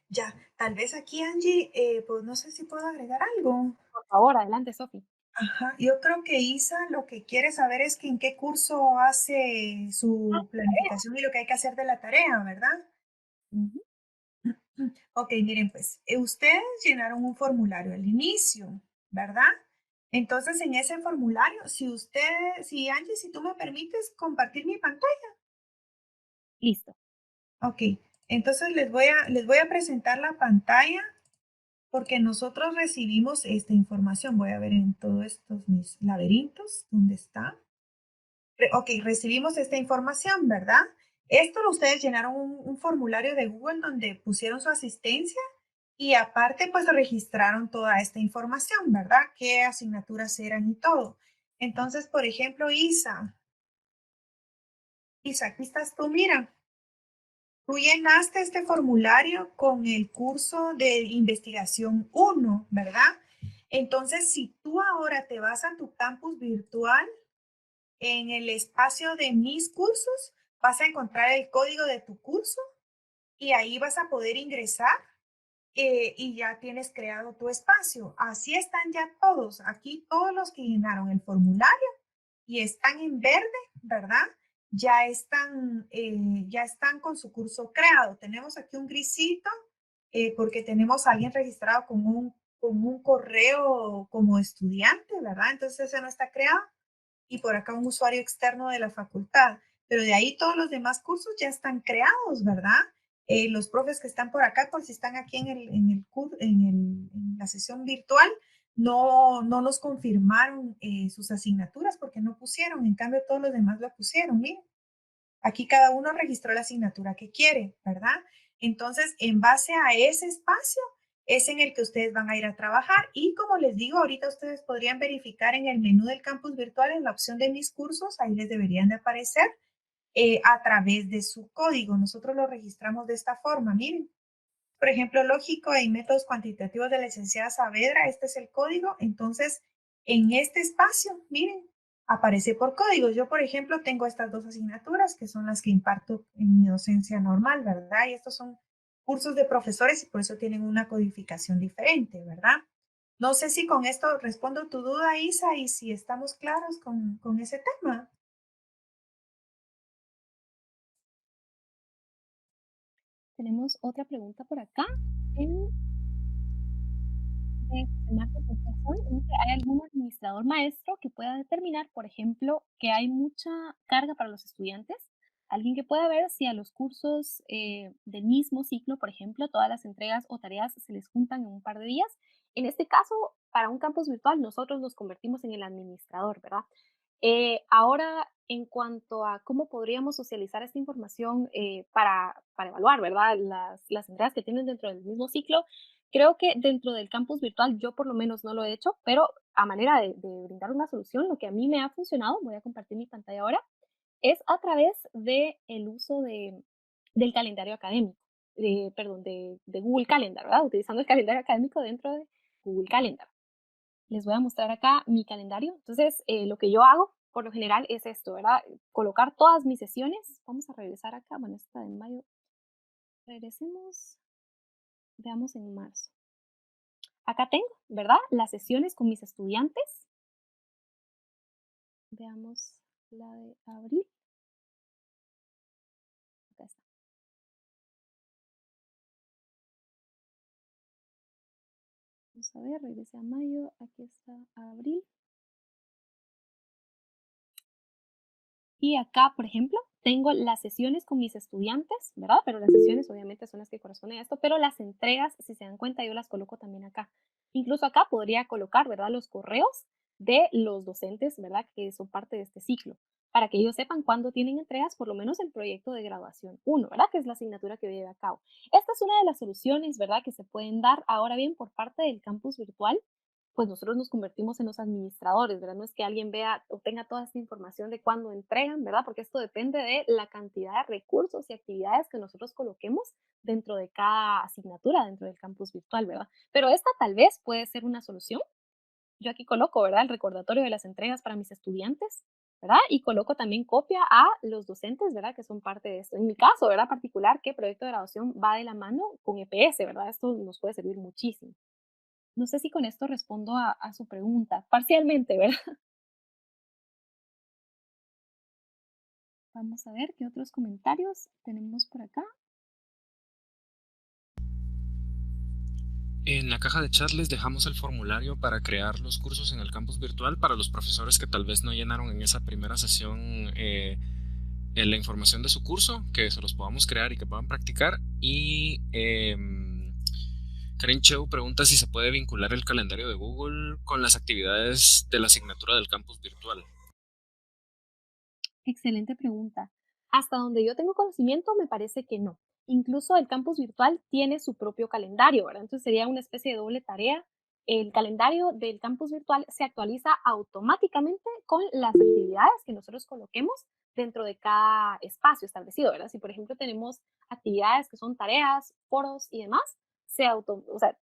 Ya, tal vez aquí, Angie, pues no sé si puedo agregar algo. Por favor, adelante, Sofi. Ajá, yo creo que Isa lo que quiere saber es que en qué curso hace su planificación y lo que hay que hacer de la tarea, ¿verdad? Ujú. Ok, miren, pues ustedes llenaron un formulario al inicio, ¿verdad? Entonces, en ese formulario, si Angie, si tú me permites compartir mi pantalla. Listo. Ok, entonces les voy a presentar la pantalla porque nosotros recibimos esta información. Voy a ver en todos estos mis laberintos, ¿dónde está? Ok, recibimos esta información, ¿verdad? Esto ustedes llenaron un formulario de Google donde pusieron su asistencia y aparte pues registraron toda esta información, ¿verdad? ¿Qué asignaturas eran y todo? Entonces, por ejemplo, Isa, aquí estás tú, mira. Tú llenaste este formulario con el curso de investigación 1, ¿verdad? Entonces, si tú ahora te vas a tu campus virtual, en el espacio de mis cursos, vas a encontrar el código de tu curso y ahí vas a poder ingresar y ya tienes creado tu espacio. Así están ya todos. Aquí todos los que llenaron el formulario y están en verde, ¿verdad? Ya están con su curso creado. Tenemos aquí un grisito porque tenemos a alguien registrado con un correo como estudiante, ¿verdad? Entonces ese no está creado. Y por acá un usuario externo de la facultad. Pero de ahí todos los demás cursos ya están creados, ¿verdad? Los profes que están por acá, por si están aquí en la sesión virtual, no nos confirmaron sus asignaturas porque no pusieron, en cambio todos los demás lo pusieron, miren. Aquí cada uno registró la asignatura que quiere, ¿verdad? Entonces, en base a ese espacio es en el que ustedes van a ir a trabajar y como les digo, ahorita ustedes podrían verificar en el menú del campus virtual en la opción de mis cursos, ahí les deberían de aparecer a través de su código. Nosotros lo registramos de esta forma, miren. Por ejemplo, lógico y métodos cuantitativos de la licenciada Saavedra, este es el código. Entonces, en este espacio, miren, aparece por códigos. Yo, por ejemplo, tengo estas dos asignaturas que son las que imparto en mi docencia normal, ¿verdad? Y estos son cursos de profesores y por eso tienen una codificación diferente, ¿verdad? No sé si con esto respondo tu duda, Isa, y si estamos claros con ese tema. Tenemos otra pregunta por acá. En de José Marcos Richardson, dice, ¿hay algún administrador maestro que pueda determinar, por ejemplo, que hay mucha carga para los estudiantes? Alguien que pueda ver si a los cursos del mismo ciclo, por ejemplo, todas las entregas o tareas se les juntan en un par de días. En este caso, para un campus virtual, nosotros nos convertimos en el administrador, ¿verdad? Ahora, en cuanto a cómo podríamos socializar esta información para evaluar, ¿verdad? Las entregas que tienen dentro del mismo ciclo, creo que dentro del campus virtual yo por lo menos no lo he hecho, pero a manera de brindar una solución, lo que a mí me ha funcionado, voy a compartir mi pantalla ahora, es a través del uso del calendario académico, perdón, de Google Calendar, ¿verdad? Utilizando el calendario académico dentro de Google Calendar. Les voy a mostrar acá mi calendario. Entonces, lo que yo hago por lo general es esto, ¿verdad? Colocar todas mis sesiones. Vamos a regresar acá. Bueno, esta de mayo. Regresemos. Veamos en marzo. Acá tengo, ¿verdad? Las sesiones con mis estudiantes. Veamos la de abril. Acá está. Vamos a ver, regrese a mayo. Aquí está abril. Y acá, por ejemplo, tengo las sesiones con mis estudiantes, ¿verdad? Pero las sesiones obviamente son las que corresponden a esto, pero las entregas, si se dan cuenta, yo las coloco también acá. Incluso acá podría colocar, ¿verdad? Los correos de los docentes, ¿verdad? Que son parte de este ciclo, para que ellos sepan cuándo tienen entregas, por lo menos el proyecto de graduación 1, ¿verdad? Que es la asignatura que lleve a cabo. Esta es una de las soluciones, ¿verdad? Que se pueden dar ahora bien por parte del campus virtual, pues nosotros nos convertimos en los administradores, ¿verdad? No es que alguien vea o tenga toda esta información de cuándo entregan, ¿verdad? Porque esto depende de la cantidad de recursos y actividades que nosotros coloquemos dentro de cada asignatura, dentro del campus virtual, ¿verdad? Pero esta tal vez puede ser una solución. yo aquí coloco, ¿verdad? El recordatorio de las entregas para mis estudiantes, ¿verdad? Y coloco también copia a los docentes, ¿verdad? Que son parte de esto. En mi caso, ¿verdad? Particular, que proyecto de graduación va de la mano con EPS, ¿verdad? Esto nos puede servir muchísimo. No sé si con esto respondo a su pregunta, parcialmente, ¿verdad? Vamos a ver qué otros comentarios tenemos por acá. En la caja de chat les dejamos el formulario para crear los cursos en el campus virtual para los profesores que tal vez no llenaron en esa primera sesión la información de su curso, que se los podamos crear y que puedan practicar. Y Karen Cheu pregunta si se puede vincular el calendario de Google con las actividades de la asignatura del campus virtual. Excelente pregunta. Hasta donde yo tengo conocimiento, me parece que no. Incluso el campus virtual tiene su propio calendario, ¿verdad? Entonces sería una especie de doble tarea. El calendario del campus virtual se actualiza automáticamente con las actividades que nosotros coloquemos dentro de cada espacio establecido, ¿verdad? Si, por ejemplo, tenemos actividades que son tareas, foros y demás, o sea,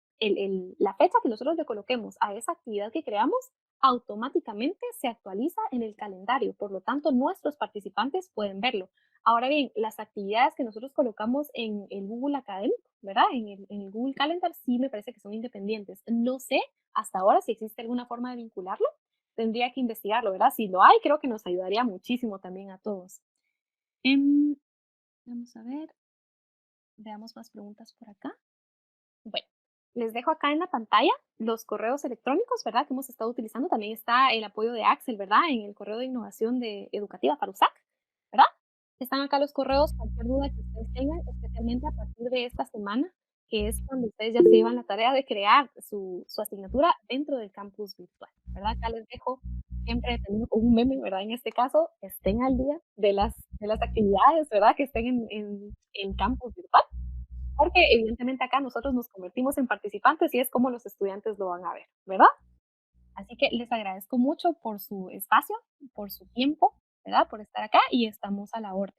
la fecha que nosotros le coloquemos a esa actividad que creamos automáticamente se actualiza en el calendario, por lo tanto nuestros participantes pueden verlo. Ahora bien, las actividades que nosotros colocamos en el Google Académico, ¿verdad? En el Google Calendar sí me parece que son independientes. No sé hasta ahora si existe alguna forma de vincularlo. Tendría que investigarlo, ¿verdad? Si lo hay, creo que nos ayudaría muchísimo también a todos. Vamos a ver, veamos más preguntas por acá. Bueno, les dejo acá en la pantalla los correos electrónicos, ¿verdad? Que hemos estado utilizando. También está el apoyo de Axel, ¿verdad? En el correo de innovación educativa para USAC, ¿verdad? Están acá los correos, cualquier duda que ustedes tengan, especialmente a partir de esta semana, que es cuando ustedes ya se llevan la tarea de crear su asignatura dentro del campus virtual, ¿verdad? Acá les dejo siempre también con un meme, ¿verdad? En este caso, estén al día de las actividades, ¿verdad? Que estén en campus virtual porque evidentemente acá nosotros nos convertimos en participantes y es como los estudiantes lo van a ver, ¿verdad? Así que les agradezco mucho por su espacio, por su tiempo, ¿verdad? Por estar acá y estamos a la orden.